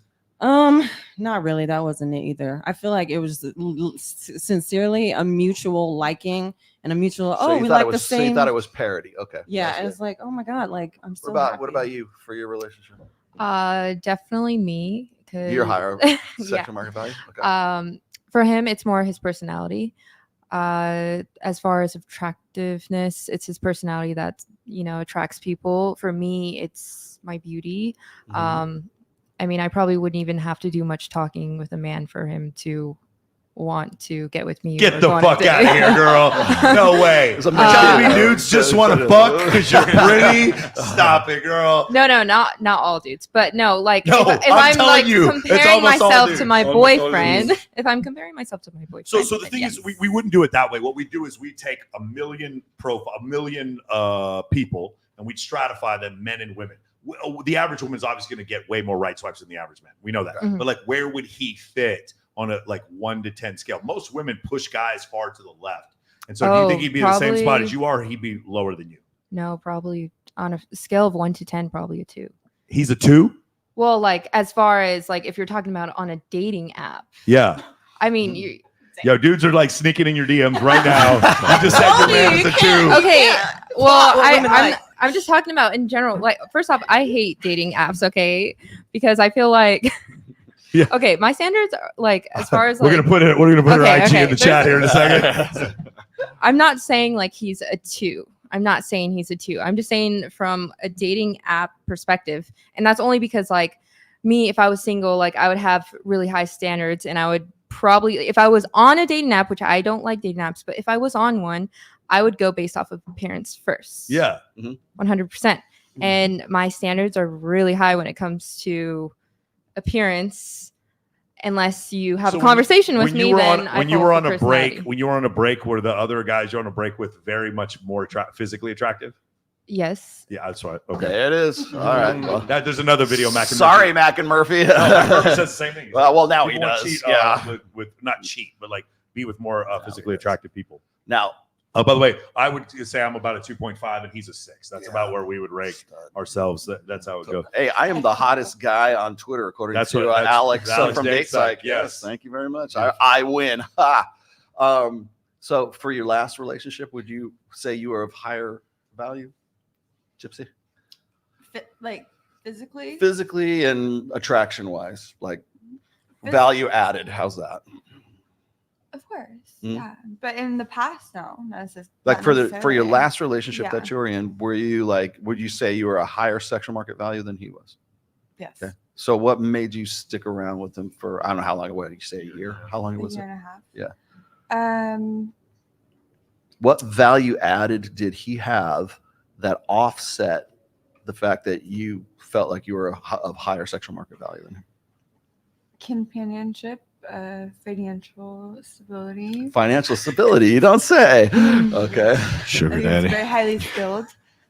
Not really. That wasn't it either. I feel like it was sincerely a mutual liking and a mutual. So We like the same. So you thought it was parody. Okay. Yeah, and it's like, oh my god, like I'm so. What about you for your relationship? Definitely me. You're higher sexual market value. Okay. For him, it's more his personality. As far as attractiveness, it's his personality that attracts people. For me, it's my beauty. I mean, I probably wouldn't even have to do much talking with a man for him to want to get with me. Get the fuck out of here, girl. No way. You're telling me dudes just want to fuck because you're pretty? Stop it, girl. No, not all dudes. But no, like No, if I'm I'm like telling you, it's comparing almost all myself dudes. to my boyfriend, if I'm comparing myself to my boyfriend. So the thing is, we wouldn't do it that way. What we do is we take a million people, and we'd stratify them, men and women. The average woman's obviously going to get way more right swipes than the average man. We know that. Mhm. But like, where would he fit on a like 1 to 10 scale? Most women push guys far to the left. And so do you think he'd be in the same spot as you are, or he'd be lower than you? No, probably on a scale of 1 to 10, probably a 2. He's a 2? Well, like as far as like if you're talking about on a dating app, Yeah. I mean, you. Yo, dudes are like sneaking in your DMs right now. You just said your man is a 2. Okay, well, What women like. I'm just talking about in general. Like, first off, I hate dating apps. Okay, because I feel like. Yeah. Okay, my standards are like as far as We're like, gonna put her IG okay, in the chat here in a second. I'm not saying like he's a 2. I'm not saying he's a 2. I'm just saying from a dating app perspective, and that's only because like me, if I was single, like I would have really high standards, and I would probably, if I was on a dating app, which I don't like dating apps, but if I was on one, I would go based off of appearance first. Yeah. 100%. And my standards are really high when it comes to appearance. Unless you have a conversation with me, then when you were on a break, were the other guys you're on a break with very much more physically attractive? Yes. Yeah, that's right. Okay, there it is. All right. Well, there's another video. Mac and sorry, Murphy. Mac and Murphy. No, Mac Murphy says the same thing. Well, now he People want does. Cheat, Yeah. with not cheat, but like be with more physically attractive people. Now, by the way, I would say I'm about a 2.5 and he's a 6. That's about where we would rate ourselves. That's how it goes. Hey, I am the hottest guy on Twitter, according to Alex from Date Psych. Yes, thank you very much. I win. Ha. So for your last relationship, would you say you are of higher value, Gypsy? Like physically? Physically and attraction wise, like value added. How's that? Of course. Yeah. But in the past, no. Like for your necessarily. last relationship Yeah. that you were in, were you like, would you say you were a higher sexual market value than he was? Yes. Okay. So what made you stick around with him for, I don't know how long, what did you say, a year? How long was it? A year and a half. Yeah. What value added did he have that offset the fact that you felt like you were of higher sexual market value than him? Companionship, financial stability. Financial stability, you don't say. Okay. Sugar He was very highly skilled.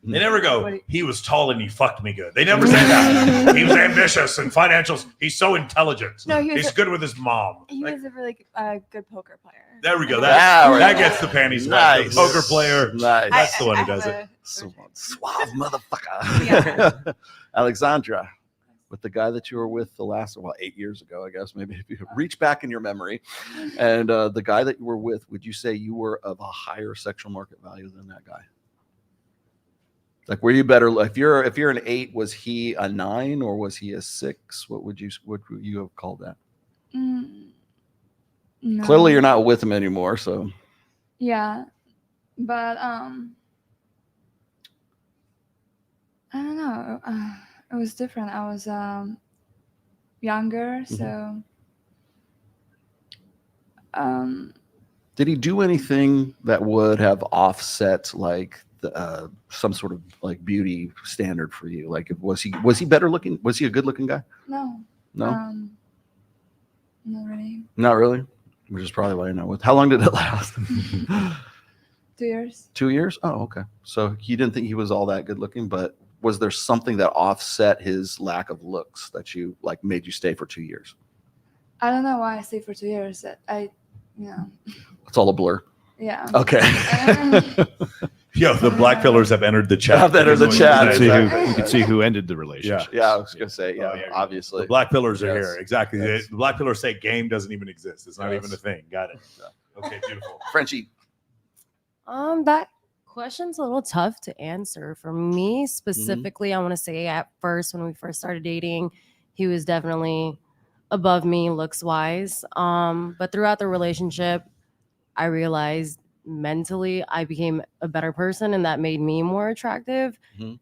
They never go, he was tall and he fucked me good. They never say that. He was ambitious and financial. He's so intelligent. No, he's good with his mom. He was a really good poker player. There we go. Yeah, That gets the panties wet. Nice. The poker player. Nice. That's the one who does it. Suave motherfucker. Alexandra, with the guy that you were with the last, 8 years ago, I guess, maybe if you reach back in your memory, and the guy that you were with, would you say you were of a higher sexual market value than that guy? Like, were you better? If you're an 8, was he a 9 or was he a 6? What would you have called that? No. Clearly, you're not with him anymore. So Yeah, but I don't know. It was different. I was younger, so. Did he do anything that would have offset like some sort of like beauty standard for you? Like, was he better looking? Was he a good looking guy? No. No. Not really. Not really. Which is probably why you're not with. How long did it last? 2 years. 2 years? Oh, okay. So you didn't think he was all that good looking, but was there something that offset his lack of looks that you like made you stay for 2 years? I don't know why I stayed for 2 years. It's all a blur. Yeah. Okay. Yo, the black pillars have entered the chat. Have entered the chat. You can see who ended the relationship. Yeah, I was gonna say, obviously. The black pillars are Yes. here. Exactly. Yes. The black pillars say game doesn't even exist. It's not Yes. even a thing. Got it. Okay, beautiful. Frenchie. That question's a little tough to answer for me specifically. I want to say at first, when we first started dating, he was definitely above me looks wise. But throughout the relationship, I realized mentally I became a better person, and that made me more attractive.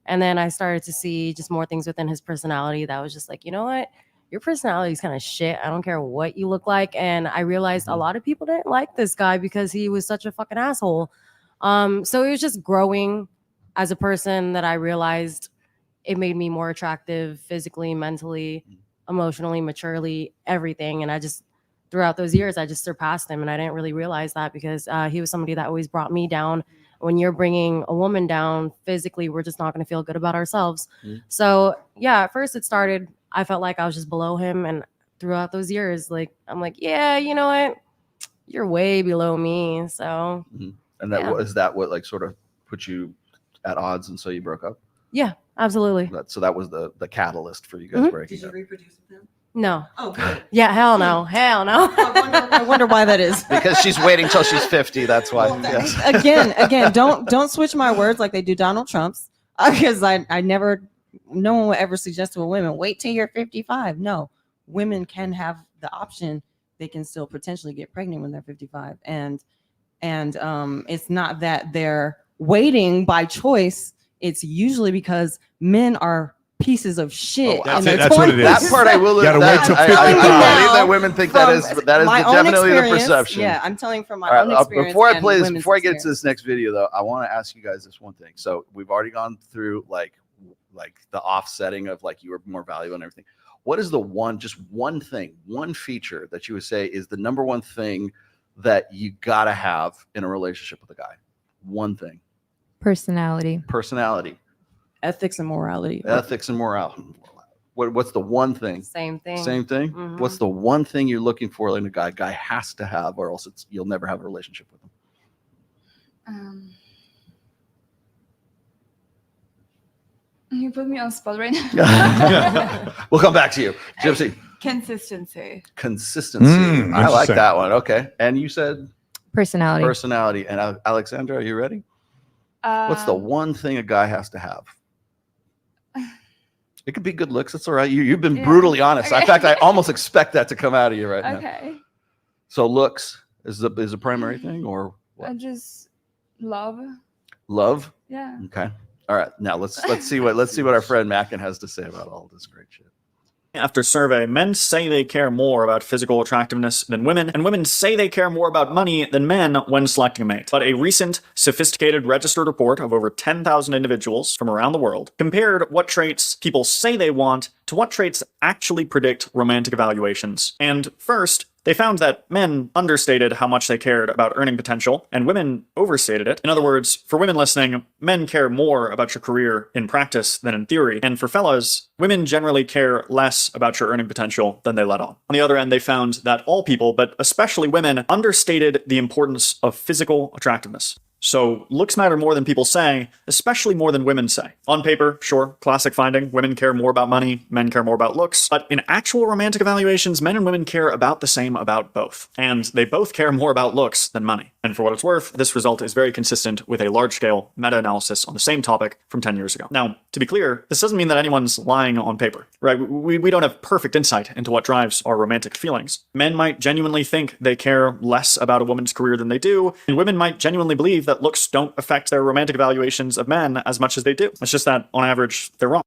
And then I started to see just more things within his personality that was just like, you know what? Your personality is kind of shit. I don't care what you look like. And I realized a lot of people didn't like this guy because he was such a fucking asshole. So it was just growing as a person that I realized it made me more attractive physically, mentally, emotionally, maturely, everything. And I just, throughout those years, I just surpassed him. And I didn't really realize that because he was somebody that always brought me down. When you're bringing a woman down physically, we're just not going to feel good about ourselves. So yeah, at first it started, I felt like I was just below him. And throughout those years, like, I'm like, yeah, you know what? You're way below me. So And that yeah. was that what like sort of put you at odds, and so you broke up. Yeah, absolutely. So that was the catalyst for you guys breaking up. reproduce with him? No. Oh, good. Yeah, hell no. Hell no. I wonder why that is. Because she's waiting till she's 50. That's why. Yes. Again, don't switch my words like they do Donald Trump's. Because I never, no one would ever suggest to a woman, wait till you're 55. No, women can have the option. They can still potentially get pregnant when they're 55. And it's not that they're waiting by choice. It's usually because men are pieces of shit. That's it. That's what it is. That part I will. Gotta wait till 55. I believe that women think that is definitely the perception. Yeah, I'm telling from my All own right, experience. before I and play this, women's before I get experience. to this next video, though, I want to ask you guys this one thing. So we've already gone through like the offsetting of like you were more valuable and everything. What is the one thing, one feature that you would say is the number one thing that you gotta have in a relationship with a guy? One thing. Personality. Ethics and morality. Ethics and morality. What's the one thing? Same thing. Same thing. Mhm. What's the one thing you're looking for in a guy? Guy has to have, or else you'll never have a relationship with him. You put me on spot right now. We'll come back to you, Gypsy. Consistency. Consistency. I like interesting. that one. Okay. And you said Personality. personality. And Alexandra, are you ready? What's the one thing a guy has to have? It could be good looks. It's all right. You've been brutally honest. Okay. In fact, I almost expect that to come out of you right now. Okay. So looks is the primary thing, or what? I just love. Love? Yeah. Okay. All right. Now let's see what our friend Mackin has to say about all this great shit. After survey, men say they care more about physical attractiveness than women, and women say they care more about money than men when selecting a mate. But a recent, sophisticated registered report of over 10,000 individuals from around the world compared what traits people say they want to what traits actually predict romantic evaluations. And first, they found that men understated how much they cared about earning potential, and women overstated it. In other words, for women listening, men care more about your career in practice than in theory. And for fellas, women generally care less about your earning potential than they let on. On the other end, they found that all people, but especially women, understated the importance of physical attractiveness. So looks matter more than people say, especially more than women say. On paper, sure, classic finding, women care more about money, men care more about looks, but in actual romantic evaluations, men and women care about the same about both. And they both care more about looks than money. And for what it's worth, this result is very consistent with a large-scale meta-analysis on the same topic from 10 years ago. Now, to be clear, this doesn't mean that anyone's lying on paper, right? We don't have perfect insight into what drives our romantic feelings. Men might genuinely think they care less about a woman's career than they do, and women might genuinely believe that looks don't affect their romantic evaluations of men as much as they do. It's just that, on average, they're wrong.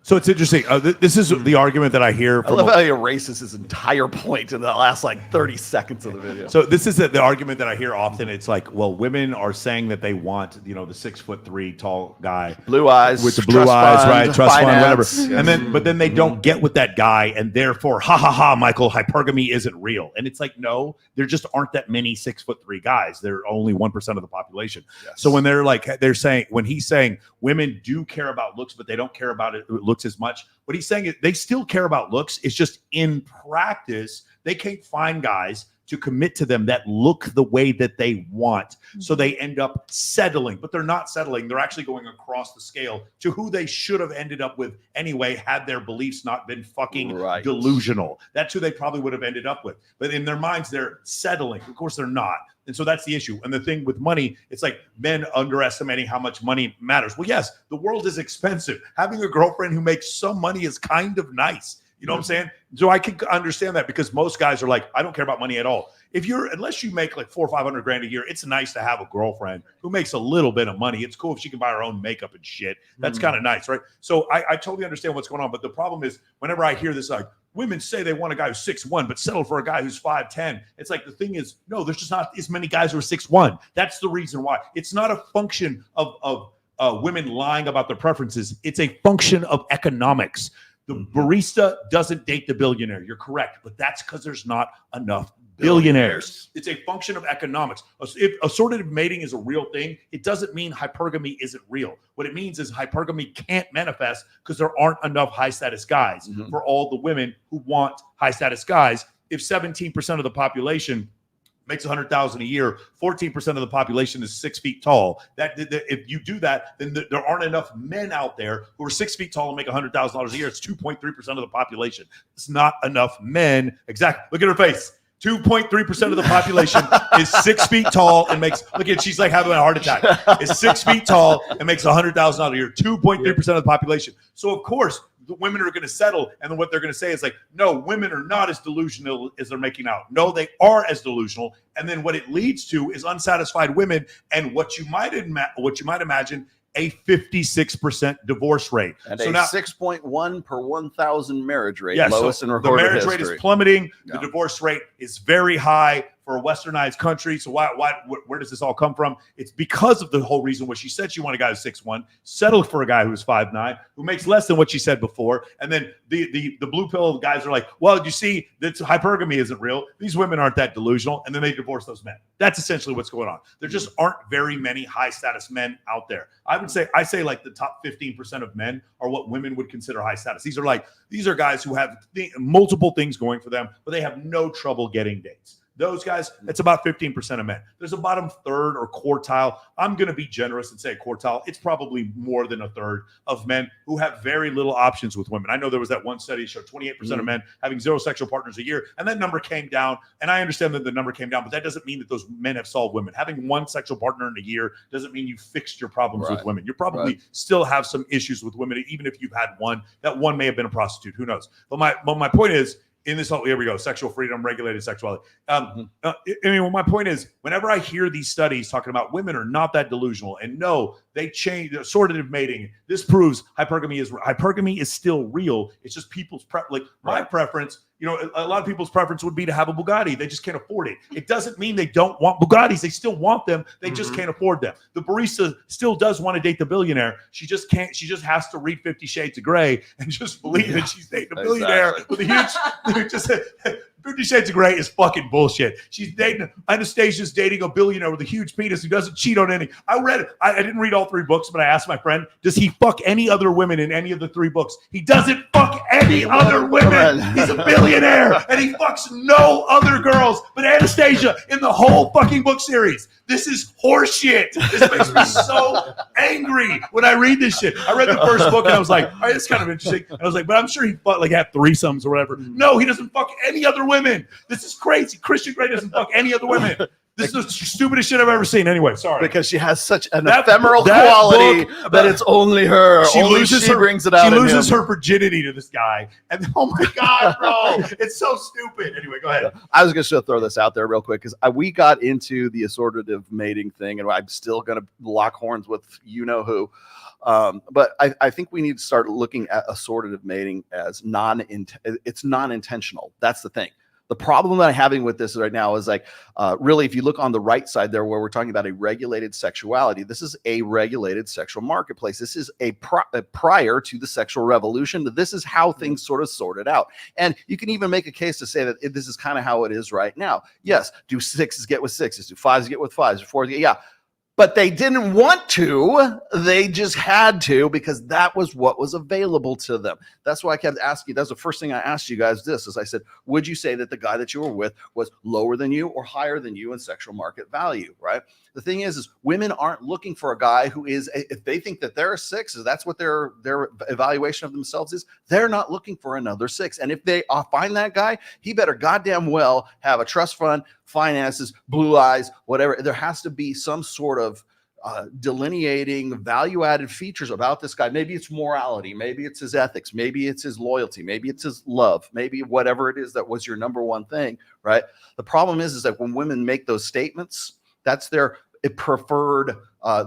So it's interesting. This is the argument that I hear. I love how he erases his entire point in the last like 30 seconds of the video. So this is the argument that I hear often. It's like, well, women are saying that they want, the 6'3" tall guy, blue eyes, with the blue eyes, right? Trust fund, whatever. Yes. And then they don't get with that guy, and therefore, ha, Michael, hypergamy isn't real. And it's like, no, there just aren't that many 6'3" guys. They're only 1% of the population. Yes. So when when he's saying women do care about looks, but they don't care about it looks as much. What he's saying is they still care about looks. It's just in practice, they can't find guys to commit to them that look the way that they want. So they end up settling, but they're not settling. They're actually going across the scale to who they should have ended up with anyway, had their beliefs not been fucking delusional. That's who they probably would have ended up with. But in their minds, they're settling. Of course, they're not. And so that's the issue. And the thing with money, it's like men underestimating how much money matters. Well, yes, the world is expensive. Having a girlfriend who makes some money is kind of nice. You know what I'm saying? So I can understand that, because most guys are like, I don't care about money at all. Unless you make like $400,000 or $500,000 a year, it's nice to have a girlfriend who makes a little bit of money. It's cool if she can buy her own makeup and shit. That's kind of nice, right? So I totally understand what's going on. But the problem is, whenever I hear this, like, women say they want a guy who's 6'1", but settle for a guy who's 5'10". It's like, the thing is, no, there's just not as many guys who are 6'1". That's the reason why. It's not a function of women lying about their preferences. It's a function of economics. The barista doesn't date the billionaire. You're correct, but that's because there's not enough billionaires. It's a function of economics. If assortative mating is a real thing, it doesn't mean hypergamy isn't real. What it means is hypergamy can't manifest because there aren't enough high status guys for all the women who want high status guys. If 17% of the population makes $100,000 a year, 14% of the population is 6 feet tall. If you do that, then there aren't enough men out there who are 6 feet tall and make $100,000 a year. It's 2.3% of the population. It's not enough men. Exactly. Look at her face. 2.3% of the population is 6 feet tall and makes, look at, she's like having a heart attack. Is 6 feet tall and makes $100,000 a year. 2.3% of the population. So of course, the women are going to settle, and then what they're going to say is like, no, women are not as delusional as they're making out. No, they are as delusional. And then what it leads to is unsatisfied women, and what you might imagine, a 56% divorce rate. And so 6.1 per 1,000 marriage rate, lowest in recorded history. The marriage rate is plummeting. Yeah. The divorce rate is very high for a westernized country. So where does this all come from? It's because of the whole reason what she said. She wanted a guy who's 6'1", settled for a guy who's 5'9", who makes less than what she said before. And then the blue pill guys are like, well, you see, that hypergamy isn't real. These women aren't that delusional. And then they divorce those men. That's essentially what's going on. There just aren't very many high status men out there. I say like the top 15% of men are what women would consider high status. These are guys who have multiple things going for them, but they have no trouble getting dates. Those guys, it's about 15% of men. There's a bottom third or quartile. I'm going to be generous and say quartile. It's probably more than a third of men who have very little options with women. I know there was that one study that showed 28% of men having 0 sexual partners a year, and that number came down. And I understand that the number came down, but that doesn't mean that those men have solved women. Having 1 sexual partner in a year doesn't mean you fixed your problems with women. You probably still have some issues with women, even if you've had one. That one may have been a prostitute. Who knows? But my point is, in this whole, here we go, sexual freedom, regulated sexuality. My point is, whenever I hear these studies talking about women are not that delusional, and no, they change assortative mating. This proves hypergamy is still real. It's just people's my preference. A lot of people's preference would be to have a Bugatti. They just can't afford it. It doesn't mean they don't want Bugattis. They still want them. They just can't afford them. The barista still does want to date the billionaire. She just can't. She just has to read 50 Shades of Grey and just believe that she's dating a billionaire with a huge, 50 Shades of Grey is fucking bullshit. Anastasia's dating a billionaire with a huge penis who doesn't cheat on any. I read it. I didn't read all 3 books, but I asked my friend, does he fuck any other women in any of the 3 books? He doesn't fuck any other women. He's a billionaire and he fucks no other girls but Anastasia in the whole fucking book series. This is horseshit. This makes me so angry when I read this shit. I read the first book and I was like, all right, it's kind of interesting. And I was like, but I'm sure he had threesomes or whatever. No, he doesn't fuck any other women. This is crazy. Christian Grey doesn't fuck any other women. This is the stupidest shit I've ever seen. Anyway, sorry. Because she has such an ephemeral quality that it's only her. She brings it out. She loses her virginity to this guy. And oh my God, bro. It's so stupid. Anyway, go ahead. I was just going to throw this out there real quick because we got into the assortative mating thing and I'm still going to lock horns with you know who. But I think we need to start looking at assortative mating as it's non-intentional. That's the thing. The problem that I'm having with this right now is like, really, if you look on the right side there where we're talking about a regulated sexuality, this is a regulated sexual marketplace. This is a prior to the sexual revolution. This is how things sort of sorted out. And you can even make a case to say that this is kind of how it is right now. Yes, do 6s get with 6s? Do 5s get with 5s? 4s? Yeah. But they didn't want to. They just had to because that was what was available to them. That's why I kept asking. That's the first thing I asked you guys this is I said, would you say that the guy that you were with was lower than you or higher than you in sexual market value, right? The thing is women aren't looking for a guy who is, if they think that they're a 6, that's what their evaluation of themselves is, they're not looking for another 6. And if they find that guy, he better goddamn well have a trust fund, finances, blue eyes, whatever. There has to be some sort of delineating value-added features about this guy. Maybe it's morality, maybe it's his ethics, maybe it's his loyalty, maybe it's his love, maybe whatever it is that was your number one thing, right? The problem is that when women make those statements, that's their preferred,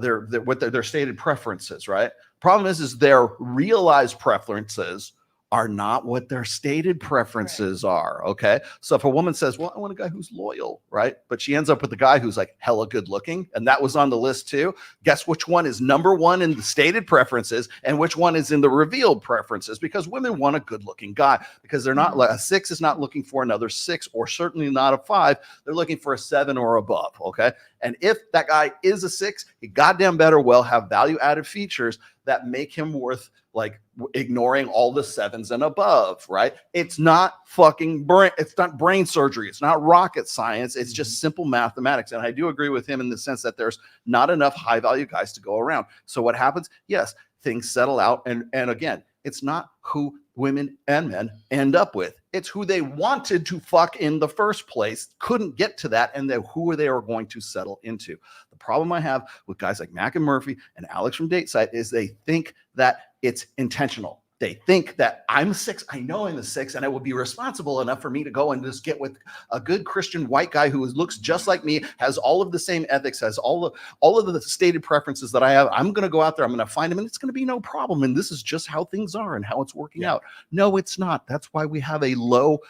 their stated preferences, right? Problem is their realized preferences are not what their stated preferences are, okay? So if a woman says, well, I want a guy who's loyal, right? But she ends up with a guy who's like hella good looking, and that was on the list too. Guess which one is number one in the stated preferences and which one is in the revealed preferences? Because women want a good looking guy because they're not like a 6 is not looking for another 6 or certainly not a 5. They're looking for a 7 or above, okay? And if that guy is a 6, he goddamn better well have value added features that make him worth like ignoring all the 7s and above, right? It's not fucking brain. It's not brain surgery. It's not rocket science. It's just simple mathematics. And I do agree with him in the sense that there's not enough high value guys to go around. So what happens? Yes, things settle out. And again, it's not who women and men end up with. It's who they wanted to fuck in the first place, couldn't get to that, and then who they are going to settle into. The problem I have with guys like Mac and Murphy and Alex from Dateside is they think that it's intentional. They think that I'm a 6. I know I'm a 6, and it will be responsible enough for me to go and just get with a good Christian white guy who looks just like me, has all of the same ethics, has all of the stated preferences that I have. I'm going to go out there. I'm going to find him, and it's going to be no problem. And this is just how things are and how it's working out. No, it's not. That's why we have a low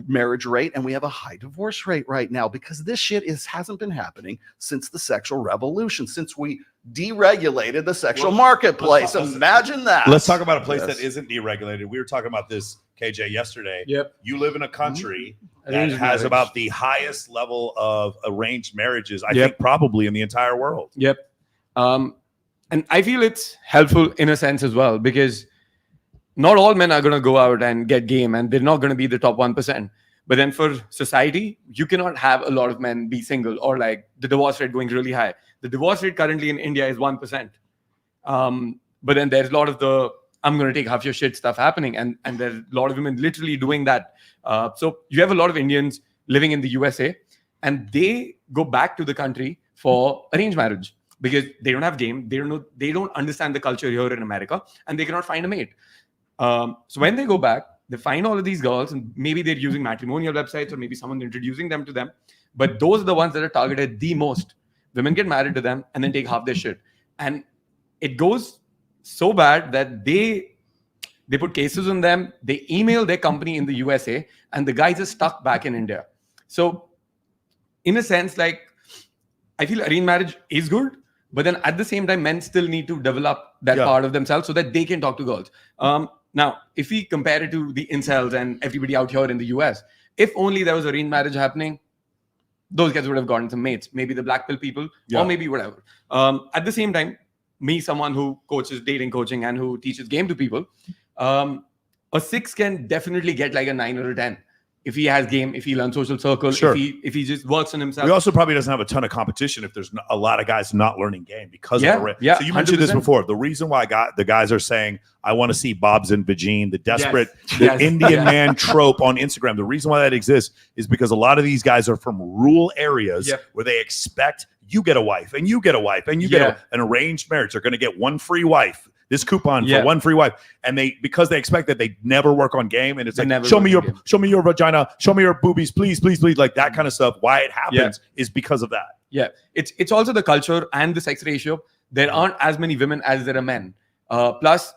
marriage rate and we have a high divorce rate right now because this shit hasn't been happening since the sexual revolution, since we deregulated the sexual marketplace. Imagine that. Let's talk about a place that isn't deregulated. We were talking about this, KJ, yesterday. Yep. You live in a country that has about the highest level of arranged marriages, I think, probably in the entire world. Yep. And I feel it's helpful in a sense as well because not all men are going to go out and get game and they're not going to be the top 1%. But then for society, you cannot have a lot of men be single or like the divorce rate going really high. The divorce rate currently in India is 1%. But then there's a lot of the, I'm going to take half your shit stuff happening. And there's a lot of women literally doing that. So you have a lot of Indians living in the USA and they go back to the country for arranged marriage because they don't have game. They don't understand the culture here in America and they cannot find a mate. So when they go back, they find all of these girls and maybe they're using matrimonial websites or maybe someone's introducing them to them. But those are the ones that are targeted the most. Women get married to them and then take half their shit. And it goes so bad that they put cases on them. They email their company in the USA and the guys are stuck back in India. So in a sense, like I feel arranged marriage is good. But then at the same time, men still need to develop that part of themselves so that they can talk to girls. Now, if we compare it to the incels and everybody out here in the US, If only there was arranged marriage happening, those guys would have gotten some mates, maybe the black pill people, or maybe whatever. At the same time, me, someone who coaches dating coaching and who teaches game to people, a 6 can definitely get like a 9 or a 10 if he has game, if he learns social circle, Sure. if he just works on himself. He also probably doesn't have a ton of competition if there's a lot of guys not learning game because of the Yeah, So you mentioned this 100%. before. The reason why the guys are saying, I want to see Bob's and Vagine, the desperate, Yes. the Yes. Indian Yes. man trope on Instagram. The reason why that exists is because a lot of these guys are from rural areas Yep. where they expect you get a wife and you get a wife and you get an arranged marriage. They're going to get one free wife. This coupon for one free wife, and because they expect that they never work on game, and it's They like never show work me on your game. vagina, show me your boobies, please, please, please, like that kind of stuff. Why it happens is because of that. Yeah, it's also the culture and the sex ratio. There aren't as many women as there are men. Plus,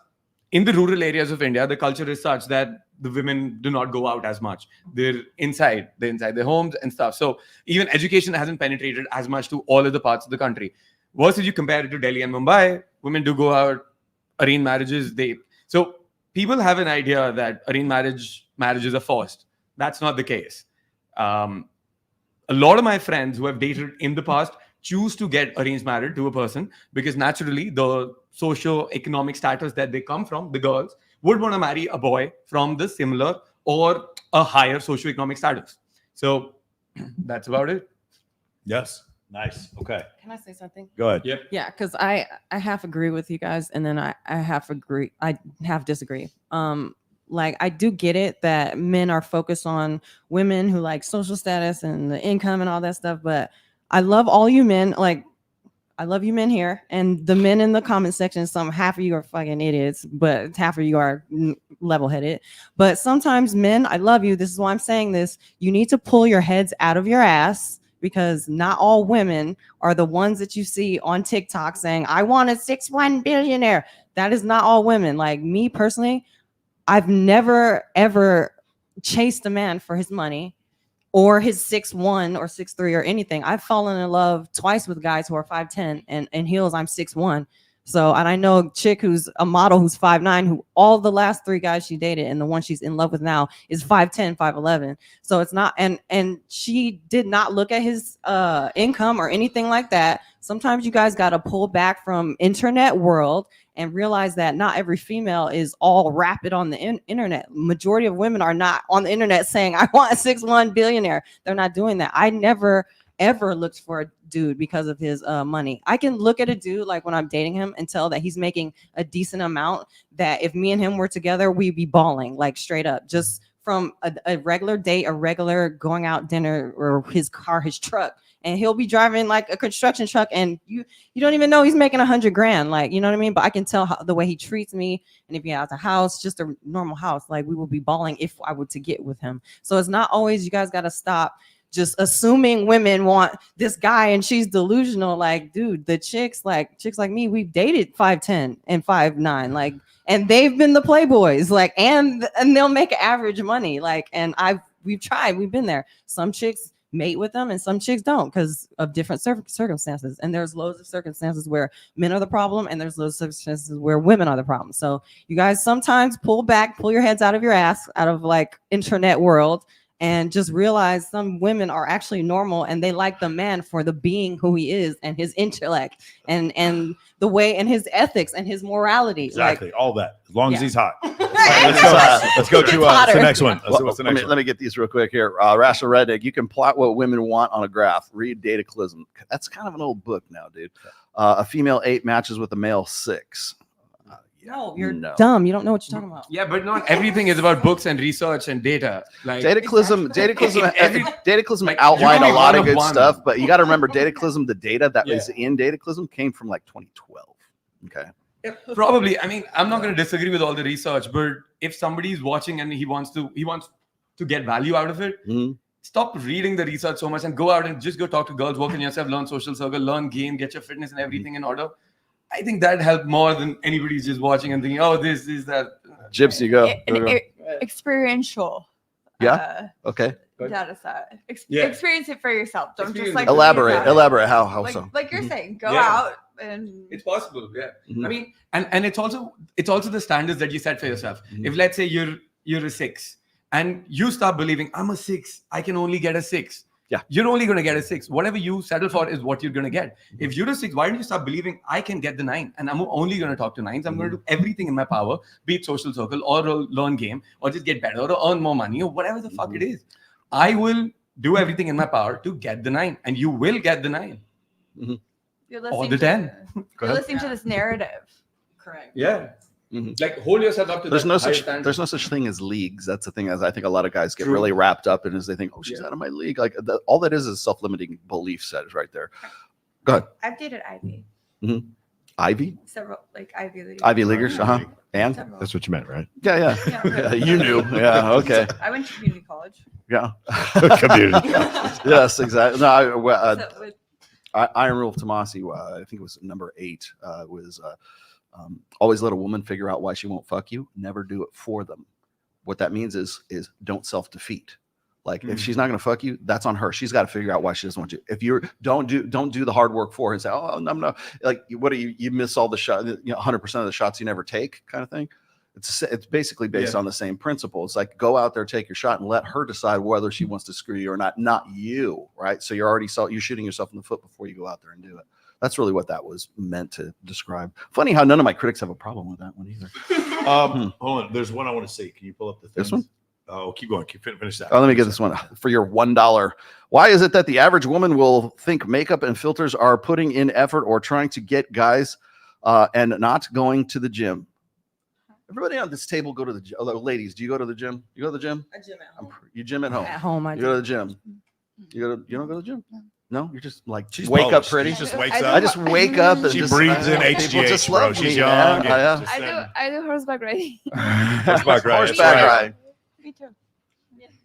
in the rural areas of India, the culture is such that the women do not go out as much. They're inside their homes and stuff. So even education hasn't penetrated as much to all of the parts of the country. Versus you compare it to Delhi and Mumbai, women do go out. Arranged marriages, so people have an idea that arranged marriages are forced. That's not the case. A lot of my friends who have dated in the past choose to get arranged married to a person because naturally the socio-economic status that they come from, the girls, would want to marry a boy from the similar or a higher socio-economic status. So that's about it. Yes. Nice. Okay. Can I say something? Go ahead. Yep. Yeah, because I half agree with you guys, and then I half disagree. Like I do get it that men are focused on women who like social status and the income and all that stuff, but I love all you men. Like I love you men here, and the men in the comment section. Half of you are fucking idiots, but half of you are level-headed. But sometimes men, I love you. This is why I'm saying this. You need to pull your heads out of your ass. Because not all women are the ones that you see on TikTok saying, I want a 6'1" billionaire. That is not all women. Like me personally, I've never, ever chased a man for his money or his 6'1" or 6'3" or anything. I've fallen in love twice with guys who are 5'10" and in heels, I'm 6'1". So, and I know a chick who's a model who's 5'9", who all the last 3 guys she dated and the one she's in love with now is 5'10", 5'11". So it's not, and she did not look at his income or anything like that. Sometimes you guys got to pull back from internet world and realize that not every female is all rapid on the internet. Majority of women are not on the internet saying, I want a 6'1" billionaire. They're not doing that. I never ever looked for a dude because of his money. I can look at a dude like when I'm dating him and tell that he's making a decent amount, that if me and him were together, we'd be balling, like straight up, just from a regular date, a regular going out dinner, or his car, his truck. And he'll be driving like a construction truck, and you don't even know he's making $100,000, like, you know what I mean? But I can tell the way he treats me, and if he has a house, just a normal house, like we will be balling if I were to get with him. So it's not always, you guys got to stop just assuming women want this guy and she's delusional. Like, dude, the chicks like me, we've dated 5'10" and 5'9", like, and they've been the playboys, like, and they'll make average money, like, and we've tried, we've been there. Some chicks mate with them and some chicks don't because of different circumstances, and there's loads of circumstances where men are the problem, and there's loads of circumstances where women are the problem. So you guys sometimes pull your heads out of your ass, out of like internet world, and just realize some women are actually normal, and they like the man for the being who he is, and his intellect, and the way, and his ethics, and his morality. Exactly, like, all that, as long as he's hot. Let's go to the next one. What's the next one? Let me get these real quick here. Rachel Reddick, you can plot what women want on a graph. Read Dataclysm. That's kind of an old book now, dude. A female 8 matches with a male 6. No, you're dumb. You don't know what you're talking about. Yeah, but not everything is about books and research and data. Like Dataclysm outlined a lot of good stuff, but you got to remember, Dataclysm, the data that was in Dataclysm came from like 2012. Okay. Yeah, probably. I mean, I'm not going to disagree with all the research, but if somebody's watching and he wants to get value out of it, stop reading the research so much and go out and just go talk to girls, work on yourself, learn social circle, learn game, get your fitness and everything in order. I think that helped more than anybody's just watching and thinking, oh, this is that. Gypsy, go. Experiential. Yeah. Okay. Data set. Experience it for yourself. Don't just like elaborate. How like, so? Like you're saying, go out and it's possible. Yeah. I mean, and it's also the standards that you set for yourself. If let's say you're a 6 and you start believing I'm a 6, I can only get a 6. Yeah. You're only going to get a 6. Whatever you settle for is what you're going to get. If you're a 6, why don't you start believing I can get the 9? And I'm only going to talk to 9s. I'm going to do everything in my power, be it social circle or learn game or just get better or earn more money or whatever the fuck it is. I will do everything in my power to get the 9, and you will get the 9. You're Or the 10. You're listening to this narrative. Correct. Yeah. Like hold yourself up to There's that no higher such standard. there's no such thing as leagues. That's the thing, as I think a lot of guys get True. really wrapped up in, is they think, oh, she's out of my league. Like all that is self-limiting belief set is right there. Go ahead. I've dated Ivy. Ivy? Several like Ivy League. Ivy Leaguers, and That's what you meant, right? yeah. Yeah, you knew. Yeah, okay. I went to community college. Yeah. Community. Yes, exactly. No, Iron Rule of Tomasi, I think it was number 8, was always let a woman figure out why she won't fuck you. Never do it for them. What that means is don't self-defeat. Like if she's not going to fuck you, that's on her. She's got to figure out why she doesn't want you. If you're don't do the hard work for her and say, oh, I'm not, like, what do you miss all the shots, 100% of the shots you never take, kind of thing. It's basically based on the same principle. It's like, go out there, take your shot, and let her decide whether she wants to screw you or not you, right? So you're shooting yourself in the foot before you go out there and do it. That's really what that was meant to describe. Funny how none of my critics have a problem with that one either. Hold on, there's one I want to see. Can you pull up the things? This one? Oh, keep going. Finish that. Oh, let me get this one for your $1. Why is it that the average woman will think makeup and filters are putting in effort or trying to get guys and not going to the gym? Everybody on this table go to the gym. Ladies, do you go to the gym? You go to the gym? I gym at home. You gym at home? At home, I You do. go to the gym? You don't go to the gym? No, you're just like She's wake up polished. pretty. She just wakes I up. just wake up and She just, breathes in people HGH, just bro. love She's me, young. yeah. Yeah. I do horseback riding. Horseback riding. Horseback riding. Me too.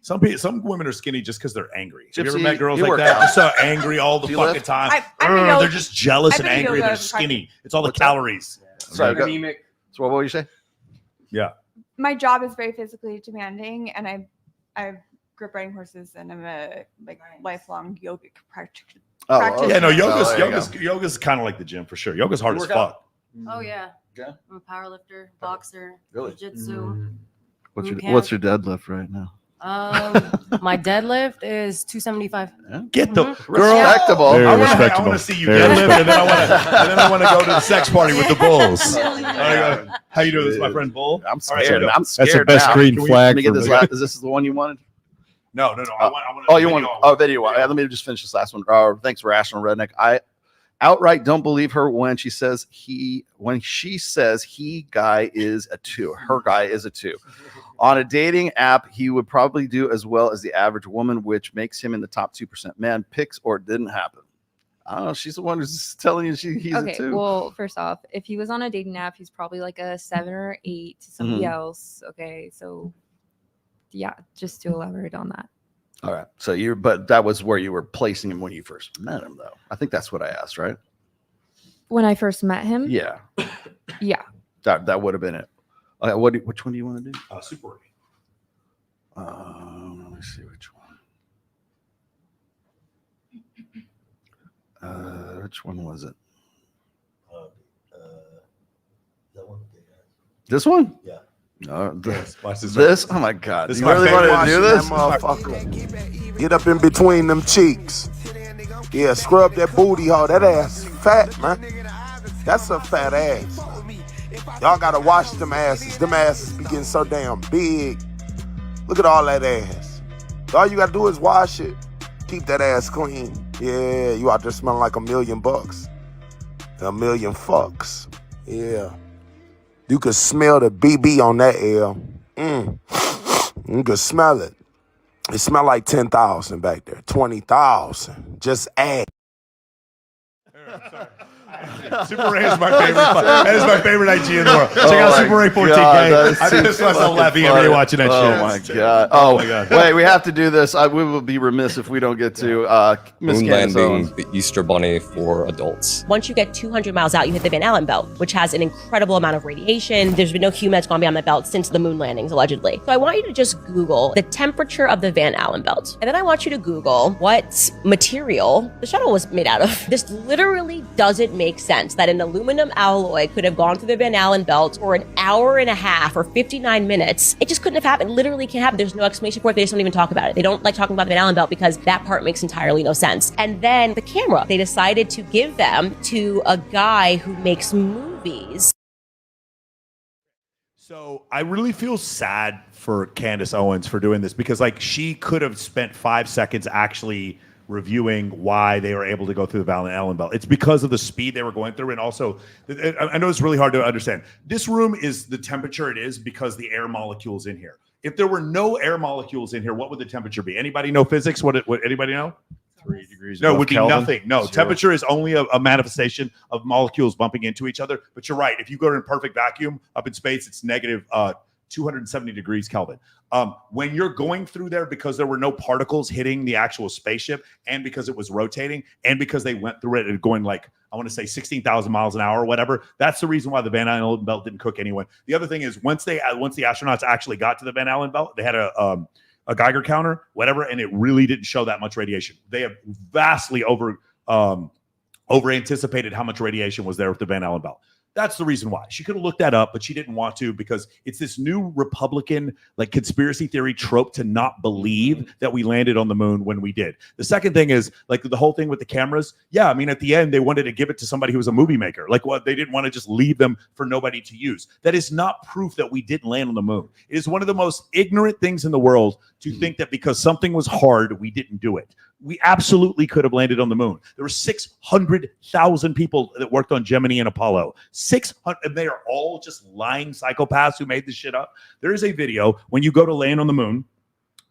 Some women are skinny just because they're angry. Have you ever Gypsy, met girls you like work that? out. Just so angry all the Do you fucking lift? time. I've been They're yoga- just jealous I've and been angry. yoga They're practice. skinny. It's all the What's that? calories. Sorry, go, Anemic. so what would you say? Yeah. My job is very physically demanding, and I grew up riding horses, and I'm a lifelong yogic practitioner. Oh, Yeah, no, okay. yoga's kind of like the gym for sure. Yoga's hard You as work out? fuck. Oh yeah. Yeah. I'm a power lifter, boxer, Really? jiu-jitsu. What's boot your camp. deadlift right now? My deadlift is 275. Get the Mhm. girl. Respectable. Very I want respectable. to see you Very deadlift, and respectable. then I want to go to the sex party with the bulls. How you doing? This is my friend Bull. I'm All right, scared. here we go. I'm That's the scared best now. green Can flag Let me get for this. me. Is this the one you wanted? No. I want. Oh, you want? Oh, video. Yeah, let me just finish this last one. Thanks, Rational Redneck. I outright don't believe her when she says he guy is a 2. Her guy is a 2. On a dating app, he would probably do as well as the average woman, which makes him in the top 2%. Man, picks or didn't happen. I don't know. She's the one who's telling you he's a 2. Well, first off, if he was on a dating app, he's probably like a 7 or 8 to somebody else. Okay, so yeah, just to elaborate on that. All right. So but that was where you were placing him when you first met him, though. I think that's what I asked, right? When I first met him, Yeah. yeah. That would have been it. Which one do you want to do? Super Ray. Let me see which one. Which one was it? That one. This one? Yeah. Watch this. Oh my God! This You is my really favorite. want to do this? Motherfucker. Get up in between them cheeks. Yeah, scrub that booty hole. That ass fat, man. That's a fat ass. Y'all gotta wash them asses. Them asses be getting so damn big. Look at all that ass. All you gotta do is wash it. Keep that ass clean. Yeah, you out there smelling like $1 million. $1 million fucks. Yeah. You could smell the BB on that L. You could smell it. It smelled like 10,000 back there. 20,000. Just add. Super Ray is my favorite. That is my favorite IG in the world. Check out Super Ray 14K. I piss myself laughing every day watching that shit. Oh my God. Oh my God. Wait, we have to do this. We will be remiss if we don't get to Miss Moon Candace Owens. landing, the Easter Bunny for adults. Once you get 200 miles out, you hit the Van Allen belt, which has an incredible amount of radiation. There's been no human that's gone beyond that belt since the moon landings, allegedly. So I want you to just Google the temperature of the Van Allen belt. And then I want you to Google what material the shuttle was made out of. This literally doesn't make sense that an aluminum alloy could have gone through the Van Allen belt for an hour and a half or 59 minutes. It just couldn't have happened. It literally can't happen. There's no explanation for it. They just don't even talk about it. They don't like talking about the Van Allen belt because that part makes entirely no sense. And then the camera, they decided to give them to a guy who makes movies. So I really feel sad for Candace Owens for doing this because like she could have spent 5 seconds actually reviewing why they were able to go through the Van Allen belt. It's because of the speed they were going through. And also, I know it's really hard to understand. This room is the temperature it is because the air molecules in here. If there were no air molecules in here, what would the temperature be? Anybody know physics? What anybody know? 3 degrees. No, it would be Kelvin. nothing. No, 0. temperature is only a manifestation of molecules bumping into each other. But you're right. If you go in perfect vacuum up in space, it's negative 270 degrees Kelvin. When you're going through there because there were no particles hitting the actual spaceship and because it was rotating and because they went through it and going like, I want to say 16,000 miles an hour or whatever. That's the reason why the Van Allen belt didn't cook anyone. The other thing is once the astronauts actually got to the Van Allen belt, they had a Geiger counter, whatever, and it really didn't show that much radiation. They have vastly over anticipated how much radiation was there with the Van Allen belt. That's the reason why. She could have looked that up, but she didn't want to because it's this new Republican like conspiracy theory trope to not believe that we landed on the moon when we did. The second thing is like the whole thing with the cameras. Yeah, I mean, at the end, they wanted to give it to somebody who was a movie maker. Like what they didn't want to just leave them for nobody to use. That is not proof that we didn't land on the moon. It is one of the most ignorant things in the world to think that because something was hard, we didn't do it. We absolutely could have landed on the moon. There were 600,000 people that worked on Gemini and Apollo. 600, and they are all just lying psychopaths who made this shit up. There is a video when you go to land on the moon,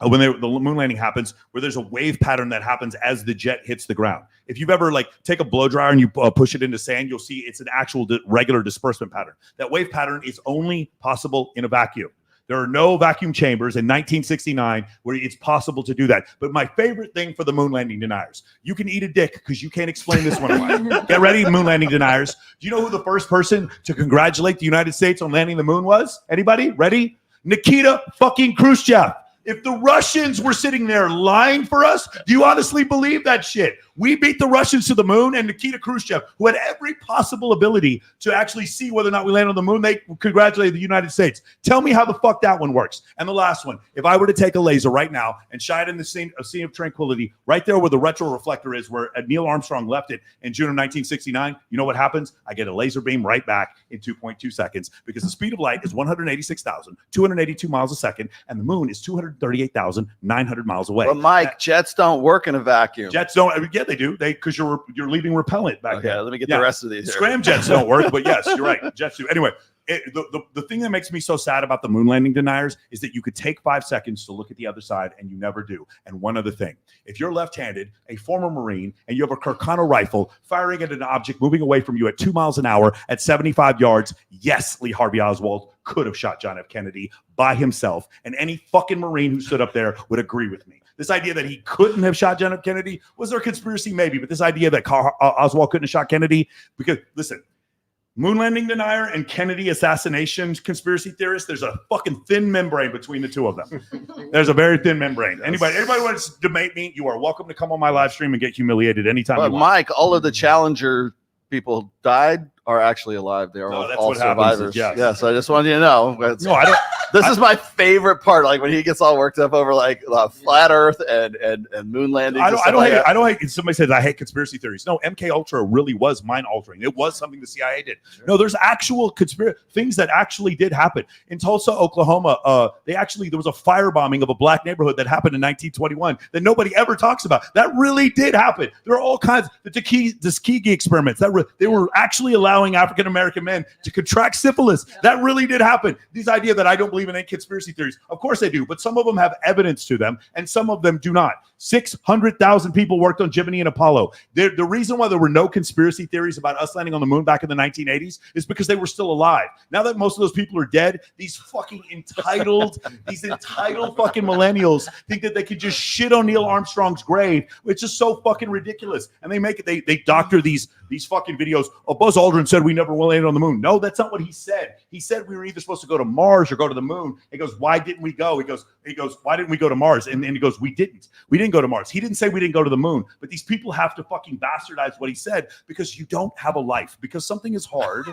when the moon landing happens, where there's a wave pattern that happens as the jet hits the ground. If you've ever like take a blow dryer and you push it into sand, you'll see it's an actual regular disbursement pattern. That wave pattern is only possible in a vacuum. There are no vacuum chambers in 1969 where it's possible to do that. But my favorite thing for the moon landing deniers, you can eat a dick because you can't explain this one away. Get ready, moon landing deniers. Do you know who the first person to congratulate the United States on landing the moon was? Anybody? Ready? Nikita fucking Khrushchev. If the Russians were sitting there lying for us, do you honestly believe that shit? We beat the Russians to the moon, and Nikita Khrushchev, who had every possible ability to actually see whether or not we landed on the moon, they congratulated the United States. Tell me how the fuck that one works. And the last one, if I were to take a laser right now and shine it in the scene of tranquility, right there where the retroreflector is, where Neil Armstrong left it in June of 1969, you know what happens? I get a laser beam right back in 2.2 seconds because the speed of light is 186,282 miles a second, and the moon is 238,900 miles away. But Mike, jets don't work in a vacuum. Jets don't. Yeah, they do. Because you're leaving repellent back there. Let me get the rest of these. Scramjets don't work, but yes, you're right. Jets do. Anyway, the thing that makes me so sad about the moon landing deniers is that you could take 5 seconds to look at the other side, and you never do. And one other thing, if you're left-handed, a former Marine, and you have a Carcano rifle firing at an object moving away from you at 2 miles an hour at 75 yards, yes, Lee Harvey Oswald could have shot John F. Kennedy by himself. And any fucking Marine who stood up there would agree with me. This idea that he couldn't have shot John F. Kennedy, was there a conspiracy? Maybe. But this idea that Oswald couldn't have shot Kennedy, because, listen, moon landing denier and Kennedy assassination conspiracy theorist, there's a fucking thin membrane between the two of them. There's a very thin membrane. Anybody wants to debate me, you are welcome to come on my live stream and get humiliated anytime you want. Mike, all of the Challenger people died are actually alive. They are all survivors. Yes, I just wanted you to know. No, I don't. This is my favorite part. Like when he gets all worked up over like flat Earth and moon landings. I don't hate it. I don't hate. Somebody says I hate conspiracy theories. No, MK Ultra really was mind altering. It was something the CIA did. Sure. No, there's actual things that actually did happen in Tulsa, Oklahoma. There was a firebombing of a black neighborhood that happened in 1921 that nobody ever talks about. That really did happen. There are all kinds. The Tuskegee experiments they were actually allowing African American men to contract syphilis. That really did happen. This idea that I don't believe in any conspiracy theories, of course they do, but some of them have evidence to them, and some of them do not. 600,000 people worked on Gemini and Apollo. The reason why there were no conspiracy theories about us landing on the moon back in the 1980s is because they were still alive. Now that most of those people are dead, these fucking entitled fucking millennials think that they could just shit on Neil Armstrong's grave, which is so fucking ridiculous. And they doctor these fucking videos. Oh, Buzz Aldrin said we never landed on the moon. No, that's not what he said. He said we were either supposed to go to Mars or go to the moon. He goes, why didn't we go? He goes, why didn't we go to Mars? And he goes, we didn't didn't go to Mars. He didn't say we didn't go to the moon. But these people have to fucking bastardize what he said because you don't have a life. Because something is hard.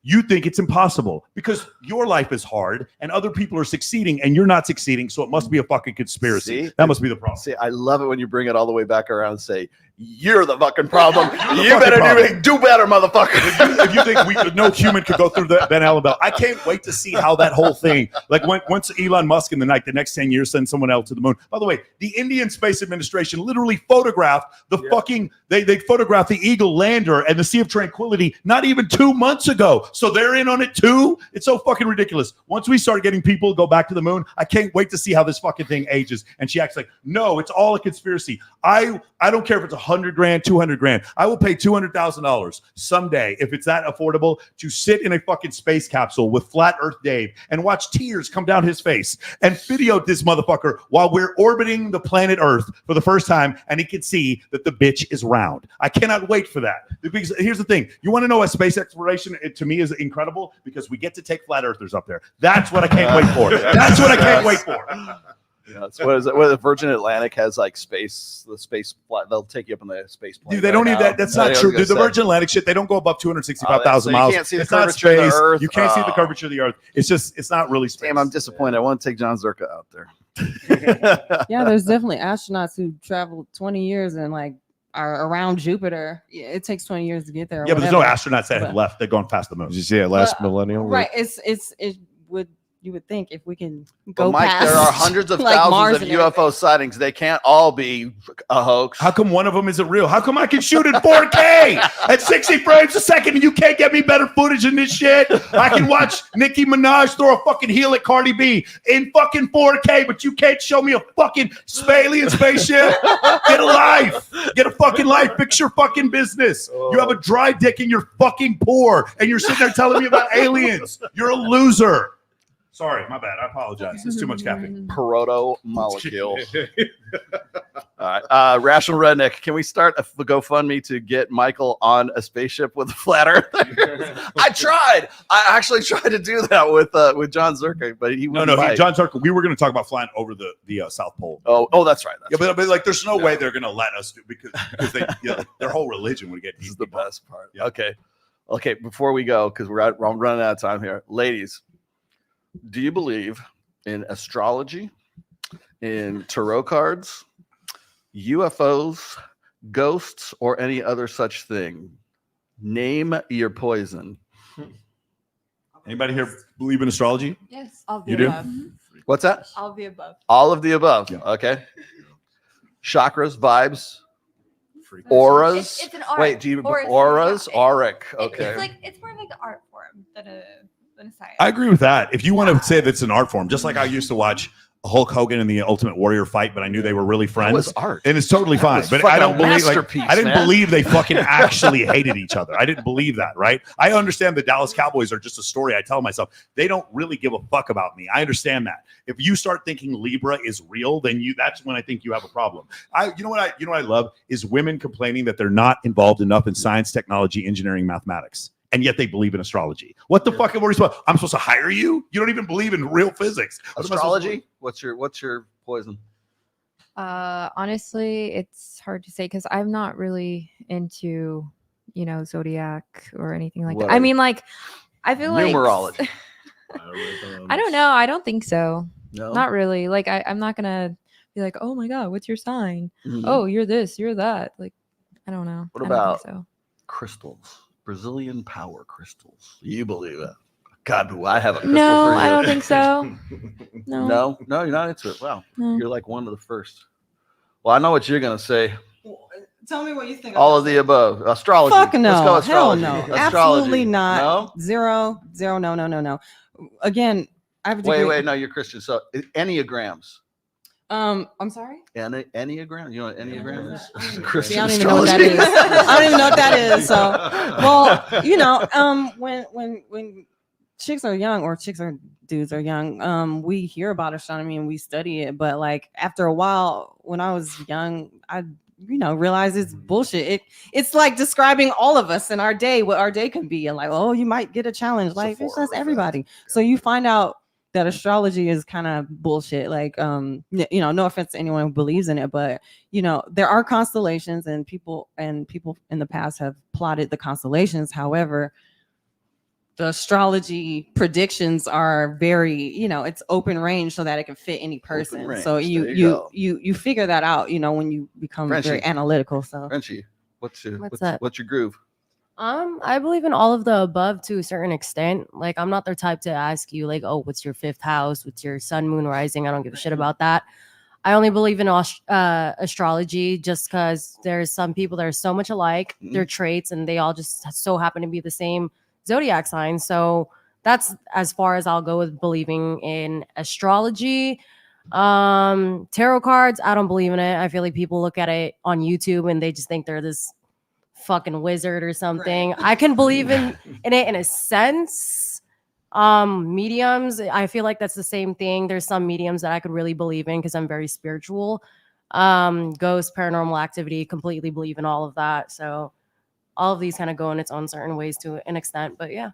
You think it's impossible because your life is hard and other people are succeeding and you're not succeeding. So it must be a fucking conspiracy. See? That must be the problem. See, I love it when you bring it all the way back around and say, you're the fucking problem. You're You the fucking better problem. do better, motherfucker. If you think no human could go through the Ben Allen belt, I can't wait to see how that whole thing, like once Elon Musk in the next 10 years sends someone else to the moon. By the way, the Indian Space Administration literally photographed the fucking, they photographed the Eagle lander and the Sea of Tranquility not even 2 months ago. So they're in on it too. It's so fucking ridiculous. Once we start getting people go back to the moon, I can't wait to see how this fucking thing ages. And she acts like, no, it's all a conspiracy. I don't care if it's $100 grand, $200 grand. I will pay $200,000 someday if it's that affordable to sit in a fucking space capsule with Flat Earth Dave and watch tears come down his face and video this motherfucker while we're orbiting the planet Earth for the first time and he can see that the bitch is round. I cannot wait for that. Because here's the thing. You want to know why space exploration to me is incredible? Because we get to take flat earthers up there. That's what I can't wait for. That's what I can't wait for. Yeah, what is it? What the Virgin Atlantic has like space, the space flight. They'll take you up on the space plane. Dude, they don't need that. That's not true. Dude, the Virgin Atlantic shit, they don't go above 265,000 miles. You can't see the it's not curvature of the space. Earth. You can't see the curvature of the Earth. It's just, it's not really space. Damn, I'm disappointed. I want to take John Zerka out there. Yeah, there's definitely astronauts who travel 20 years and like are around Jupiter. Yeah, it takes 20 years to get there. Yeah, but there's no astronauts that have left. They're going past the moon. Did you see that last millennial? Right. You would think if we can But go Mike, past, there are hundreds of like Mars thousands of and UFO sightings. They can't all be a hoax. How come one of them isn't real? How come I can shoot in 4K at 60 frames a second and you can't get me better footage than this shit? I can watch Nicki Minaj throw a fucking heel at Cardi B in fucking 4K, but you can't show me a fucking alien spaceship. Get a life. Get a fucking life. Fix your fucking business. You have a dry dick and you're fucking poor and you're sitting there telling me about aliens. You're a loser. Sorry, my bad. I apologize. It's too much caffeine. Proto molecule. All right. Rational Redneck, can we start a GoFundMe to get Michael on a spaceship with a flat earth? I tried. I actually tried to do that with John Zerka, but he No, John Zerka. We were going to talk about flying over the South Pole. Oh, that's right. But like, there's no way they're going to let us do because they, their whole religion would get. This is the best part. Yeah. Okay. Before we go, because we're running out of time here, ladies. Do you believe in astrology, in tarot cards, UFOs, ghosts, or any other such thing? Name your poison. Anybody here believe in astrology? Yes, all You do? What's that? All of the above. All of the above. Yeah. Okay. Chakras, vibes, auras. It's an art. Wait, do you Auras, auric? Okay. It's more like an art form than a science. I agree with that. If you want to say that's an art form, just like I used to watch Hulk Hogan and the Ultimate Warrior fight, but I knew they were really friends. was art. And it's totally fine. But I don't believe I didn't believe they fucking actually hated each other. I didn't believe that, right? I understand the Dallas Cowboys are just a story I tell myself. They don't really give a fuck about me. I understand that. If you start thinking Libra is real, then that's when I think you have a problem. You know what I love is women complaining that they're not involved enough in science, technology, engineering, mathematics. And yet they believe in astrology. What the fuck am I supposed? I'm supposed to hire you? You don't even believe in real physics. Astrology? What's your poison? Honestly, it's hard to say because I'm not really into, zodiac or anything like that. I mean, like, I feel numerology. I don't know. I don't think so. No, not really. Like, I'm not gonna be like, oh my god, what's your sign? Mhm. Oh, you're this, you're that. Like, I don't know. What I don't about think so. crystals? Brazilian power crystals. You believe it? God, do I have a crystal No, for you? I don't think so. No. No, you're not into it. Wow, No. you're like one of the first. Well, I know what you're gonna say. Tell me what you think. All of the above. Astrology. Fuck no. Let's go Hell astrology. no. Astrology. Absolutely not. No. Zero. No. Again, I have a degree. Wait. No, you're Christian. So enneagrams. I'm sorry. Enneagram. You know what enneagram is? See, Christian I don't even know what that is. I don't even know what that is. So, well, when chicks are young or dudes are young, we hear about astronomy and we study it. But like after a while, when I was young, I realize it's bullshit. It's like describing all of us in our day, what our day can be, and like, oh, you might get a challenge. Like it's just everybody. So you find out that astrology is kind of bullshit. Like, no offense to anyone who believes in it, but there are constellations, and people in the past have plotted the constellations. However, the astrology predictions are very, it's open range so that it can fit any person. So you figure that out, when you become very analytical. So Frenchie, what's that? What's your groove? I believe in all of the above to a certain extent. Like, I'm not the type to ask you, like, oh, what's your 5th house? What's your sun, moon, rising? I don't give a shit about that. I only believe in astrology just because there's some people that are so much alike, their traits, and they all just so happen to be the same zodiac sign. So that's as far as I'll go with believing in astrology. Tarot cards, I don't believe in it. I feel like people look at it on YouTube and they just think they're this fucking wizard or something. Right. I can believe in it in a sense. Mediums, I feel like that's the same thing. There's some mediums that I could really believe in because I'm very spiritual. Ghost, paranormal activity, completely believe in all of that. So all of these kind of go in its own certain ways to an extent, but yeah.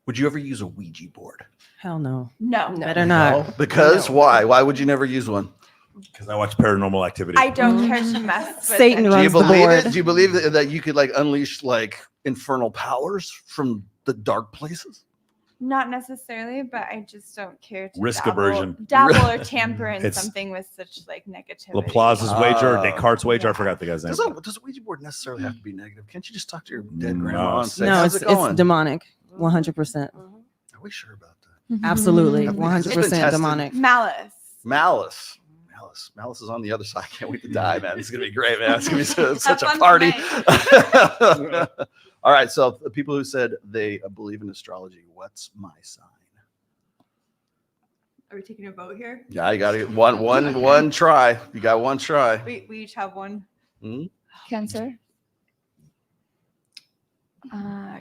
Would you ever use a Ouija board? Hell no. No. Better not. No? Because why? Why would you never use one? Because I watch Paranormal Activity. I don't care to mess with Satan it. runs the board. Do you believe that you could like unleash like infernal powers from the dark places? Not necessarily, but I just don't care to Risk aversion. dabble or tamper in something with such like negativity. Laplace's wager, Descartes' wager. I forgot the guy's name. Does a Ouija board necessarily have to be negative? Can't you just talk to your dead grandma and say, no, how's it going? It's demonic. 100%. Are we sure about that? Absolutely. 100% demonic. Malice is on the other side. I can't wait to die, man. It's gonna be great, man. It's gonna be such a party. All right, so the people who said they believe in astrology, what's my sign? Are we taking a vote here? Yeah, you got to get one try. You got one try. We each have one. Mm-hmm. Cancer.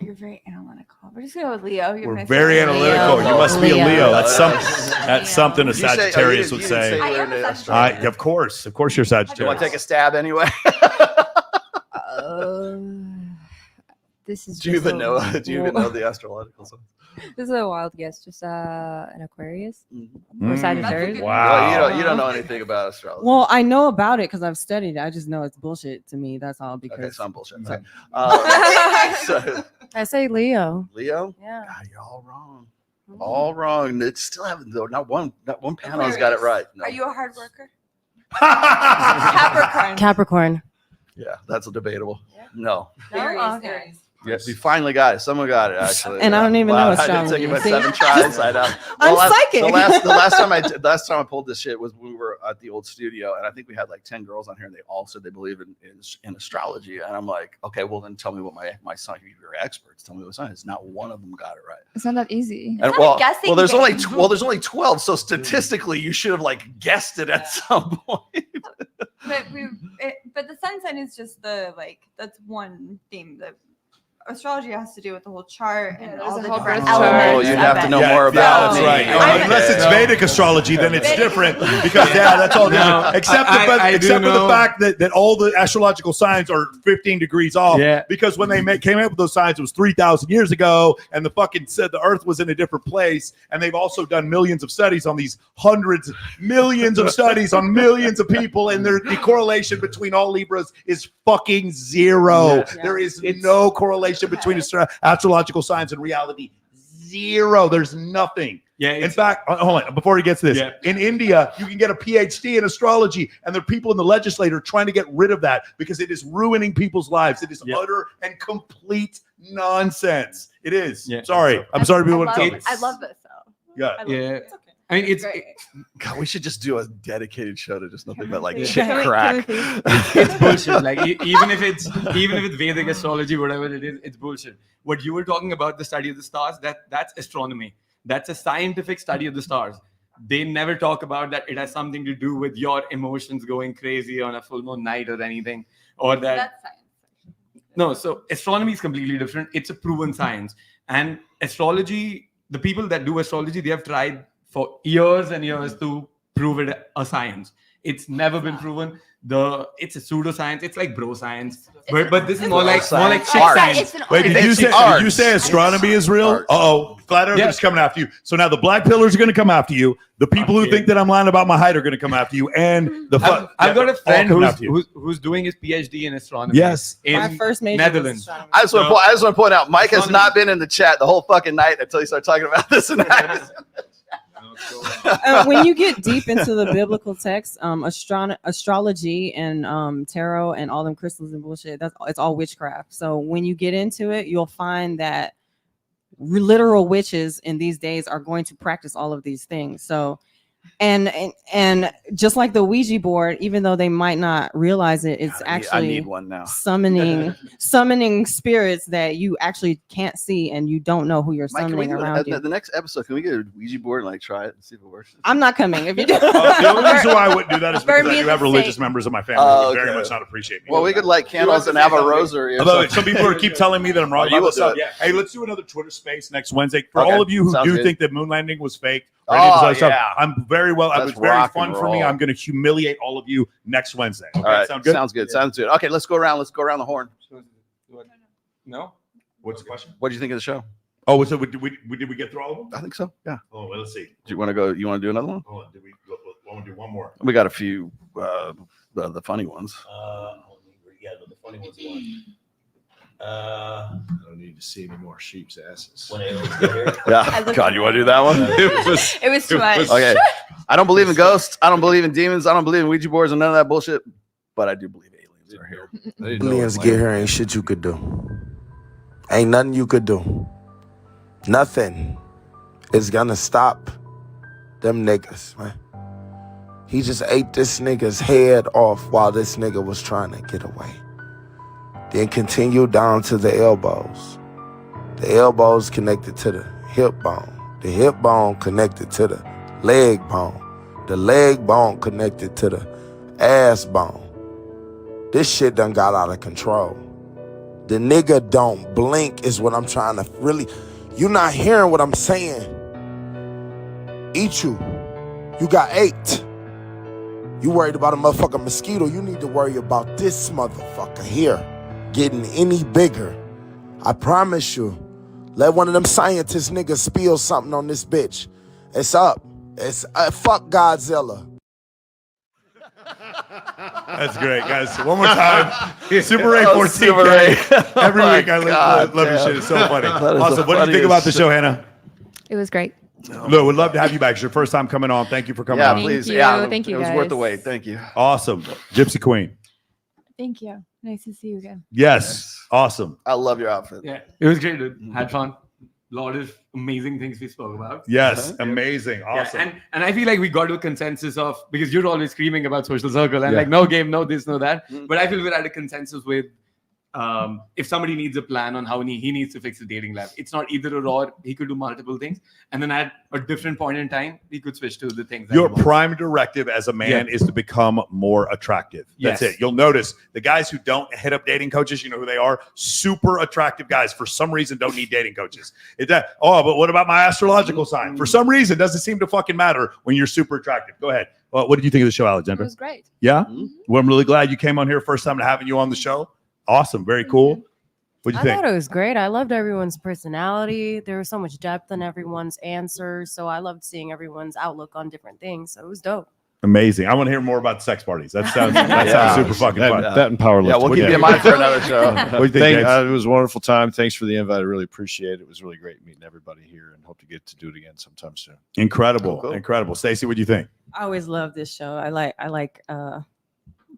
You're very analytical. We're just gonna go with Leo. We're very analytical. You must be a Leo. That's something a Sagittarius would say. I am a Sagittarius. Of course you're Sagittarius. Do you want to take a stab anyway? This is. Do you even know the astrological sign? This is a wild guess. Just an Aquarius Mm. or Sagittarius. Wow. Well, you don't know anything about astrology. Well, I know about it because I've studied it. I just know it's bullshit to me. That's all. Because okay, some bullshit. Okay. So, I say Leo. Leo? Yeah. God, you're all wrong. All wrong. It's still haven't though. Not one panel's got it right. No. Are you a hard worker? Capricorn. Yeah, that's debatable. Yeah. No. Aries. Yes, we finally got it. Someone got it actually. And I don't even know astrology. I did take about 7 tries. I'm psychic. The last time I pulled this shit was when we were at the old studio, and I think we had like 10 girls on here, and they all said they believe in astrology. And I'm like, okay, well then tell me what my sign. You're experts. Tell me what sign is. Not one of them got it right. It's not that easy. And there's only 12. So statistically, you should have like guessed it at some point. But the sun sign is just that's one theme. The astrology has to do with the whole chart and all the different elements. Oh, you have to know more about it. Right. Unless it's Vedic astrology, then it's different because that's all different. Except for the fact that all the astrological signs are 15 degrees off. Yeah. Because when they came up with those signs, it was 3,000 years ago, and the fucking said the Earth was in a different place. And they've also done millions of studies on these millions of studies on millions of people, and the correlation between all Libras is fucking zero. Yeah. There is no correlation between astrological signs and reality. Zero. There's nothing. Yeah. In fact, hold on. Before he gets this, in India, you can get a PhD in astrology, and there are people in the legislature trying to get rid of that because it is ruining people's lives. It is utter and complete nonsense. It is. Yeah. Sorry. I'm sorry. People want to tell me. I love this though. Yeah. It's okay. I mean, it's God, we should just do a dedicated show to just nothing but like shit crack. It's bullshit. Like even if it's Vedic astrology, whatever it is, it's bullshit. What you were talking about, the study of the stars, that's astronomy. That's a scientific study of the stars. They never talk about that it has something to do with your emotions going crazy on a full moon night or anything, or that. That's science. No, so astronomy is completely different. It's a proven science, and astrology. The people that do astrology, they have tried for years and years to prove it a science. It's never been proven. It's a pseudoscience. It's like bro science. But this is more like chick science. Wait, did you say astronomy is real? Uh-oh. Flat Earthers coming after you. So now the black pillars are going to come after you. The people who think that I'm lying about my height are going to come after you. And I've got a friend who's doing his PhD in astronomy. Yes. In My first major Netherlands. I just want to point out, Mike has not been in the chat the whole fucking night until he started talking about this. When you get deep into the biblical text, astrology and tarot and all them crystals and bullshit, it's all witchcraft. So when you get into it, you'll find that literal witches in these days are going to practice all of these things. So and just like the Ouija board, even though they might not realize it, it's actually I need one now. summoning spirits that you actually can't see and you don't know who you're Mike, summoning around you. The next episode, can we get a Ouija board and like try it and see if it works? I'm not coming if you do. The only reason why I wouldn't do that is because I do have religious members of my family who would very much not appreciate me. Well, we could light candles and have a rosary. Although some people keep telling me that I'm wrong about this stuff. Hey, let's do another Twitter space next Wednesday. For all of you who do think that moon landing was fake, or any of this other stuff, I'm very well. It was very fun for me. I'm going to humiliate all of you next Wednesday. Okay, all right, sound good? Sounds good. Sounds good. Okay, let's go around. Let's go around the horn. No. What's the question? What do you think of the show? Oh, so did we get through all of them? I think so. Yeah. Oh, well, let's see. Do you want to go? You want to do another one? Hold on. Want to do one more? We got a few the funny ones. Yeah, the funny ones. I don't need to see any more sheep's asses. Yeah. God, you want to do that one? It was too much. Okay. I don't believe in ghosts. I don't believe in demons. I don't believe in Ouija boards and none of that bullshit. But I do believe aliens are here. Aliens get here, ain't shit you could do. Ain't nothing you could do. Nothing is gonna stop them niggas, man. He just ate this nigga's head off while this nigga was trying to get away. Then continue down to the elbows. The elbows connected to the hip bone. The hip bone connected to the leg bone. The leg bone connected to the ass bone. This shit done got out of control. The nigga don't blink is what I'm trying to really... You not hearing what I'm saying. Eat you. You got 8. You worried about a motherfucking mosquito. You need to worry about this motherfucker here getting any bigger. I promise you. Let one of them scientist niggas spill something on this bitch. It's up. It's fuck Godzilla. That's great, guys. One more time. Super Ray 14. Super Ray. Every week I love your shit. It's so funny. Awesome. What do you think about the show, Hannah? It was great. Look, we'd love to have you back. It's your first time coming on. Thank you for coming on. Yeah, please. Thank you. Yeah, Thank you, It was guys. worth the wait. Thank you. Awesome. Gypsy Queen. Thank you. Nice to see you again. Yes. Awesome. I love your outfit. Yeah, it was great, dude. Had fun. A lot of amazing things we spoke about. Yes. Amazing. Awesome. Yeah, and I feel like we got to a consensus of, because you're always screaming about social circle and like no game, no this, no that. But I feel we're at a consensus with if somebody needs a plan on how he needs to fix the dating life, it's not either or. He could do multiple things, and then at a different point in time, he could switch to the things. Your prime directive as a man is to become more attractive. That's it. You'll notice the guys who don't hit up dating coaches, you know who they are? Super attractive guys. For some reason, don't need dating coaches. But what about my astrological sign? For some reason, doesn't seem to fucking matter when you're super attractive. Go ahead. Well, what did you think of the show, Alexandra? It was great. Yeah? Well, I'm really glad you came on here. First time having you on the show. Awesome. Very cool. What'd you I think? thought it was great. I loved everyone's personality. There was so much depth in everyone's answers. So I loved seeing everyone's outlook on different things. So it was dope. Amazing. I want to hear more about sex parties. That sounds super fucking fun. That and powerlifting. Yeah, we'll keep you in mind for another show. What do you think, James? It was a wonderful time. Thanks for the invite. I really appreciate it. It was really great meeting everybody here and hope to get to do it again sometime soon. Incredible. Cool. Incredible. Stacey, what do you think? I always love this show. I like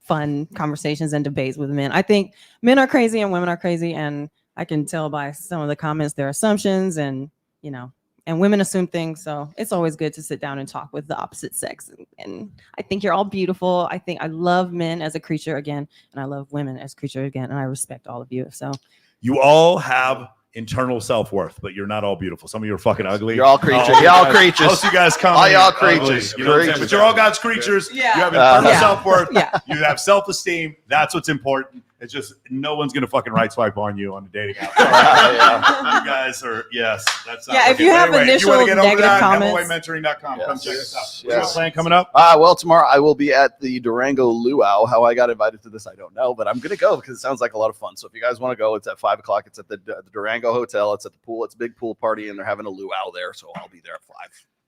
fun conversations and debates with men. I think men are crazy and women are crazy, and I can tell by some of the comments their assumptions, and and women assume things. So it's always good to sit down and talk with the opposite sex. And I think you're all beautiful. I think I love men as a creature again, and I love women as creature again, and I respect all of you. So You all have internal self-worth, but you're not all beautiful. Some of you are fucking ugly. You're all creatures. Y'all creatures. Most of you guys come. All y'all ugly, creatures. you know what I'm saying? But you're all God's creatures. Yeah. You have internal self-worth. Yeah. You have self-esteem. That's what's important. It's just no one's gonna fucking right swipe on you on the dating app. You guys are that's not if you have initial you get over negative that, comments, MOAmentoring.com. Come check us out. Yes. What got plan coming up? Well, tomorrow I will be at the Durango Luau. How I got invited to this, I don't know, but I'm gonna go because it sounds like a lot of fun. So if you guys want to go, it's at 5 o'clock. It's at the Durango Hotel. It's at the pool. It's a big pool party, and they're having a luau there. So I'll be there at 5.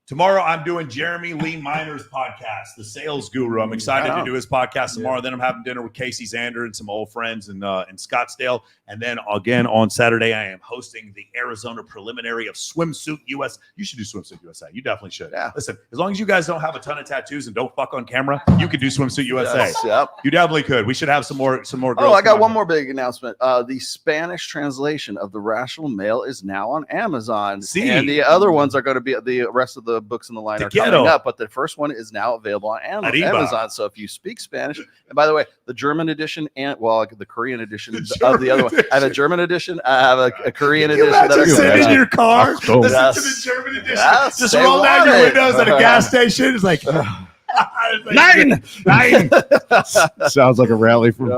Tomorrow, I'm doing Jeremy Lee Miner's podcast, The Sales Guru. I'm excited to do his podcast tomorrow. Then I'm having dinner with Casey Zander and some old friends in Scottsdale. And then again on Saturday, I am hosting the Arizona preliminary of Swimsuit USA. You should do Swimsuit USA. You definitely should. Yeah. Listen, as long as you guys don't have a ton of tattoos and don't fuck on camera, you could do Swimsuit USA. Yes, yep. You definitely could. We should have some more girls. Oh, I got come one on. more big announcement. The Spanish translation of The Rational Male is now on Amazon. See? And the other ones are going to be, the rest of the books in the line are coming up, but the first one is now available on Amazon. So if you speak Spanish, and by the way, the German edition and the Korean edition of the other one. I have a German edition. I have a Korean edition. That are sit in your car, Yes. listen to the German edition. Yes, Just they roll down want your it. windows at a gas station. It's like 9. Sounds like a rally from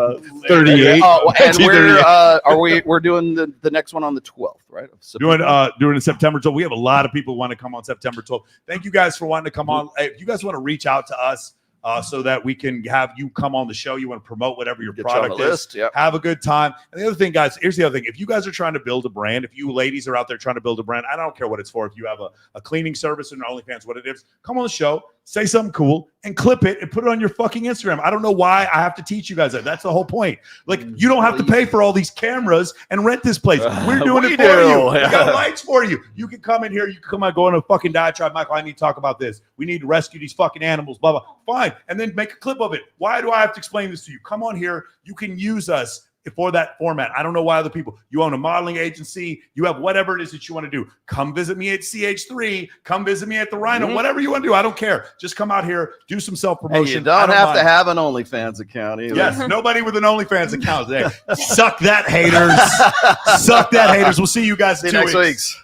38. Oh, and we're doing the next one on the 12th, right? Doing it September 12th. We have a lot of people who want to come on September 12th. Thank you guys for wanting to come on. Hey, if you guys want to reach out to us so that we can have you come on the show, you want to promote whatever your product is, have a good time. And the other thing, guys, here's the other thing. If you guys are trying to build a brand, if you ladies are out there trying to build a brand, I don't care what it's for. If you have a cleaning service and OnlyFans, what it is, come on the show, say something cool, and clip it and put it on your fucking Instagram. I don't know why I have to teach you guys that. That's the whole point. Like, you don't have to pay for all these cameras and rent this place. We're doing it for you. We got lights for you. You can come in here. You can come out, go on a fucking diatribe. Michael, I need to talk about this. We need to rescue these fucking animals, blah, blah. Fine. And then make a clip of it. Why do I have to explain this to you? Come on here. You can use us for that format. I don't know why other people. You own a modeling agency. You have whatever it is that you want to do. Come visit me at CH3. Come visit me at the Rhino. Whatever you want to do. I don't care. Just come out here. Do some self-promotion. And you don't have to have an OnlyFans account either. Yes, nobody with an OnlyFans account today. Suck that, haters. Suck that, haters. We'll see you guys in 2 weeks.